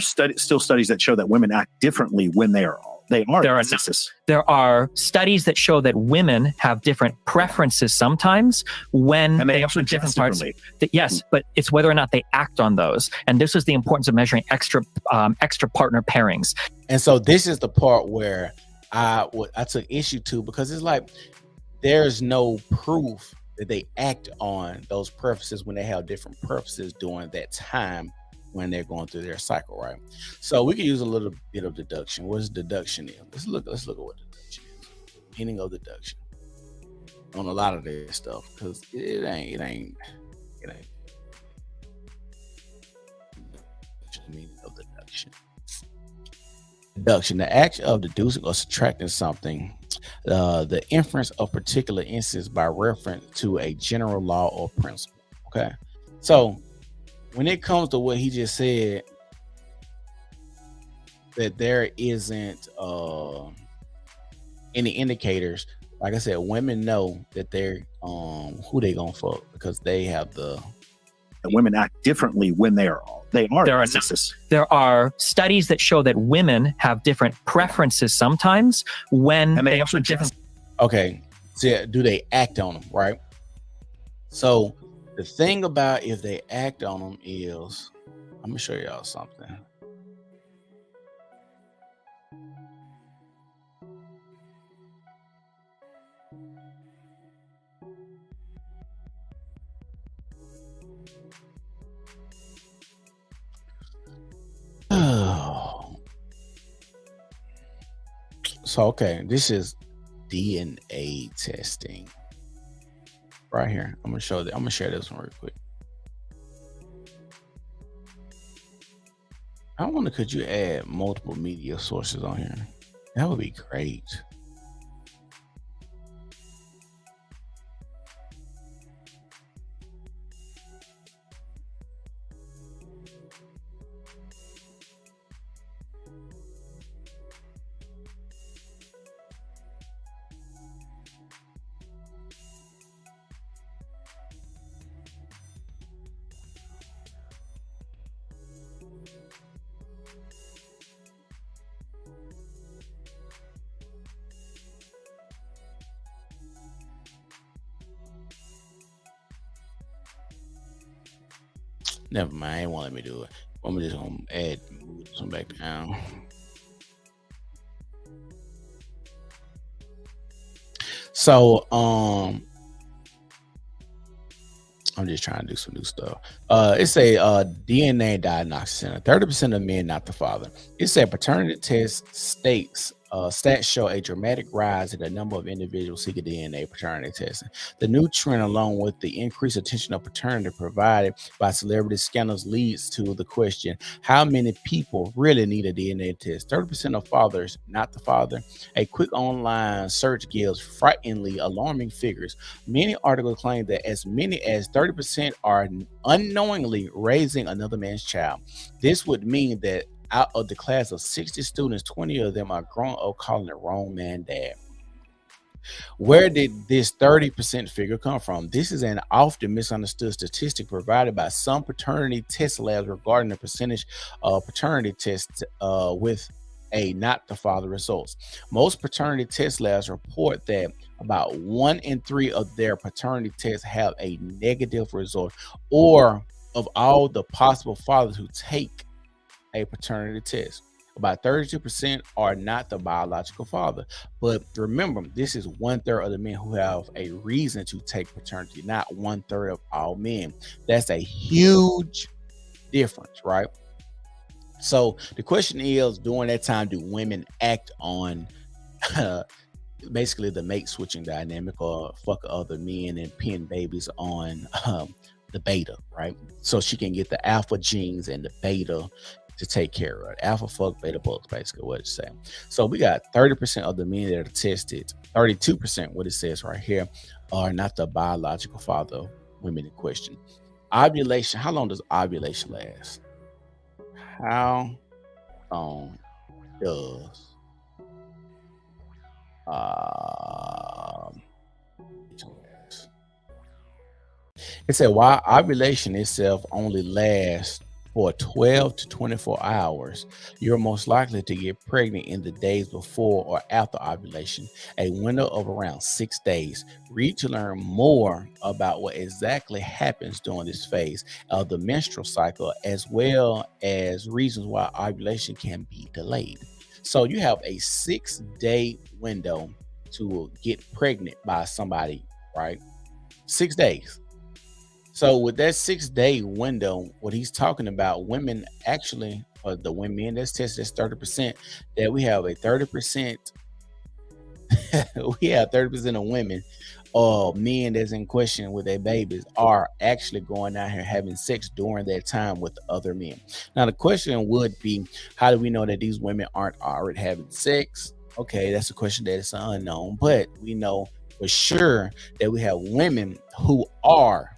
Still studies that show that women act differently when they are There are studies that show that women have different preferences sometimes when and they have different parts. Yes, but it's whether or not they act on those. And this is the importance of measuring extra partner pairings. And so this is the part where I took issue to, because it's like there's no proof that they act on those preferences when they have different preferences during that time when they're going through their cycle, right? So we can use a little bit of deduction. What is deduction is? Let's look at what deduction is. Meaning of deduction on a lot of this stuff, because it ain't meaning of deduction. Deduction, the act of deducing or subtracting something, the inference of particular instance by reference to a general law or principle. Okay, so when it comes to what he just said, that there isn't any indicators, like I said, women know that they're who they gonna fuck, because they have the women act differently when they are. There are studies that show that women have different preferences sometimes when they have different. Okay, so do they act on them, right? So the thing about if they act on them is, I'm gonna show y'all something. So okay, this is DNA testing right here. I'm gonna show that. I'm gonna share this one real quick. I wonder, could you add multiple media sources on here? That would be great. Never mind, it won't let me do it. I'm just gonna add move this one back down. So I'm just trying to do some new stuff. It's a DNA diagnostic center. 30% of men not the father. It's a paternity test states stats show a dramatic rise in the number of individuals seeking DNA paternity testing. The new trend, along with the increased attention of paternity provided by celebrity scandals, leads to the question: how many people really need a DNA test? 30% of fathers not the father. A quick online search gives frighteningly alarming figures. Many articles claim that as many as 30% are unknowingly raising another man's child. This would mean that out of the class of 60 students, 20 of them are grown up calling the wrong man dad. Where did this 30% figure come from? This is an often misunderstood statistic provided by some paternity test labs regarding the percentage of paternity tests with a not the father results. Most paternity test labs report that about 1 in 3 of their paternity tests have a negative result, or of all the possible fathers who take a paternity test, about 32% are not the biological father. But remember, this is 1/3 of the men who have a reason to take paternity, not 1/3 of all men. That's a huge difference, right? So the question is, during that time, do women act on basically the mate switching dynamic, or fuck other men and pin babies on the beta, right? So she can get the alpha genes and the beta to take care of it. Alpha fuck, beta bugs, basically what it's saying. So we got 30% of the men that are tested, 32%, what it says right here, are not the biological father of women in question. Ovulation, how long does ovulation last? How long does it said while ovulation itself only lasts for 12 to 24 hours, you're most likely to get pregnant in the days before or after ovulation, a window of around 6 days. Read to learn more about what exactly happens during this phase of the menstrual cycle, as well as reasons why ovulation can be delayed. So you have a 6-day window to get pregnant by somebody, right? 6 days. So with that 6-day window, what he's talking about, women actually, or the women that's tested, that's 30%, that we have a 30%, we have 30% of women or men that's in question with their babies are actually going out here having sex during that time with other men. Now, the question would be, how do we know that these women aren't already having sex? Okay, that's a question that is unknown, but we know for sure that we have women who are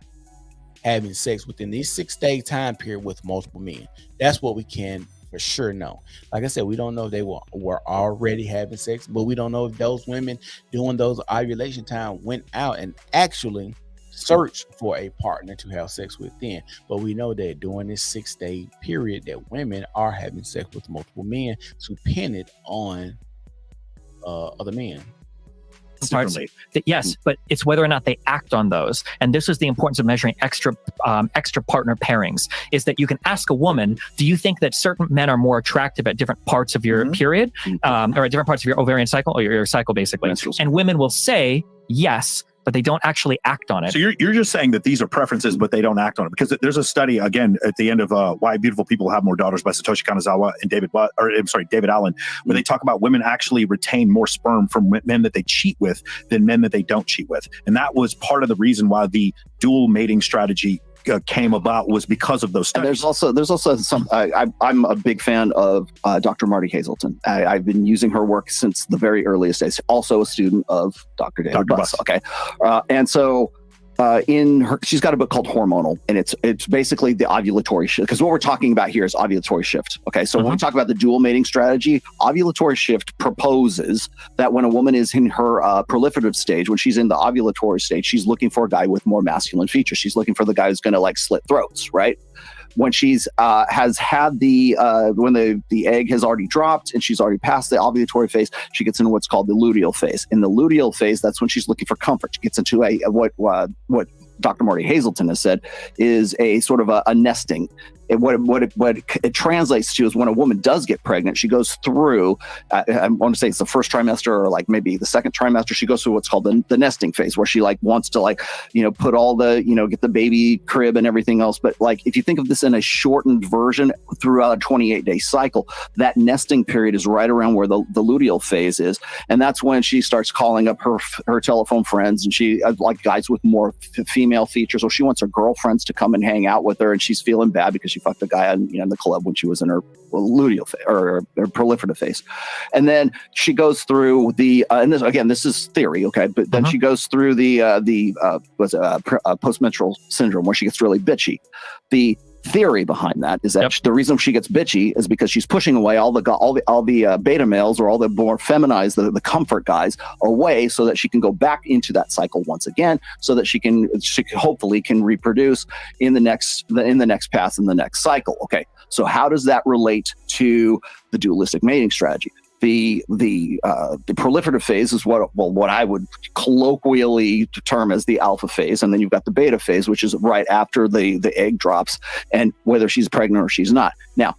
having sex within this 6-day time period with multiple men. That's what we can for sure know. Like I said, we don't know if they were already having sex, but we don't know if those women during those ovulation time went out and actually searched for a partner to have sex with then. But we know that during this 6-day period that women are having sex with multiple men to pin it on other men. Parts, yes, but it's whether or not they act on those. And this is the importance of measuring extra partner pairings, is that you can ask a woman, do you think that certain men are more attractive at different parts of your period, or at different parts of your ovarian cycle, or your cycle, basically? And women will say yes, but they don't actually act on it. So you're just saying that these are preferences, but they don't act on it, because there's a study again at the end of Why Beautiful People Have More Daughters by Satoshi Kanazawa and David Allen, where they talk about women actually retain more sperm from men that they cheat with than men that they don't cheat with, and that was part of the reason why the dual mating strategy came about, was because of those studies. And there's also some. I'm a big fan of Dr. Marty Hazelton. I've been using her work since the very earliest days. Also a student of Dr. David Buss. Okay, and so. She's got a book called Hormonal, and it's basically the ovulatory shift. Because what we're talking about here is ovulatory shift. Okay, so when we talk about the dual mating strategy, ovulatory shift proposes that when a woman is in her proliferative stage, when she's in the ovulatory stage, she's looking for a guy with more masculine features. She's looking for the guy who's going to like slit throats, right? When she's has had when the egg has already dropped and she's already passed the ovulatory phase, she gets into what's called the luteal phase. In the luteal phase, that's when she's looking for comfort. She gets into what Dr. Marty Hazelton has said is a sort of a nesting. What it translates to is when a woman does get pregnant, she goes through, I want to say it's the first trimester or like maybe the second trimester, she goes through what's called the nesting phase, where she like wants to like, put all the, get the baby crib and everything else. But like, if you think of this in a shortened version throughout a 28-day cycle, that nesting period is right around where the luteal phase is. And that's when she starts calling up her telephone friends, and she like guys with more female features, or she wants her girlfriends to come and hang out with her, and she's feeling bad because she fucked a guy in the club when she was in her luteal phase or her proliferative phase. And then she goes through and this is theory, okay, but then she goes through the postmenstrual syndrome, where she gets really bitchy. The theory behind that is that the reason she gets bitchy is because she's pushing away all the beta males, or all the more feminized, the comfort guys, away, so that she can go back into that cycle once again, so that she hopefully can reproduce in the next pass in the next cycle. Okay, so how does that relate to the dualistic mating strategy? The proliferative phase is what I would colloquially term as the alpha phase, and then you've got the beta phase, which is right after the egg drops, and whether she's pregnant or she's not. Now,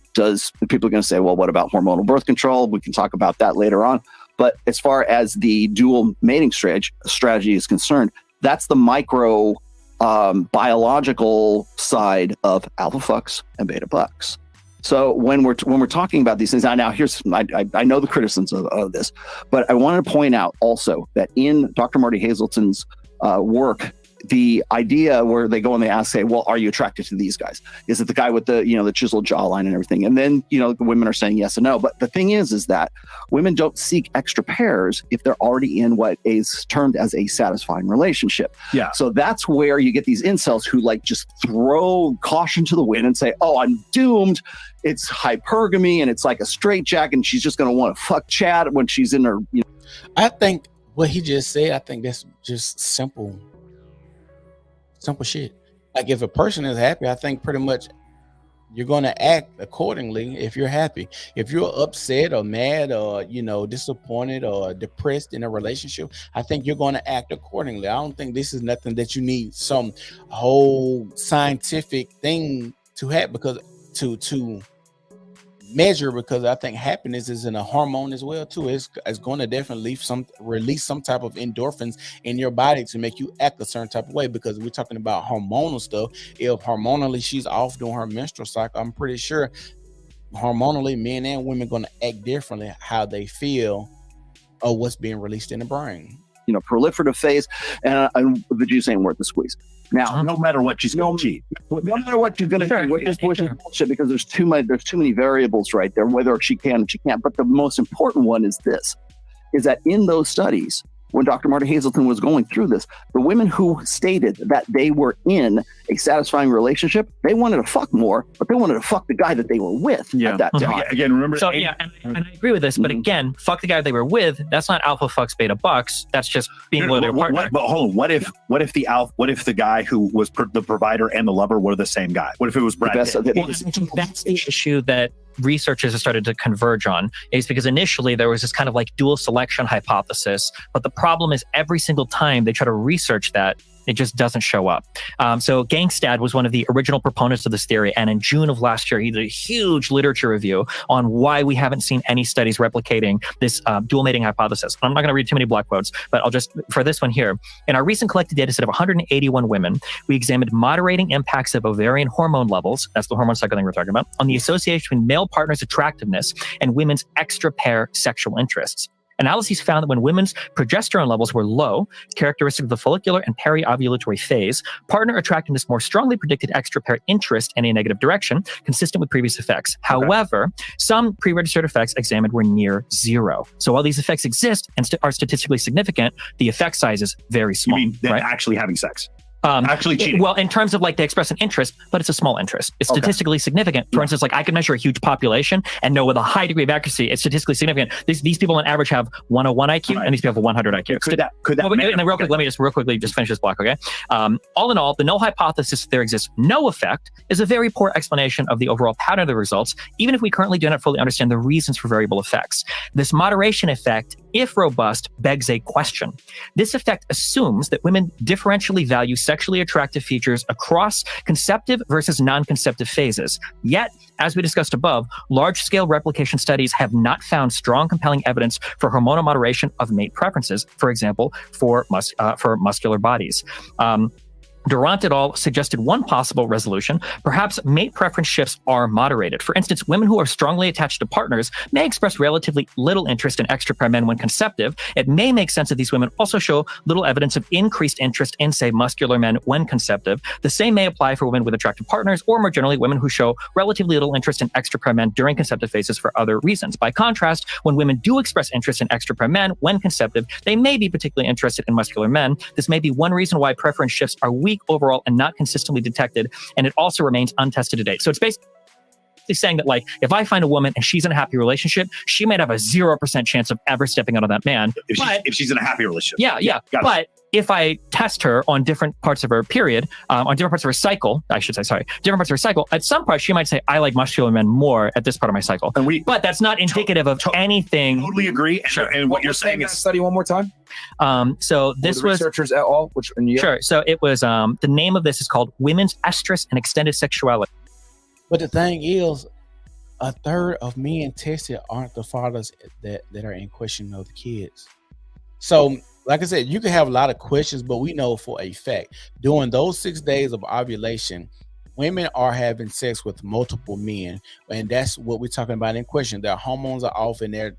people are going to say, well, what about hormonal birth control? We can talk about that later on. But as far as the dual mating strategy is concerned, that's the micro biological side of alpha fucks and beta bucks. So when we're talking about these things, now here's I know the criticisms of this, but I wanted to point out also that in Dr. Marty Hazelton's work, the idea where they go and they say, well, are you attracted to these guys? Is it the guy with the the chiseled jawline and everything? And then the women are saying yes and no. But the thing is that women don't seek extra pairs if they're already in what is termed as a satisfying relationship. Yeah. So that's where you get these incels who like just throw caution to the wind and say, oh, I'm doomed. It's hypergamy and it's like a straitjacket, and she's just going to want to fuck Chad when she's in her. I think what he just said, I think that's just simple shit. Like if a person is happy, I think pretty much you're going to act accordingly. If you're happy, if you're upset or mad or disappointed or depressed in a relationship, I think you're going to act accordingly. I don't think this is nothing that you need some whole scientific thing to have to measure, because I think happiness is in a hormone as well too. It's going to definitely release some type of endorphins in your body to make you act a certain type of way, because we're talking about hormonal stuff. If hormonally she's off during her menstrual cycle, I'm pretty sure hormonally men and women going to act differently how they feel or what's being released in the brain. Proliferative phase, and the juice ain't worth the squeeze. Now, no matter what she's going to cheat, no matter what you're going to do, which is bullshit, because there's too many variables right there, whether she can or she can't. But the most important one is that in those studies, when Dr. Marty Hazelton was going through this, the women who stated that they were in a satisfying relationship, they wanted to fuck more, but they wanted to fuck the guy that they were with at that time. Again, remember. So and I agree with this, but again, fuck the guy they were with. That's not alpha fucks beta bucks. That's just being with their partner. But hold on, what if the guy who was the provider and the lover were the same guy? What if it was Brad Pitt? That's the issue that researchers have started to converge on, is because initially there was this kind of like dual selection hypothesis, but the problem is every single time they try to research that, It just doesn't show up. So Gangstad was one of the original proponents of this theory. And in June of last year, he did a huge literature review on why we haven't seen any studies replicating this dual mating hypothesis. I'm not going to read too many block quotes, but I'll just, for this one here, in our recent collected data set of 181 women, we examined moderating impacts of ovarian hormone levels, that's the hormone cycle thing we're talking about, on the association between male partners' attractiveness and women's extra-pair sexual interests. Analyses found that when women's progesterone levels were low, characteristic of the follicular and peri-ovulatory phase, partner attractiveness more strongly predicted extra-pair interest in a negative direction, consistent with previous effects. However, some pre-registered effects examined were near zero. So while these effects exist and are statistically significant, the effect size is very small. You mean right? actually having sex? Actually cheating. Well, in terms of like they express an interest, but it's a small interest. It's statistically significant. For instance, like I can measure a huge population and know with a high degree of accuracy, it's statistically significant. These people on average have 101 IQ and these people have a 100 IQ. Could that and then real quick, let me just real quickly just finish this block, okay? All in all, the null hypothesis that there exists no effect is a very poor explanation of the overall pattern of the results, even if we currently do not fully understand the reasons for variable effects. This moderation effect, if robust, begs a question. This effect assumes that women differentially value sexually attractive features across conceptive versus non-conceptive phases. Yet, as we discussed above, large-scale replication studies have not found strong, compelling evidence for hormonal moderation of mate preferences, for example, for muscular bodies. Durant et al. Suggested one possible resolution. Perhaps mate preference shifts are moderated. For instance, women who are strongly attached to partners may express relatively little interest in extra-pair men when conceptive. It may make sense that these women also show little evidence of increased interest in, say, muscular men when conceptive. The same may apply for women with attractive partners, or more generally, women who show relatively little interest in extra-pair men during conceptive phases for other reasons. By contrast, when women do express interest in extra-pair men when conceptive, they may be particularly interested in muscular men. This may be one reason why preference shifts are weak overall and not consistently detected, and it also remains untested to date. So it's basically saying that, like, if I find a woman and she's in a happy relationship, she might have a 0% chance of ever stepping out on that man. If she's in a happy relationship. Yeah. But if I test her on different parts of her period, on different parts of her cycle, different parts of her cycle, at some point she might say, I like muscular men more at this part of my cycle. But that's not indicative of anything. Totally agree. And what you're saying is study one more time. So this was researchers et al. Sure. So it was the name of this is called Women's Estrus and Extended Sexuality. But the thing is, a third of men tested aren't the fathers that are in question of the kids. So, like I said, you can have a lot of questions, but we know for a fact, during those 6 days of ovulation, women are having sex with multiple men. And that's what we're talking about in question. Their hormones are off and their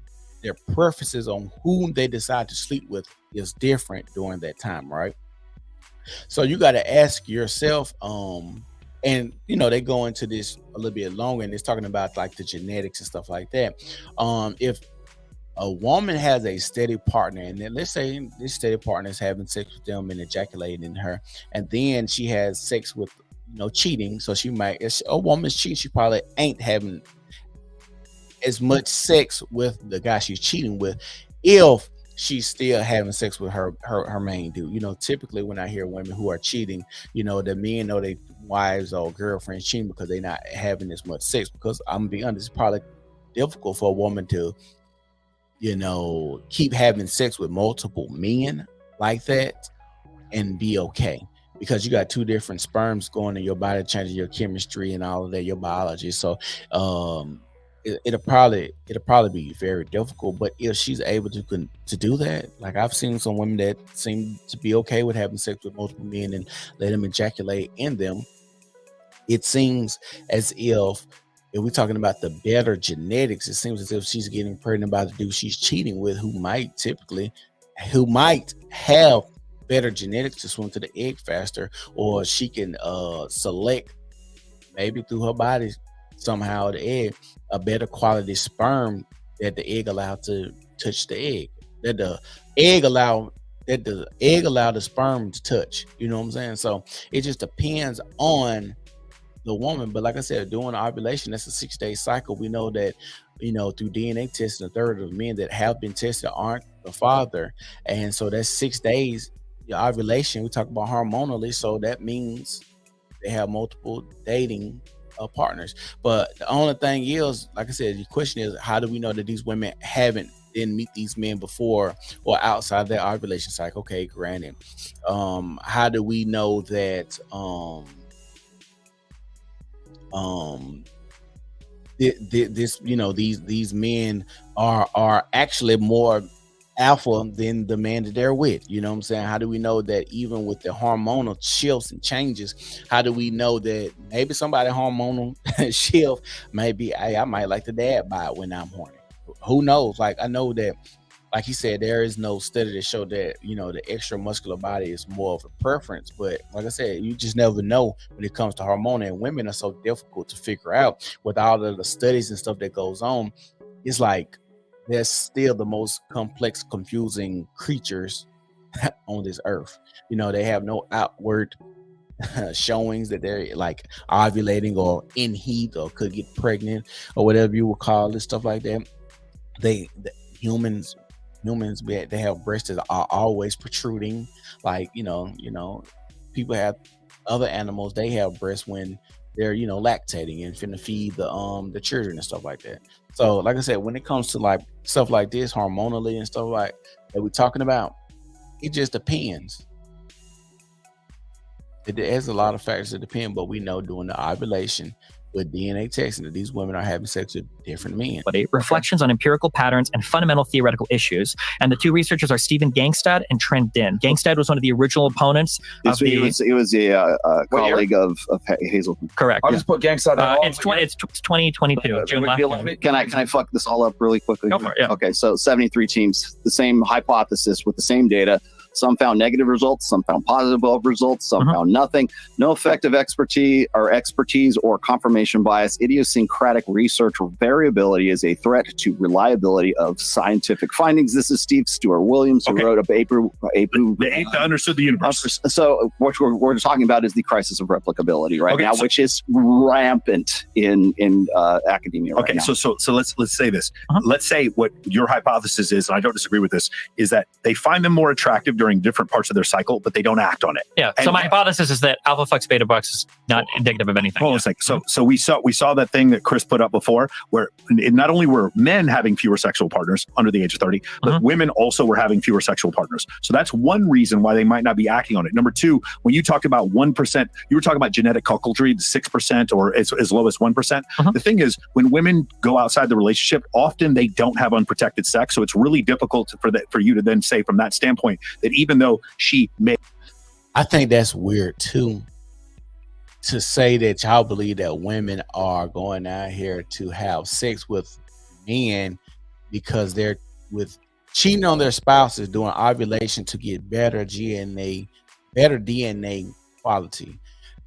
preferences on whom they decide to sleep with is different during that time, right? So you got to ask yourself, and they go into this a little bit longer, and it's talking about like the genetics and stuff like that. If a woman has a steady partner, and then let's say this steady partner is having sex with them and ejaculating in her, and then she has sex with cheating, so she might, if a woman's cheating, she probably ain't having as much sex with the guy she's cheating with if she's still having sex with her main dude. Typically when I hear women who are cheating, the men know they wives or girlfriends cheating because they're not having as much sex. Because I'm gonna be honest, it's probably difficult for a woman to keep having sex with multiple men like that and be okay, because you got two different sperms going in your body, changing your chemistry and all of that, your biology. So it'll probably be very difficult. But if she's able to do that, like I've seen some women that seem to be okay with having sex with multiple men and let them ejaculate in them, it seems as if we're talking about the better genetics, it seems as if she's getting pregnant by the dude she's cheating with, who might have better genetics to swim to the egg faster, or she can select maybe through her body somehow the egg a better quality sperm that the egg allowed to touch the egg, that the egg allowed the sperm to touch. You know what I'm saying? So it just depends on the woman. But like I said, during ovulation, that's a 6-day cycle. We know that through DNA testing, a third of the men that have been tested aren't the father, and so that's 6 days. Your ovulation, we talk about hormonally, so that means they have multiple dating partners. But the only thing is, like I said, the question is, how do we know that these women haven't didn't meet these men before or outside their ovulation cycle. Okay, granted. How do we know that this, you know, these men are actually more alpha than the man that they're with? You know what I'm saying? How do we know that even with the hormonal shifts and changes, how do we know that maybe somebody hormonal shift, maybe hey, I might like the dad bod when I'm horny? Who knows? Like, I know that, like he said, there is no study to show that, you know, the extra muscular body is more of a preference. But like I said, you just never know when it comes to hormone, and women are so difficult to figure out with all of the studies and stuff that goes on. It's like they're still the most complex, confusing creatures on this earth. You know, they have no outward showings that they're like ovulating or in heat or could get pregnant or whatever you would call it, stuff like that. The humans, they have breasts that are always protruding. Like, you know, people have other animals, they have breasts when they're, you know, lactating and finna feed the children and stuff like that. So like I said, when it comes to like stuff like this hormonally and stuff like that we're talking about, it just depends. There's a lot of factors that depend, but we know during the ovulation with DNA testing that these women are having sex with different men. Reflections on empirical patterns and fundamental theoretical issues. And the two researchers are Stephen Gangstad and Trent Din. Gangstad was one of the original opponents of He was a colleague of Hazelton. Correct. I'll just put Gangstad on. It's 2022. June last. Can I fuck this all up really quickly? Go for it, yeah. Okay, so 73 teams, the same hypothesis with the same data. Some found negative results, some found positive results, some found nothing. No effective expertise or confirmation bias. Idiosyncratic research variability is a threat to reliability of scientific findings. This is Steve Stewart Williams, who wrote the ape that understood the universe. So what we're talking about is the crisis of replicability right now, which is rampant in academia right now. So let's say this. Let's say what your hypothesis is, and I don't disagree with this, is that they find them more attractive during different parts of their cycle, but they don't act on it. Yeah. So my hypothesis is that alpha fucks beta bucks is not indicative of anything. Hold on a second. So we saw that thing that Chris put up before, where not only were men having fewer sexual partners under the age of 30, but women also were having fewer sexual partners. So that's one reason why they might not be acting on it. Number two, when you talked about 1%, you were talking about genetic cuckoldry, 6% or as low as 1%. The thing is, when women go outside the relationship, often they don't have unprotected sex. So it's really difficult for you to then say from that standpoint that even though she may. I think that's weird too, to say that y'all believe that women are going out here to have sex with men because they're with cheating on their spouses during ovulation to get better DNA quality,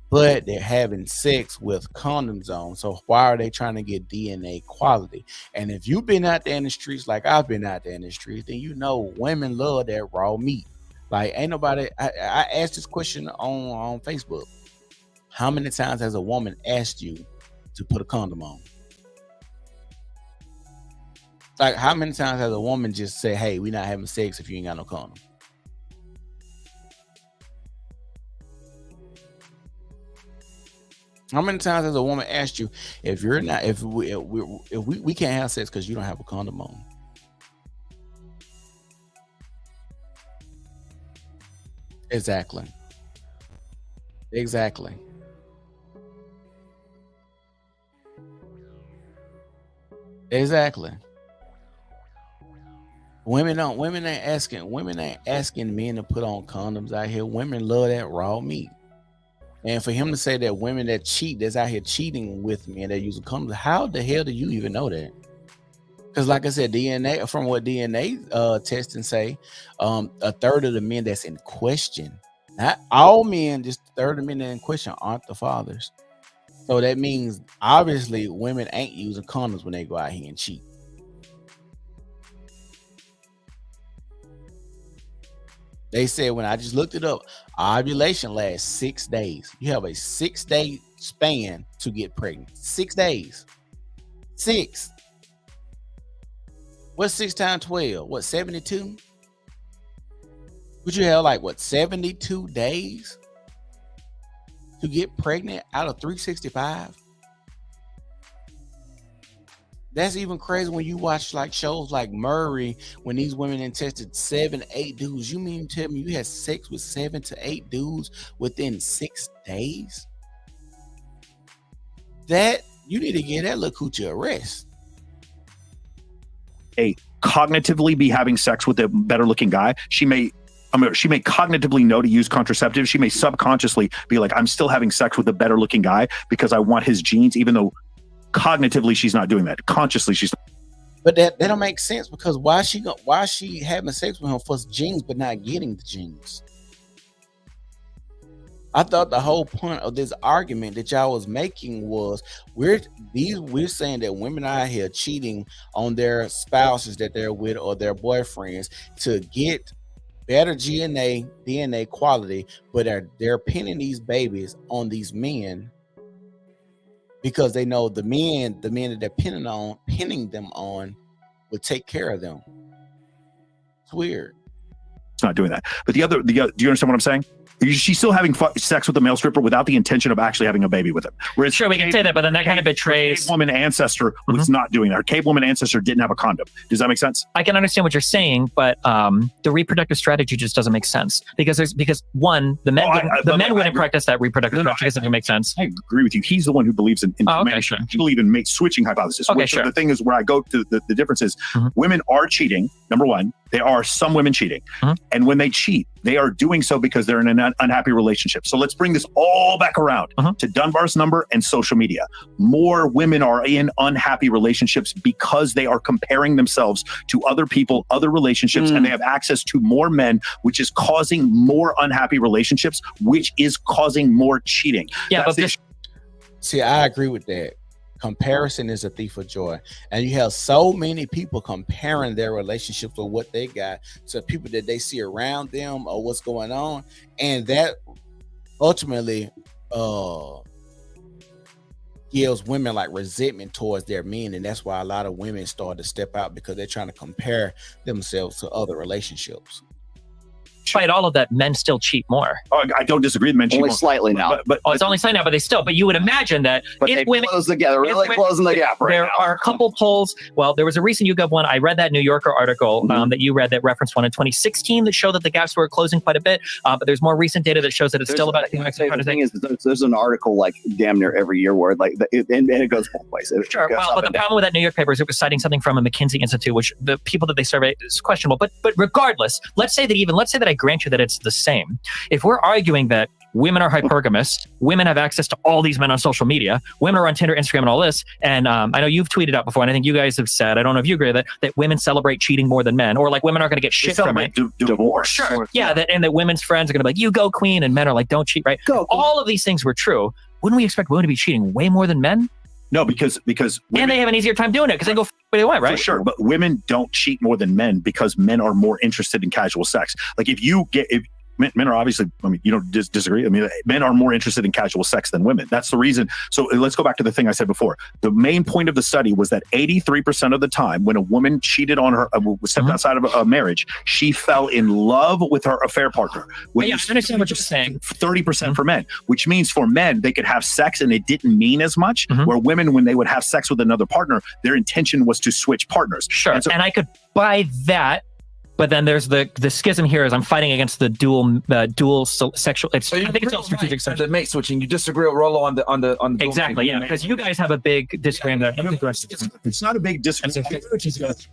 but they're having sex with condoms on. So why are they trying to get DNA quality? And if you've been out there in the streets like I've been out there in the streets, then you know women love that raw meat. Like, ain't nobody. I asked this question on Facebook. How many times has a woman asked you to put a condom on? Like, how many times has a woman just say, "Hey, we're not having sex if you ain't got no condom"? How many times has a woman asked you if we can't have sex because you don't have a condom on? Exactly. Women ain't asking men to put on condoms out here. Women love that raw meat. And for him to say that women that cheat, that's out here cheating with men that use condoms, how the hell do you even know that? Because like I said, DNA, from what DNA testing say, a third of the men that's in question, not all men, just a third of the men that in question aren't the fathers. So that means obviously women ain't using condoms when they go out here and cheat. They said, when I just looked it up, ovulation lasts 6 days. You have a 6-day span to get pregnant. 6 days. 6. What's 6 times 12? What, 72? Would you have 72 days to get pregnant out of 365? That's even crazy when you watch like shows like Murray, when these women then tested 7, 8 dudes. You mean to tell me you had sex with 7 to 8 dudes within 6 days? That you need to give that little coochie a rest. Cognitively be having sex with a better looking guy. She may cognitively know to use contraceptives. She may subconsciously be like, I'm still having sex with a better looking guy because I want his genes, even though cognitively she's not doing that. Consciously she's. But that don't make sense, because why is she having sex with him for genes but not getting the genes? I thought the whole point of this argument that y'all was making was we're saying that women are out here cheating on their spouses that they're with or their boyfriends to get better DNA quality, but they're pinning these babies on these men because they know the men that they're pinning them on would take care of them. It's weird. It's not doing that. But the other, do you understand what I'm saying? She's still having sex with a male stripper without the intention of actually having a baby with him. Whereas sure, we can say that, but then that kind of betrays. Cave woman ancestor was not doing that. Her cave woman ancestor didn't have a condom. Does that make sense? I can understand what you're saying, but the reproductive strategy just doesn't make sense because one, the men wouldn't practice that reproductive strategy because it doesn't make sense. I agree with you. He's the one who believes in sure. You believe in switching hypothesis. Okay, sure. The thing is where I go to the difference is women are cheating. Number one, there are some women cheating, and when they cheat, they are doing so because they're in an unhappy relationship. So let's bring this all back around to Dunbar's number and social media. More women are in unhappy relationships because they are comparing themselves to other people, other relationships, and they have access to more men, which is causing more unhappy relationships, which is causing more cheating. Yeah, See, I agree with that. Comparison is a thief of joy, and you have so many people comparing their relationships with what they got to people that they see around them or what's going on, and that ultimately gives women like resentment towards their men, and that's why a lot of women start to step out because they're trying to compare themselves to other relationships. Despite all of that, men still cheat more. Oh, I don't disagree. Men cheat only more. slightly now. But it's only slightly now, but you would imagine that but if they women close together, really closing the gap right there now. are a couple polls. Well, there was a recent YouGov one. I read that New Yorker article that you read that referenced one in 2016 that showed that the gaps were closing quite a bit. But there's more recent data that shows that it's still about. The thing is, there's an article like damn near every year where and it goes both ways. Sure. Well, but the problem with that New York paper is it was citing something from a McKinsey Institute, which the people that they survey is questionable. But regardless, let's say that I grant you that it's the same. If we're arguing that women are hypergamous, women have access to all these men on social media, women are on Tinder, Instagram, and all this, and I know you've tweeted out before, and I think you guys have said, I don't know if you agree with that women celebrate cheating more than men, or like women aren't going to get shit from it. Divorce. Sure. Yeah, and that women's friends are going to be like, you go queen, and men are like, don't cheat, right? Go. All of these things were true. Wouldn't we expect women to be cheating way more than men? No, because women, and they have an easier time doing it because they go where they want, right? For sure, but women don't cheat more than men because men are more interested in casual sex. Like if men are obviously, you don't disagree. Men are more interested in casual sex than women. That's the reason. So let's go back to the thing I said before. The main point of the study was that 83% of the time when a woman cheated on her, stepped outside of a marriage, she fell in love with her affair partner. I understand what you're saying. 30% for men, which means for men, they could have sex and it didn't mean as much, where women, when they would have sex with another partner, their intention was to switch partners. Sure, and I could buy that. But then there's the schism here is I'm fighting against the dual sexual. I think it's all strategic sex. The mate switching. You disagree with Rollo on the exactly, yeah, because you guys have a big disagreement. It's not a big disagreement.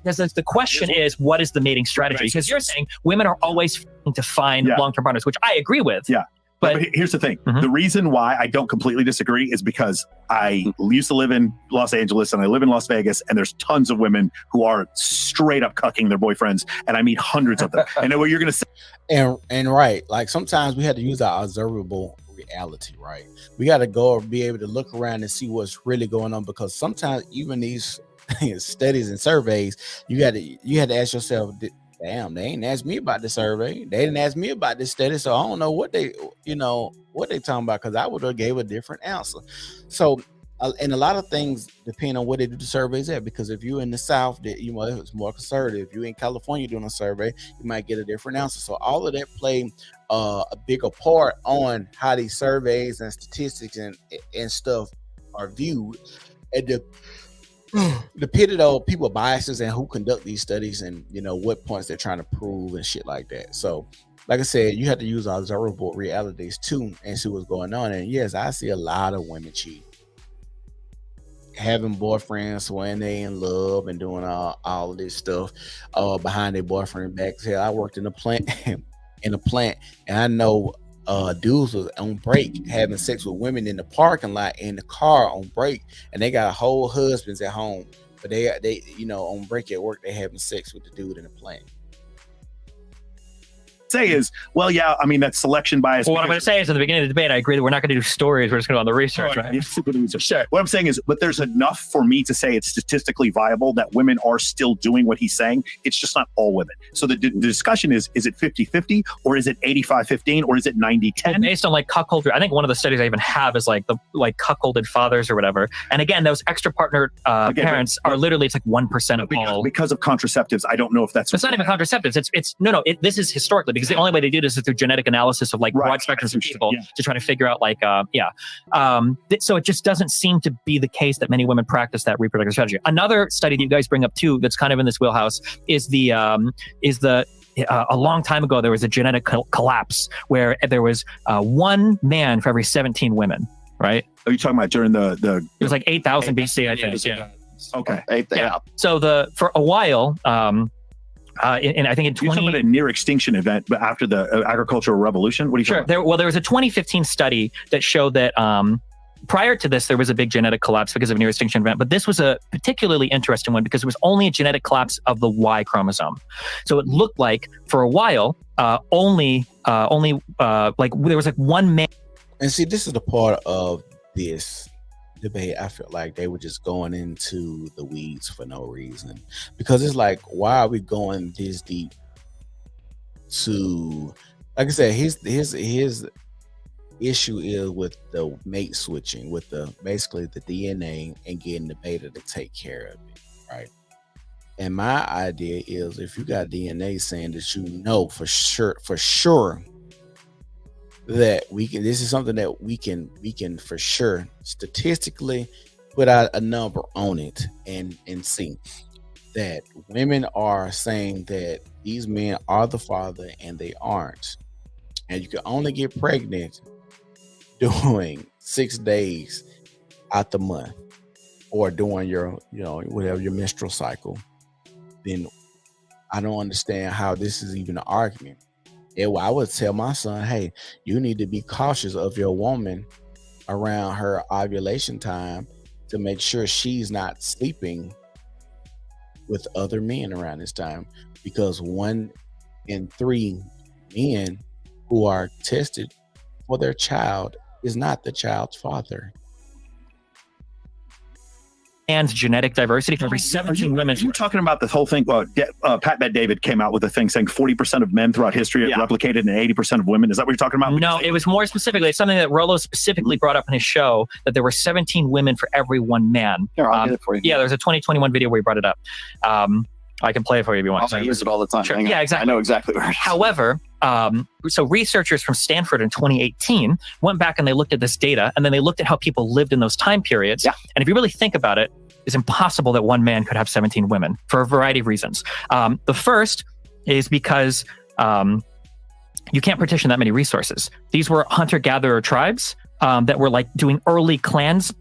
Because the question is, what is the mating strategy? Because you're saying women are always to find long-term partners, which I agree with. Yeah. But here's the thing. The reason why I don't completely disagree is because I used to live in Los Angeles and I live in Las Vegas, and there's tons of women who are straight up cucking their boyfriends, and I meet hundreds of them. And what you're going to say. And right, like sometimes we had to use our observable reality, right? We got to go or be able to look around and see what's really going on, because sometimes even these studies and surveys, you had to ask yourself, damn, they ain't asked me about the survey. They didn't ask me about this study, so I don't know what they talking about, because I would have gave a different answer. So, and a lot of things depend on where they do the surveys at, because if you're in the South, that it's more conservative. If you're in California doing a survey, you might get a different answer. So all of that play a bigger part on how these surveys and statistics and stuff are viewed. the pitted old people biases and who conduct these studies and what points they're trying to prove and shit like that. So like I said, you have to use observable realities too and see what's going on. And yes, I see a lot of women cheat, having boyfriends when they in love and doing all of this stuff behind their boyfriend back. Hell, I worked in a plant and I know dudes was on break having sex with women in the parking lot in the car on break, and they got whole husbands at home, but they on break at work they having sex with the dude in the plant. Say is, well, yeah, I mean, that's selection bias. Well, what I'm going to say is, at the beginning of the debate, I agree that we're not going to do stories. We're just going to go on the research, right? Right? Sure. What I'm saying is, but there's enough for me to say it's statistically viable that women are still doing what he's saying. It's just not all women. So the discussion is it 50-50 or is it 85-15 or is it 90-10? Based on like cuckoldry, I think one of the studies I even have is like the cuckolded fathers or whatever. And again, those extra partner parents are literally, it's like 1% of all. Because of contraceptives, I don't know if that's. It's not even contraceptives. This is historically, because the only way they do this is through genetic analysis of like broad spectrums of people to try to figure out so it just doesn't seem to be the case that many women practice that reproductive strategy. Another study that you guys bring up too that's kind of in this wheelhouse is a long time ago there was a genetic collapse where there was one man for every 17 women, right? Are you talking about during the it was like 8,000 BC, I think. Yeah. Okay. Yeah. So for a while, and I think in 20... You're talking about a near extinction event, but after the agricultural revolution? What are you talking about? There was a 2015 study that showed that prior to this, there was a big genetic collapse because of a near extinction event. But this was a particularly interesting one because it was only a genetic collapse of the Y chromosome. So it looked like for a while, only like there was like one man. And see, this is the part of this debate. I feel like they were just going into the weeds for no reason, because it's like, why are we going this deep to, like I said, his issue is with the mate switching, with basically the DNA and getting the beta to take care of it, right? And my idea is, if you got DNA saying that for sure that this is something that we can for sure statistically put out a number on it and see that women are saying that these men are the father and they aren't, and you can only get pregnant doing 6 days out the month or during your whatever your menstrual cycle, then I don't understand how this is even an argument. I would tell my son, hey, you need to be cautious of your woman around her ovulation time to make sure she's not sleeping with other men around this time, because 1 in 3 men who are tested for their child is not the child's father. And genetic diversity for every 17 women. You're talking about this whole thing. Well, Pat Bet David came out with a thing saying 40% of men throughout history have replicated and 80% of women. Is that what you're talking about? No, it was more specifically, it's something that Rollo specifically brought up in his show, that there were 17 women for every 1 man. Here, I'll get it for you. Yeah, there's a 2021 video where he brought it up. I can play it for you if you want. I use it all the time. Sure. Yeah, exactly. I know exactly where it is. However, so researchers from Stanford in 2018 went back and they looked at this data, and then they looked at how people lived in those time periods. Yeah. And if you really think about it, it's impossible that 1 man could have 17 women for a variety of reasons. The first is because you can't partition that many resources. These were hunter-gatherer tribes that were like doing early clanning.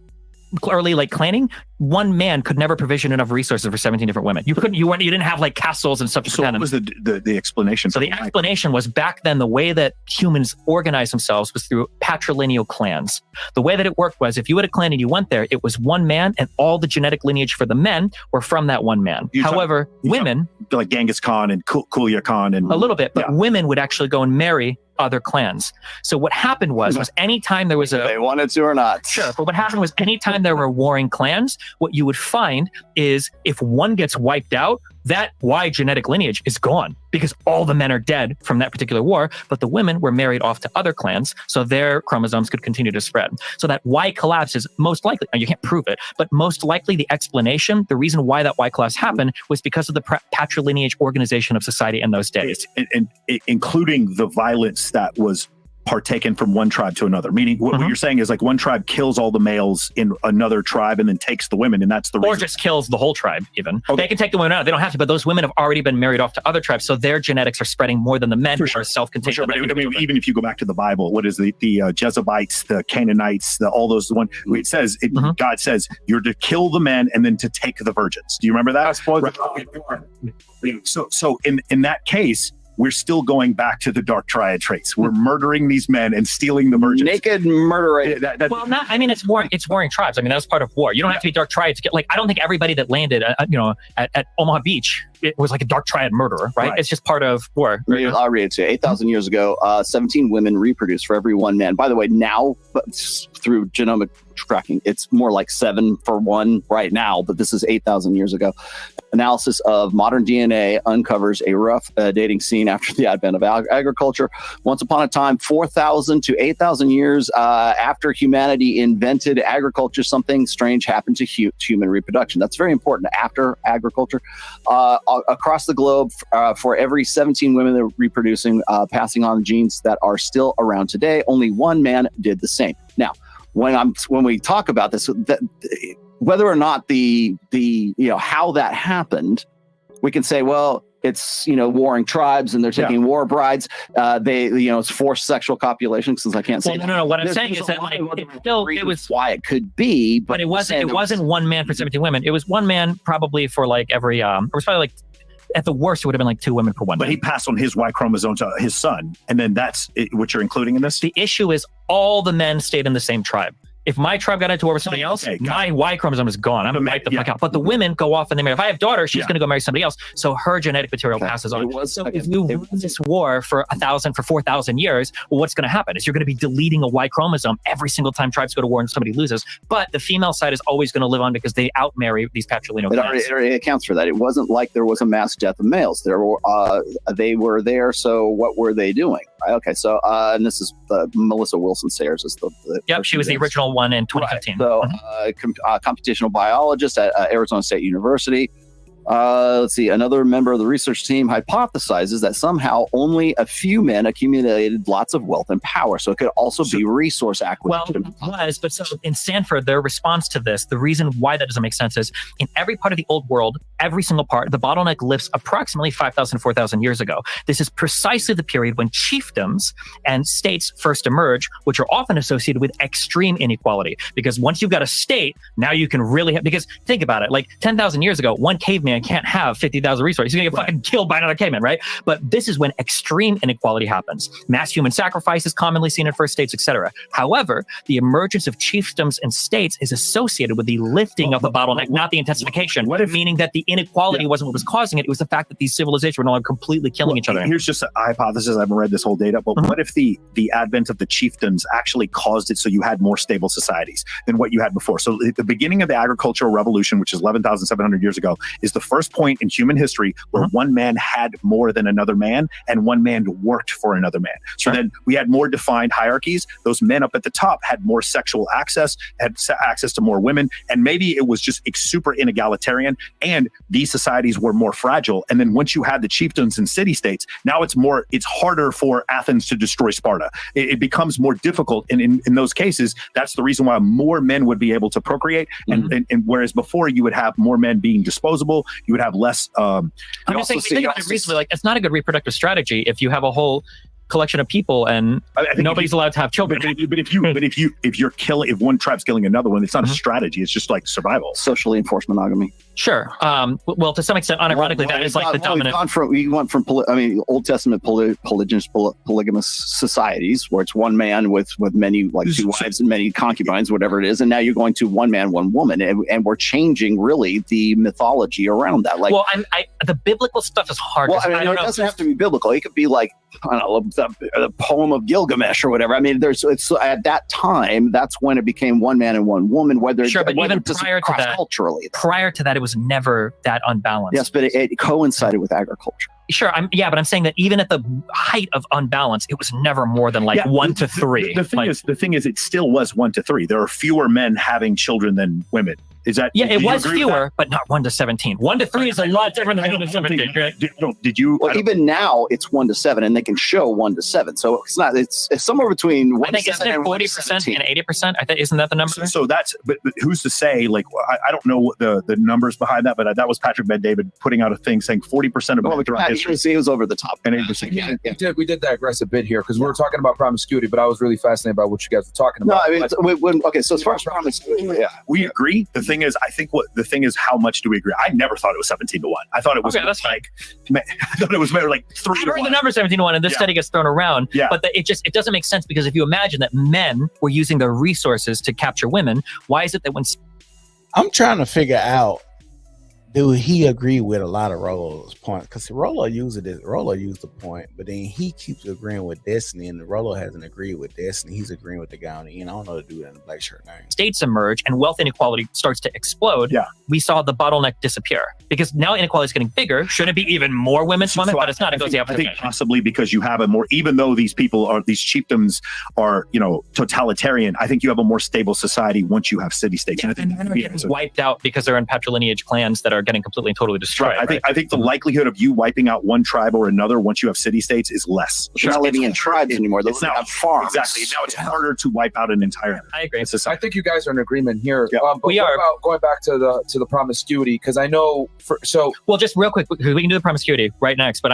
1 man could never provision enough resources for 17 different women. You didn't have like castles and stuff. So what was the explanation? So the explanation was, back then, the way that humans organized themselves was through patrilineal clans. The way that it worked was, if you had a clan and you went there, it was 1 man, and all the genetic lineage for the men were from that 1 man. However, women, like Genghis Khan and Kulia Khan, and a little bit, but women would actually go and marry other clans. So what happened was anytime there was they wanted to or not. Sure. But what happened was, anytime there were warring clans, what you would find is, if one gets wiped out, that Y genetic lineage is gone, because all the men are dead from that particular war, but the women were married off to other clans, so their chromosomes could continue to spread. So that Y collapse is most likely, you can't prove it, but most likely the explanation, the reason why that Y collapse happened, was because of the patrilineage organization of society in those days. And including the violence that was partaken from one tribe to another. Meaning, what you're saying is like one tribe kills all the males in another tribe and then takes the women, and that's the reason. Or just kills the whole tribe. Even Okay. they can take the women out; they don't have to. But those women have already been married off to other tribes, so their genetics are spreading more than the men who are self-contained. Sure, but I mean, even if you go back to the Bible, what is the Jezebites, the Canaanites, all those one? It says God says you're to kill the men and then to take the virgins. Do you remember that? So in that case, we're still going back to the dark triad traits. We're murdering these men and stealing the virgins. Naked murder. Well, I mean, it's warring tribes. I mean, that was part of war. You don't have to be dark triad to get, like, I don't think everybody that landed, at Omaha Beach, it was like a dark triad murderer, right? It's just part of war. I'll read it to you. 8,000 years ago, 17 women reproduced for every one man. By the way, now, through genomic tracking, it's more like 7 for 1 right now, but this is 8,000 years ago. Analysis of modern DNA uncovers a rough dating scene after the advent of agriculture. Once upon a time, 4,000 to 8,000 years after humanity invented agriculture, something strange happened to human reproduction. That's very important. After agriculture, across the globe, for every 17 women that are reproducing, passing on genes that are still around today, only one man did the same. Now, when we talk about this, whether or not the how that happened, we can say, well, it's warring tribes and they're taking war brides. It's forced sexual copulation, since I can't say. Well, no. What I'm saying is that it was why it could be, but it wasn't one man for 17 women. It was one man probably for like every. It was probably like, at the worst, it would have been like 2 women per one. But man. he passed on his Y chromosome to his son, and then that's what you're including in this. The issue is all the men stayed in the same tribe. If my tribe got into war with somebody else, my Y chromosome is gone. I'm right the fuck out. But the women go off and they marry. If I have daughters, she's going to go marry somebody else. So her genetic material passes on. If you run this war for 4,000 years, well, what's going to happen is you're going to be deleting a Y chromosome every single time tribes go to war and somebody loses. But the female side is always going to live on because they outmarry these patrilineal clans. It accounts for that. It wasn't like there was a mass death of males. They were there. So what were they doing? Okay, so and this is Melissa Wilson Sayers is the yep, she was the original one in 2015. Right. So computational biologist at Arizona State University. Let's see. Another member of the research team hypothesizes that somehow only a few men accumulated lots of wealth and power. So it could also be resource acquisition. Well, but so in Stanford, their response to this, the reason why that doesn't make sense is in every part of the old world, every single part, the bottleneck lifts approximately 5,000, 4,000 years ago. This is precisely the period when chiefdoms and states first emerge, which are often associated with extreme inequality. Because once you've got a state, now you can really have, because think about it, like 10,000 years ago, one caveman can't have 50,000 resources. He's going to get fucking killed by another caveman, right? But this is when extreme inequality happens. Mass human sacrifice is commonly seen in first states, etc. However, the emergence of chiefdoms and states is associated with the lifting of the bottleneck, not the intensification. Meaning that the inequality wasn't what was causing it. It was the fact that these civilizations were no longer completely killing each other. Here's just a hypothesis. I haven't read this whole data, but what if the advent of the chiefdoms actually caused it so you had more stable societies than what you had before? So the beginning of the agricultural revolution, which is 11,700 years ago, is the first point in human history where one man had more than another man and one man worked for another man. So then we had more defined hierarchies. Those men up at the top had more sexual access, had access to more women, and maybe it was just super inegalitarian, and these societies were more fragile. And then once you had the chieftains and city-states, now it's harder for Athens to destroy Sparta. It becomes more difficult. And in those cases, that's the reason why more men would be able to procreate. And whereas before you would have more men being disposable, you would have less. I'm just saying, think about it recently. Like, it's not a good reproductive strategy if you have a whole collection of people and nobody's allowed to have children. But if one tribe's killing another one, it's not a strategy. It's just like survival. Socially enforced monogamy. Sure. Well, to some extent, unironically, that is like the dominant. We went from Old Testament polygamous societies where it's one man with many, like 2 wives and many concubines, whatever it is, and now you're going to one man, one woman, and we're changing really the mythology around that. Like, well, the biblical stuff is hard. Well, it doesn't have to be biblical. It could be like, I don't know, the poem of Gilgamesh or whatever. I mean, it's at that time, that's when it became one man and one woman. But even prior to that, culturally, prior to that, it was never that unbalanced. Yes, but it coincided with agriculture. Sure, but I'm saying that even at the height of unbalance, it was never more than 1 to 3. The thing is, it still was 1 to 3. There are fewer men having children than women. Is that? Yeah, it do you was agree with fewer, but not 1 to 17. 1 to 3 is a lot different than 1 to 17. Did you? Well, even now it's 1 to 7, and they can show 1 to 7. So it's not. It's somewhere between 1 I think to it's 7 and 1 to 40% 17. and 80%. I think isn't that the number? So that's, but who's to say? Like, I don't know what the numbers behind that, but that was Patrick Bet-David putting out a thing saying 40% of men throughout history. It was over the top. And 80%. Yeah. We did digress a bit here because we were talking about promiscuity, but I was really fascinated by what you guys were talking No, about. I mean, okay. So as far as promiscuity, yeah, we agree. The thing is, I think the thing is, how much do we agree? I never thought it was 17 to 1. I thought it was like, I thought it was like 3 I've to heard 1. the number 17 to 1, and this study gets thrown around. Yeah. But it doesn't make sense, because if you imagine that men were using their resources to capture women, why is it that when I'm trying to figure out, do he agree with a lot of Rolo's points? Because Rolo used the point, but then he keeps agreeing with Destiny, and Rolo hasn't agreed with Destiny. He's agreeing with the guy on the end. I don't know the dude in the black shirt name. states emerge and wealth inequality starts to explode, we saw the bottleneck disappear, because now inequality is getting bigger. Shouldn't it be even more women's women? But it's not. It goes the opposite I think possibly because you have a more, even though these chiefdoms are, totalitarian, I think you have a more stable society once you have city-states. Yeah, and men are getting wiped out because they're in patrilineage clans that are getting completely and totally destroyed. Right. I think the likelihood of you wiping out one tribe or another once you have city-states is less. You're not living in tribes anymore. They have farms. Exactly. Now it's harder to wipe out an entire. I agree. I think you guys are in agreement here. Yeah. But we are about going back to the promiscuity, because I know well, just real quick, because we can do the promiscuity right next, but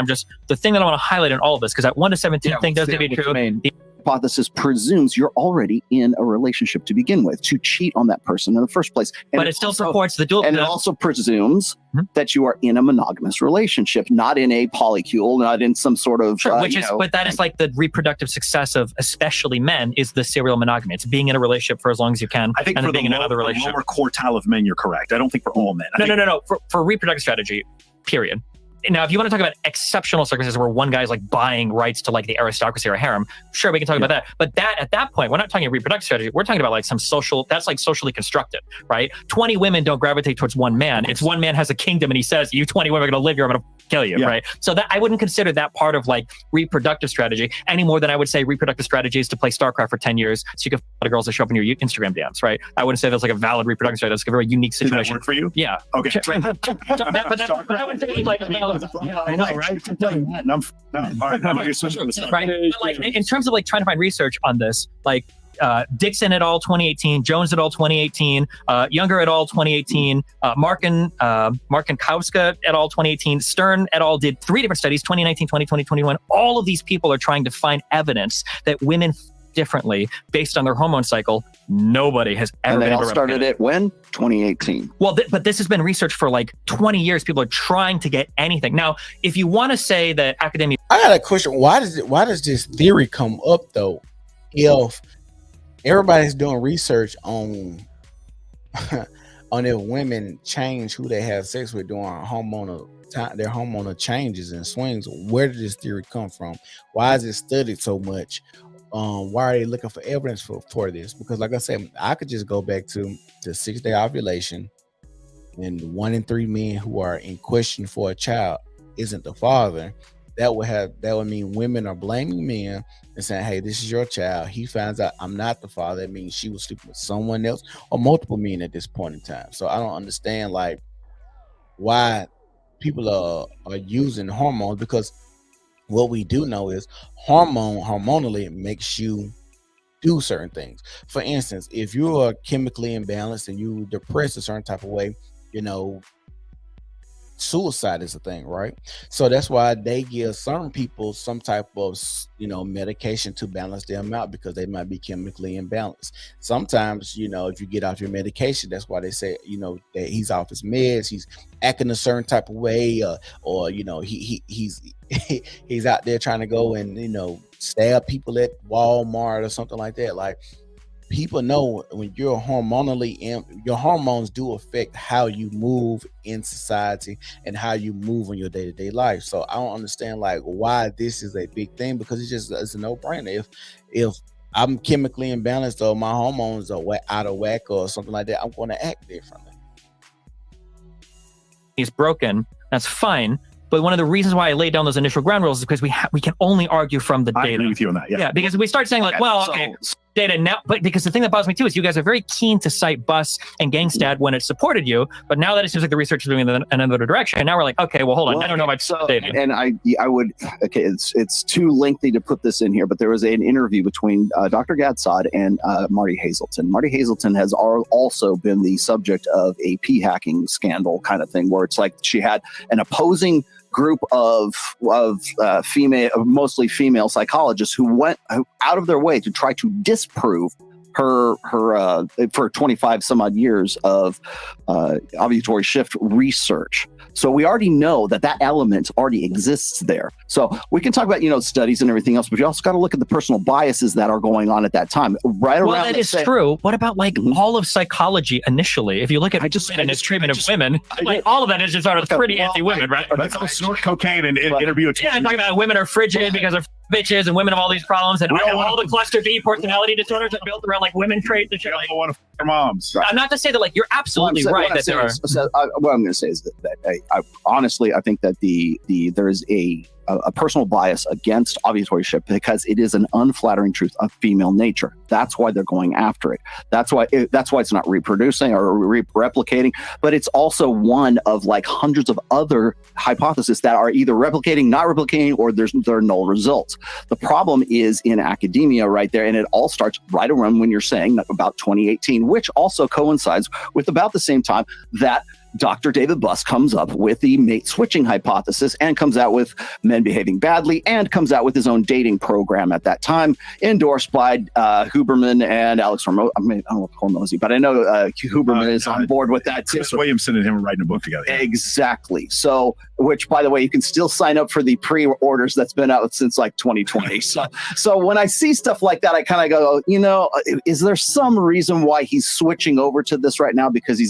the thing that I want to highlight in all of this, because that 1 to 17 thing does be true. Hypothesis presumes you're already in a relationship to begin with, to cheat on that person in the first place. And But it still supports the dual. And it also presumes that you are in a monogamous relationship, not in a polycule, not in some sort of but that is like the reproductive success of especially men, is the serial monogamy. It's being in a relationship for as long as you can, I think and for then being in another the relationship. lower quartile of men, you're correct. I don't think for all men. No. For reproductive strategy, period. Now, if you want to talk about exceptional circumstances where one guy's like buying rights to like the aristocracy or a harem, sure, we can talk about that. But at that point, we're not talking reproductive strategy. We're talking about like some that's like socially constructed, right? 20 women don't gravitate towards one man. It's one man has a kingdom and he says, you 20 women are going to live here, I'm going to kill you, right? So that I wouldn't consider that part of like reproductive strategy any more than I would say reproductive strategy is to play StarCraft for 10 years so you can find girls that show up in your Instagram DMs, right? I wouldn't say that's like a valid reproductive strategy. That's like a very unique situation. Does that work for you? Yeah. Okay. but I would say like a valid. Yeah, I know, right? No, all right. I'm right. But like in terms of like trying to find research on this, like Dixon et al. 2018, Jones et al. 2018, Younger et al. 2018, Markinkowska et al. 2018, Stern et al. did 3 different studies, 2019, 2020, 2021. All of these people are trying to find evidence that women differently based on their hormone cycle. Nobody has ever been able to started it when? 2018. Well, but this has been researched for like 20 years. People are trying to get anything. Now, if you want to say that academia... I got a question. Why does this theory come up though? If everybody's doing research on if women change who they have sex with during their hormonal changes and swings, where did this theory come from? Why is it studied so much? Why are they looking for evidence for this? Because like I said, I could just go back to the 6-day ovulation, and 1 in 3 men who are in question for a child isn't the father. That would mean women are blaming men and saying, hey, this is your child. He finds out I'm not the father. That means she was sleeping with someone else or multiple men at this point in time. So I don't understand like why people are using hormones, because what we do know is hormonally makes you do certain things. For instance, if you are chemically imbalanced and you depressed a certain type of way, suicide is a thing, right? So that's why they give certain people some type of medication to balance them out, because they might be chemically imbalanced. Sometimes if you get off your medication, that's why they say that he's off his meds, he's acting a certain type of way, or he's out there trying to go and stab people at Walmart or something like that. Like, people know when you're hormonally, your hormones do affect how you move in society and how you move in your day-to-day life. So I don't understand like why this is a big thing, because it's a no-brainer. If I'm chemically imbalanced or my hormones are out of whack or something like that, I'm going to act differently. He's broken. That's fine. But one of the reasons why I laid down those initial ground rules is because we can only argue from the data. I agree with you on that. Yeah. Because if we start saying like, data now, but because the thing that bothers me too is you guys are very keen to cite bus and Gangstad when it supported you, but now that it seems like the research is moving in another direction, and now we're like, okay, well, hold on, I don't know about data. And I would, okay, it's too lengthy to put this in here, but there was an interview between Dr. Gadsad and Marty Hazelton. Marty Hazelton has also been the subject of a p-hacking scandal kind of thing, where it's like she had an opposing group of female, mostly female psychologists who went out of their way to try to disprove her for 25 some odd years of ovulatory shift research. So we already know that element already exists there. So we can talk about, studies and everything else, but you also got to look at the personal biases that are going on at that time. Well, that is true. What about all of psychology initially? If you look at its treatment of women, all of that is just sort of pretty anti-women, right? Let's all snort cocaine and interview. Yeah, talking about women are frigid because of bitches and women have all these problems and all the cluster B personality disorders are built around women traits and shit. Like, want to their moms. Right. Not to say that you're absolutely right that there are. What I'm going to say is that honestly, I think that there is a personal bias against ovulatory shift because it is an unflattering truth of female nature. That's why they're going after it. That's why it's not reproducing or replicating, but it's also one of hundreds of other hypotheses that are either replicating, not replicating, or there are null results. The problem is in academia right there, and it all starts right around when you're saying about 2018, which also coincides with about the same time that Dr. David Buss comes up with the mate switching hypothesis and comes out with men behaving badly and comes out with his own dating program at that time, endorsed by Huberman and Alex Hormozy. I don't know Hormozy, but I know Huberman is on board with that too. Chris Williamson and him are writing a book together. Exactly. So, which by the way, you can still sign up for the pre-orders that's been out since 2020. So when I see stuff like that, I kind of go, is there some reason why he's switching over to this right now because he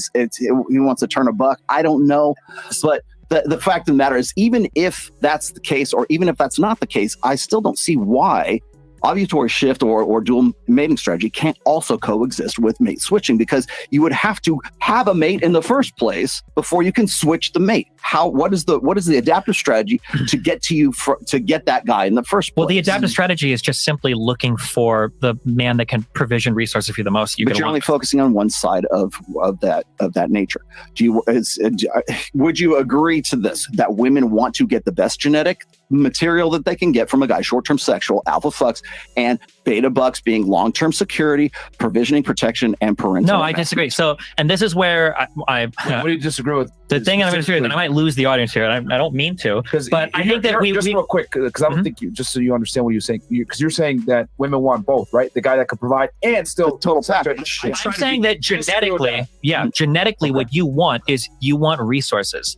wants to turn a buck? I don't know, but the fact of the matter is, even if that's the case, or even if that's not the case, I still don't see why ovulatory shift or dual mating strategy can't also coexist with mate switching, because you would have to have a mate in the first place before you can switch the mate. What is the adaptive strategy to get to get that guy in the first place? Well, the adaptive strategy is just simply looking for the man that can provision resources for you the most. But you're only focusing on one side of that nature. Would you agree to this, that women want to get the best genetic material that they can get from a guy, short-term sexual, alpha fucks, and beta bucks being long-term security, provisioning, protection, and parental? No, I disagree. So, and this is where I what do you disagree with? The thing I'm going to disagree with, and I might lose the audience here, and I don't mean to, but I think that just real quick, because I don't think just so you understand what you're saying, because you're saying that women want both, right? The guy that can provide and still total package. I'm saying that genetically, what you want is resources.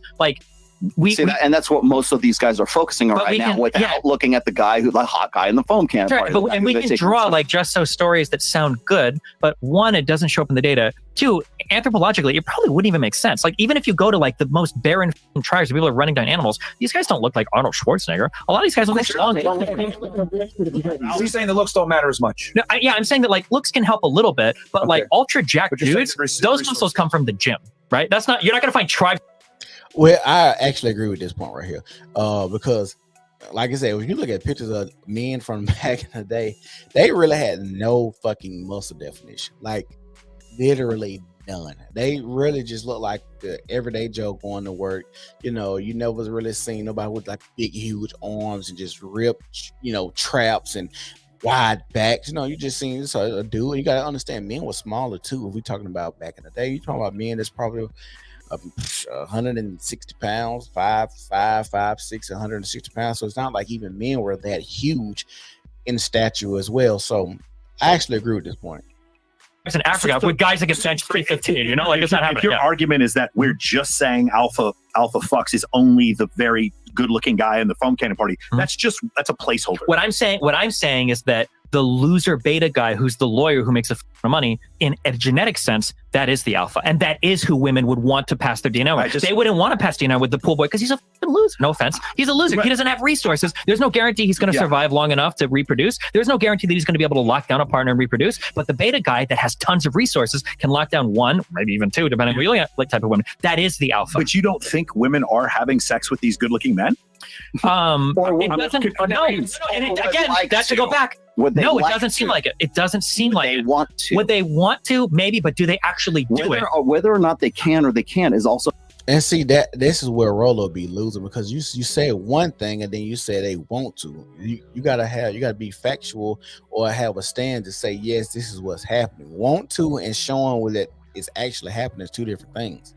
We see that, and that's what most of these guys are focusing on right now, without looking at the guy who's the hot guy in the foam can. Right, and we can draw just so stories that sound good, but one, it doesn't show up in the data. Two, anthropologically, it probably wouldn't even make sense. Even if you go to the most barren tribes where people are running down animals, these guys don't look like Arnold Schwarzenegger. A lot of these guys look like long. So you're saying the looks don't matter as much? No, I'm saying that looks can help a little bit, but ultra jacked dudes, those muscles come from the gym, right? You're not going to find tribes. Well, I actually agree with this point right here, because, like I said, when you look at pictures of men from back in the day, they really had no fucking muscle definition, literally none. They really just looked like the everyday Joe going to work. You never really seen nobody with big, huge arms and just ripped, traps and wide backs. You just seen this a dude. You got to understand, men were smaller too. If we're talking about back in the day, you're talking about men that's probably 160 pounds, 5'5", 5'6", 160 pounds. So it's not like even men were that huge in stature as well. So I actually agree with this point. It's in Africa with guys that can bench 315. It's not happening. If your argument is that we're just saying alpha fucks is only the very good-looking guy in the foam cannon party, that's a placeholder. What I'm saying is that the loser beta guy who's the lawyer who makes a of money, in a genetic sense, that is the alpha. And that is who women would want to pass their DNA with. They wouldn't want to pass DNA with the pool boy because he's a loser. No offense. He's a loser. Right. He doesn't have resources. There's no guarantee he's going to survive long enough to reproduce. There's no guarantee that he's going to be able to lock down a partner and reproduce. But the beta guy that has tons of resources can lock down one, maybe even two, depending on what type of women. That is the alpha. But you don't think women are having sex with these good-looking men? It doesn't. No. And again, that should go back. Would they No, it like doesn't seem like it. It doesn't seem like they it. want to. Would they want to? Maybe, but do they actually do it? Whether or not they can or they can't is also. And see that this is where Rolo be losing, because you say one thing and then you say they want to. You gotta be factual or have a stand to say yes, this is what's happening. Want to and showing that it's actually happening is two different things.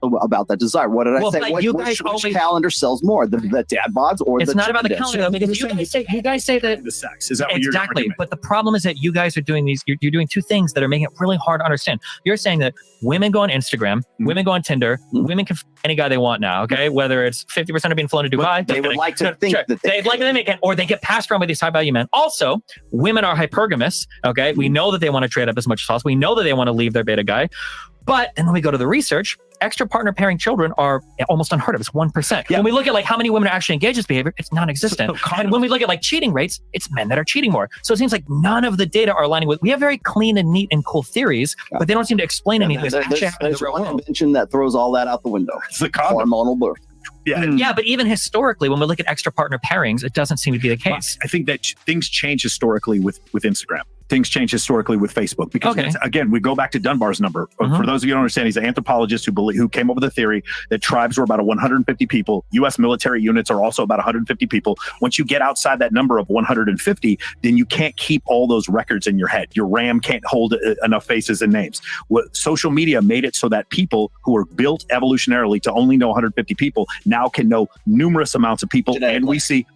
About that desire. What did I say? Like Which calendar sells more, the dad bods or it's the not about the chicken calendar, dish? because you guys say that the sex is that what you're exactly. But the problem is that you guys are doing these. You're doing two things that are making it really hard to understand. You're saying that women go on Instagram, women go on Tinder, women can f any guy they want now. Okay, whether it's 50% are being flown to Dubai, they would like to think that they'd like to make it, or they get passed around with these high value men. Also, women are hypergamous. Okay, we know that they want to trade up as much as possible. We know that they want to leave their beta guy. But, and then we go to the research, extra partner pairing children are almost unheard of. It's 1%. Yeah. When we look at like how many women are actually engaged in this behavior, it's non-existent. And when we look at like cheating rates, it's men that are cheating more. So it seems like none of the data are aligning with, we have very clean and neat and cool theories, but they don't seem to explain anything. There's one invention that throws all that out the window. It's the condom. Hormonal birth. Yeah, but even historically, when we look at extra partner pairings, it doesn't seem to be the case. I think that things change historically with Instagram. Things change historically with Facebook because again, we go back to Dunbar's number. For those of you who don't understand, he's an anthropologist who came up with a theory that tribes were about 150 people. U.S. military units are also about 150 people. Once you get outside that number of 150, then you can't keep all those records in your head. Your RAM can't hold enough faces and names. Social media made it so that people who are built evolutionarily to only know 150 people now can know numerous amounts of people. And we see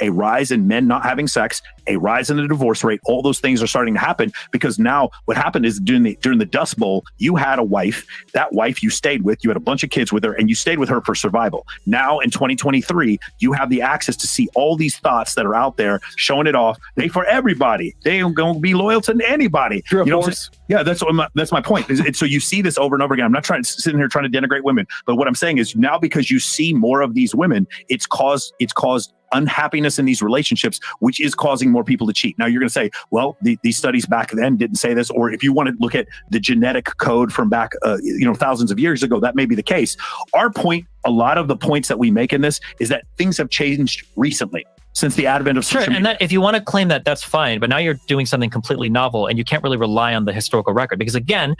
a rise in men not having sex, a rise in the divorce rate. All those things are starting to happen because now what happened is during the Dust Bowl, you had a wife. That wife you stayed with, you had a bunch of kids with her, and you stayed with her for survival. Now in 2023, you have the access to see all these thoughts that are out there, showing it off. They for everybody. They ain't gonna be loyal to anybody. You know what I'm saying? Yeah, that's my point. So you see this over and over again. I'm not sitting here trying to denigrate women, but what I'm saying is now because you see more of these women, it's caused unhappiness in these relationships, which is causing more people to cheat. Now you're going to say, well, these studies back then didn't say this, or if you want to look at the genetic code from back, thousands of years ago, that may be the case. Our point, a lot of the points that we make in this is that things have changed recently since the advent of social media. And that, if you want to claim that, that's fine. But now you're doing something completely novel, and you can't really rely on the historical record because, again,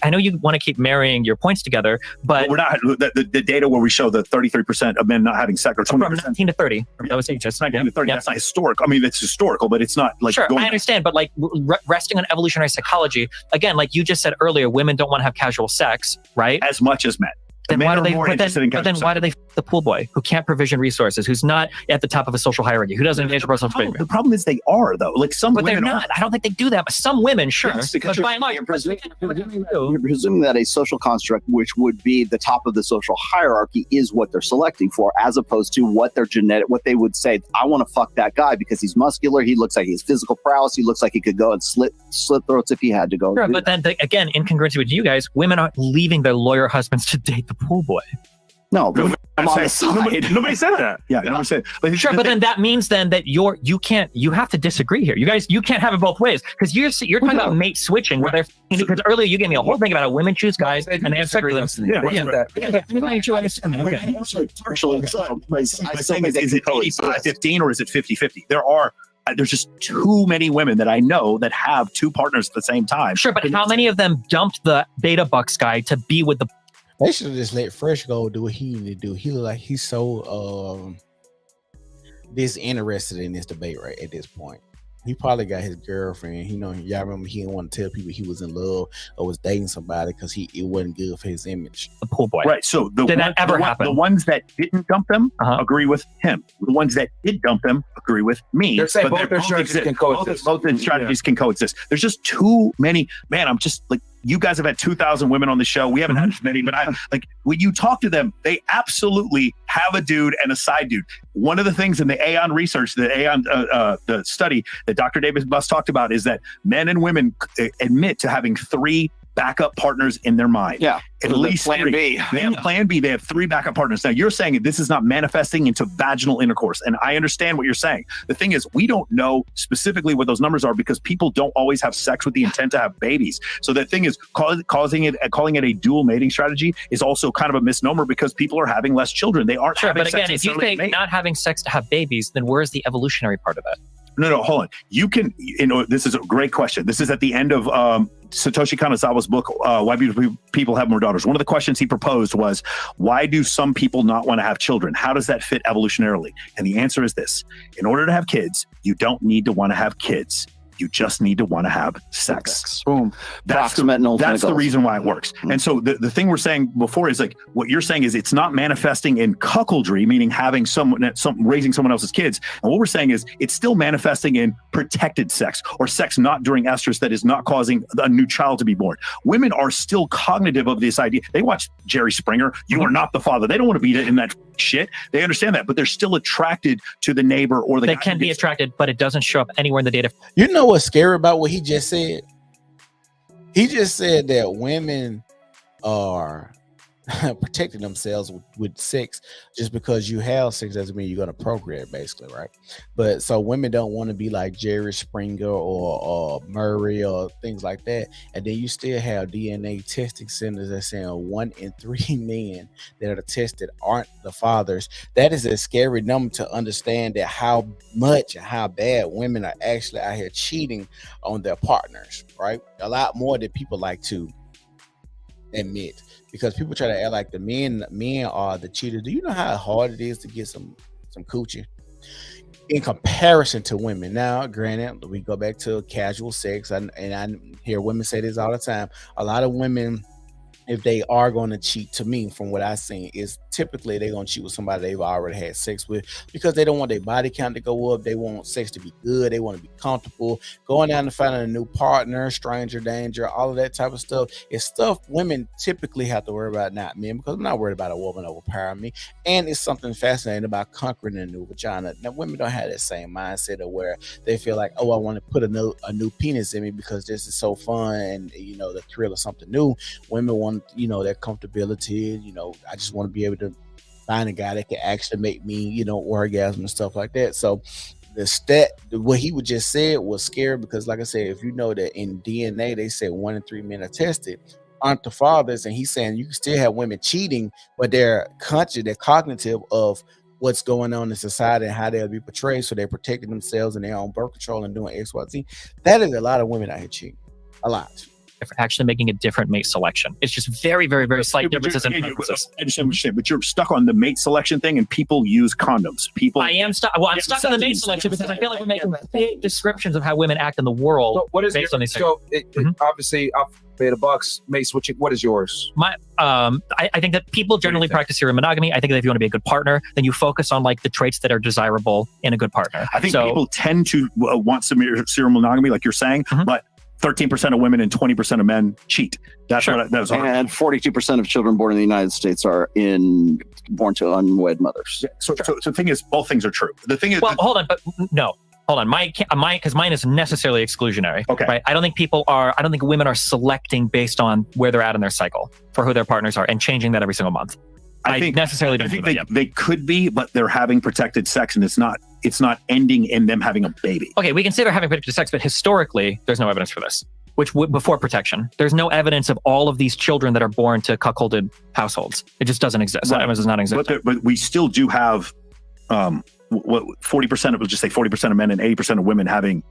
I know you want to keep marrying your points together, but we're not the data where we show the 33% of men not having sex, or 20% from 19 to 30. That was ages. 19 to 30. That's not historical. I mean, it's historical, but it's not like. Sure, I understand, but like resting on evolutionary psychology, again, like you just said earlier, women don't want to have casual sex, right? As much as men. Then why do they? But then why do they the pool boy who can't provision resources, who's not at the top of a social hierarchy, who doesn't engage in personal behavior? The problem is they are though. Like some but women they're not. I don't think they do that. But some women, sure. Yes, because but by and large, you're presuming that a social construct, which would be the top of the social hierarchy, is what they're selecting for, as opposed to what they would say. I want to fuck that guy because he's muscular. He looks like he has physical prowess. He looks like he could go and slit throats if he had to go. Sure, but then again, in congruency with you guys, women aren't leaving their lawyer husbands to date the pool boy. No, I'm on the side. Nobody said that. Yeah, nobody said. Sure, but then that means then that you have to disagree here. You can't have it both ways because you're talking about mate switching where they're because earlier you gave me a whole thing about how women choose guys and they have sex with them. My thing is it 85-15 or is it 50-50? There's just too many women that I know that have two partners at the same time. Sure, but how many of them dumped the beta bucks guy to be with the? They should have just let Fresh go do what he needed to do. He look like he's so disinterested in this debate right at this point. He probably got his girlfriend. Y'all remember he didn't want to tell people he was in love or was dating somebody because it wasn't good for his image. The pool boy. Right. So that ever happen? The ones that didn't dump them agree with him. The ones that did dump them agree with me. They're saying both their strategies can coexist. Both the strategies can coexist. There's just too many. Man, I'm just like, you guys have had 2,000 women on the show. We haven't had as many, but when you talk to them, they absolutely have a dude and a side dude. One of the things in the Aon research, the study that Dr. David Buss talked about is that men and women admit to having 3 backup partners in their mind. Yeah. At least plan B. They have plan B. They have 3 backup partners. Now you're saying this is not manifesting into vaginal intercourse. And I understand what you're saying. The thing is, we don't know specifically what those numbers are because people don't always have sex with the intent to have babies. So the thing is, calling it a dual mating strategy is also kind of a misnomer because people are having less children. They aren't sure, having but sex. Again, if you say not having sex to have babies, then where's the evolutionary part of that? No, hold on. You can, this is a great question. This is at the end of Satoshi Kanazawa's book, Why Beautiful People Have More Daughters. One of the questions he proposed was, why do some people not want to have children? How does that fit evolutionarily? And the answer is this. In order to have kids, you don't need to want to have kids. You just need to want to have sex. Boom. That's the reason why it works. Mm-hmm. And so the thing we're saying before is like, what you're saying is it's not manifesting in cuckoldry, meaning having raising someone else's kids. And what we're saying is it's still manifesting in protected sex, or sex not during estrus that is not causing a new child to be born. Women are still cognitive of this idea. They watch Jerry Springer. You are not the father. They don't want to be in that shit. They understand that, but they're still attracted to the neighbor or the guy. They can be attracted, but it doesn't show up anywhere in the data. You know what's scary about what he just said? He just said that women are protecting themselves with sex. Just because you have sex doesn't mean you're going to procreate, basically, right? But so women don't want to be like Jerry Springer or Murray or things like that. And then you still have DNA testing centers that saying 1 in 3 men that are tested aren't the fathers. That is a scary number to understand, that how much and how bad women are actually out here cheating on their partners, right? A lot more than people like to admit, because people try to act like the men are the cheaters. Do you know how hard it is to get some coochie in comparison to women? Now, granted, we go back to casual sex, and I hear women say this all the time. A lot of women, if they are going to cheat, to me, from what I've seen, is typically they're going to cheat with somebody they've already had sex with, because they don't want their body count to go up. They want sex to be good. They want to be comfortable. Going down and finding a new partner, stranger danger, all of that type of stuff is stuff women typically have to worry about, not men, because I'm not worried about a woman overpowering me. And it's something fascinating about conquering a new vagina. Now, women don't have that same mindset of where they feel like, oh, I want to put a new penis in me because this is so fun, and the thrill of something new. Women want that comfortability. I just want to be able to find a guy that can actually make me orgasm and stuff like that. So what he would just said was scary, because like I said, if you know that in DNA they say 1 in 3 men are tested aren't the fathers, and he's saying you can still have women cheating, but they're conscious, they're cognitive of what's going on in society and how they'll be portrayed, so they're protecting themselves and their own birth control and doing XYZ. That is a lot of women out here cheating. A lot. For actually making a different mate selection. It's just very, very, very slight differences in preferences. I understand what you're saying, but you're stuck on the mate selection thing, and people use condoms. I am stuck. Well, I'm stuck on the mate selection because I feel like we're making big descriptions of how women act in the world. So what is based on these things. So obviously, off Beta Bucks, mate switching. What is yours? I think that people generally practice serial monogamy. I think that if you want to be a good partner, then you focus on like the traits that are desirable in a good partner. I think people tend to want some serial monogamy, like you're saying, but 13% of women and 20% of men cheat. That's what that was. And 42% of children born in the United States are born to unwed mothers. Yeah, so the thing is, both things are true. The thing is, hold on. Because mine is necessarily exclusionary. Okay. Right. I don't think women are selecting based on where they're at in their cycle for who their partners are and changing that every single month. I think they could be, but they're having protected sex, and it's not ending in them having a baby. Okay, we can say they're having protected sex, but historically, there's no evidence for this. Before protection, there's no evidence of all of these children that are born to cuckolded households. It just doesn't exist. That evidence does not exist. But we still do have 40% of, let's just say 40% of men and 80% of women having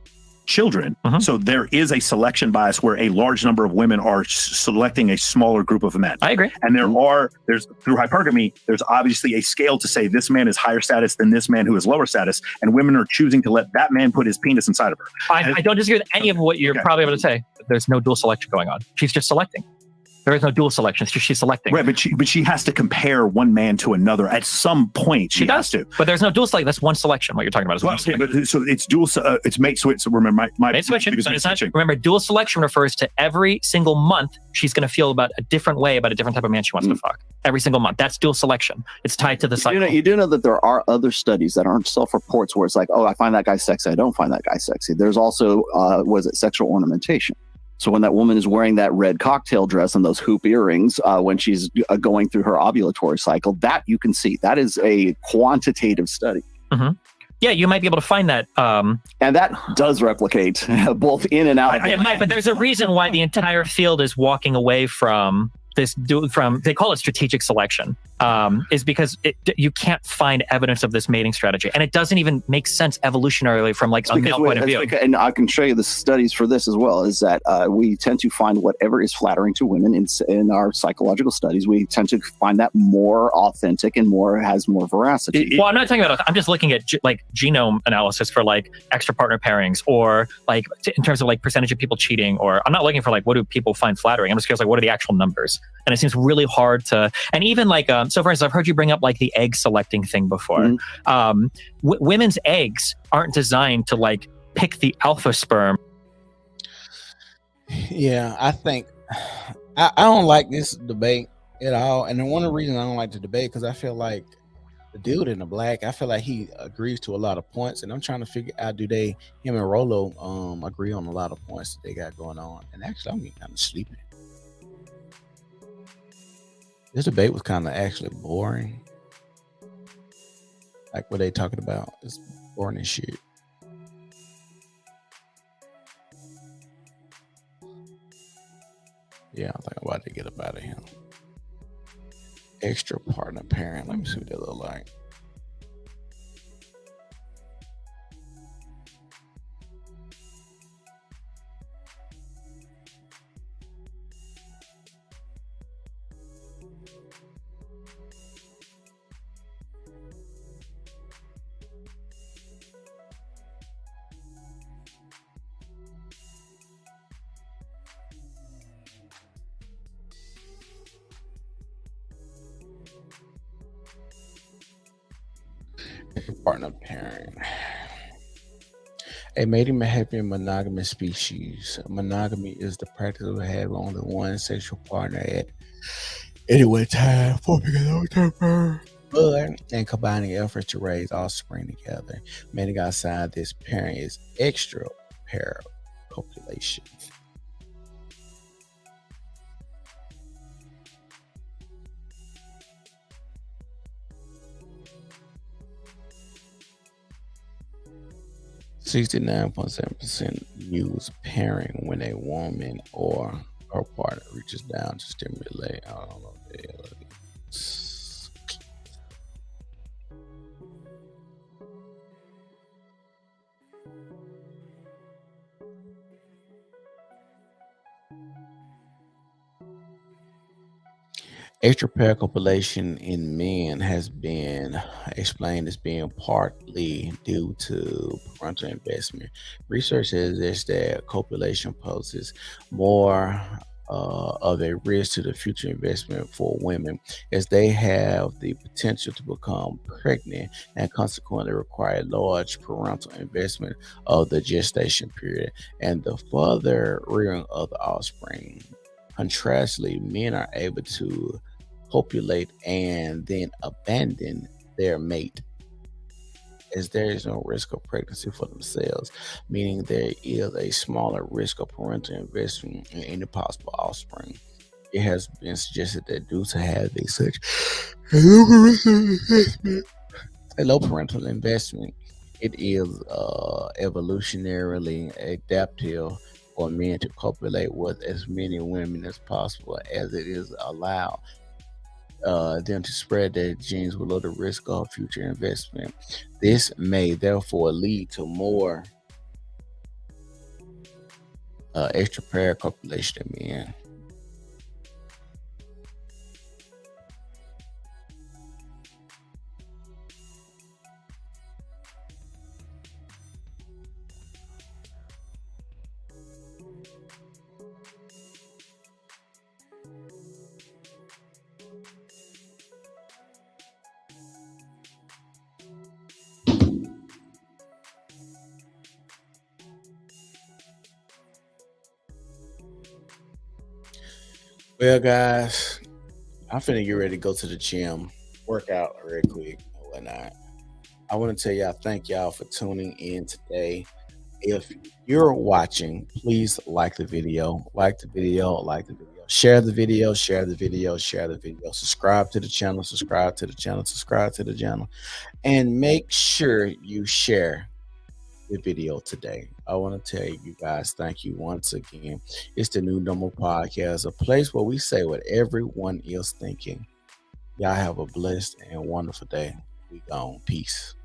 children. So there is a selection bias where a large number of women are selecting a smaller group of men. I agree. And there's through hypergamy, there's obviously a scale to say this man is higher status than this man who is lower status, and women are choosing to let that man put his penis inside of her. I don't disagree with any of what you're probably able to say. There's no dual selection going on. She's just selecting. There is no dual selection. It's just she's selecting. Right, but she has to compare one man to another at some point. She has to. But there's no dual selection. That's one selection. What you're talking about is one selection. So it's dual. It's mate switch. So remember, mate switching. Remember, dual selection refers to every single month she's going to feel about a different way about a different type of man she wants to fuck. Every single month. That's dual selection. It's tied to the cycle. You do know that there are other studies that aren't self-reports where it's like, oh, I find that guy sexy. I don't find that guy sexy. There's also, sexual ornamentation. So when that woman is wearing that red cocktail dress and those hoop earrings, when she's going through her ovulatory cycle, that you can see. That is a quantitative study. Yeah, you might be able to find that. And that does replicate both in and out. It might, but there's a reason why the entire field is walking away from this. They call it strategic selection. is because you can't find evidence of this mating strategy, and it doesn't even make sense evolutionarily from like a male point of view. And I can show you the studies for this as well. Is that we tend to find whatever is flattering to women in our psychological studies. We tend to find that more authentic and has more veracity. Well, I'm not talking about. I'm just looking at like genome analysis for like extra partner pairings, or like in terms of like percentage of people cheating. Or I'm not looking for like what do people find flattering. I'm just curious like what are the actual numbers. And it seems really hard to, and even like, so for instance, I've heard you bring up like the egg selecting thing before. Women's eggs aren't designed to like pick the alpha sperm. Yeah, I think I don't like this debate at all. And one of the reasons I don't like the debate, because I feel like the dude in the black, I feel like he agrees to a lot of points. And I'm trying to figure out, him and Rolo agree on a lot of points that they got going on. And actually, I'm getting kind of sleepy. This debate was kind of actually boring. Like what they talking about is boring as shit. Yeah, I'm thinking about to get up out of here. Extra partner parent. Let me see what that look like. Partner pairing. A mating may happen in monogamous species. Monogamy is the practice of having only one sexual partner at any one time, forming a long-term bud and combining efforts to raise offspring together. Mating outside this pairing is extra pair copulation. (69.7% use pairing when a woman or her partner reaches down to stimulate. I don't know. Extra-pair copulation in men has been explained as being partly due to parental investment. Research suggests that copulation poses more of a risk to the future investment for women, as they have the potential to become pregnant and consequently require large parental investment of the gestation period and the further rearing of the offspring. Contrastly, men are able to copulate and then abandon their mate, as there is no risk of pregnancy for themselves, meaning there is a smaller risk of parental investment in any possible offspring. It has been suggested that due to having such a low parental investment, it is evolutionarily adaptive for men to copulate with as many women as possible, as it is allowed them to spread their genes below the risk of future investment. This may therefore lead to more extra pair copulation in men. Well, guys, I'm finna get ready to go to the gym, work out real quick and whatnot. I want to tell y'all, thank y'all for tuning in today. If you're watching, please like the video, share the video, subscribe to the channel, and make sure you share the video today. I want to tell you guys, thank you once again. It's the New Normal Podcast, a place where we say what everyone is thinking. Y'all have a blessed and wonderful day. We gone. Peace.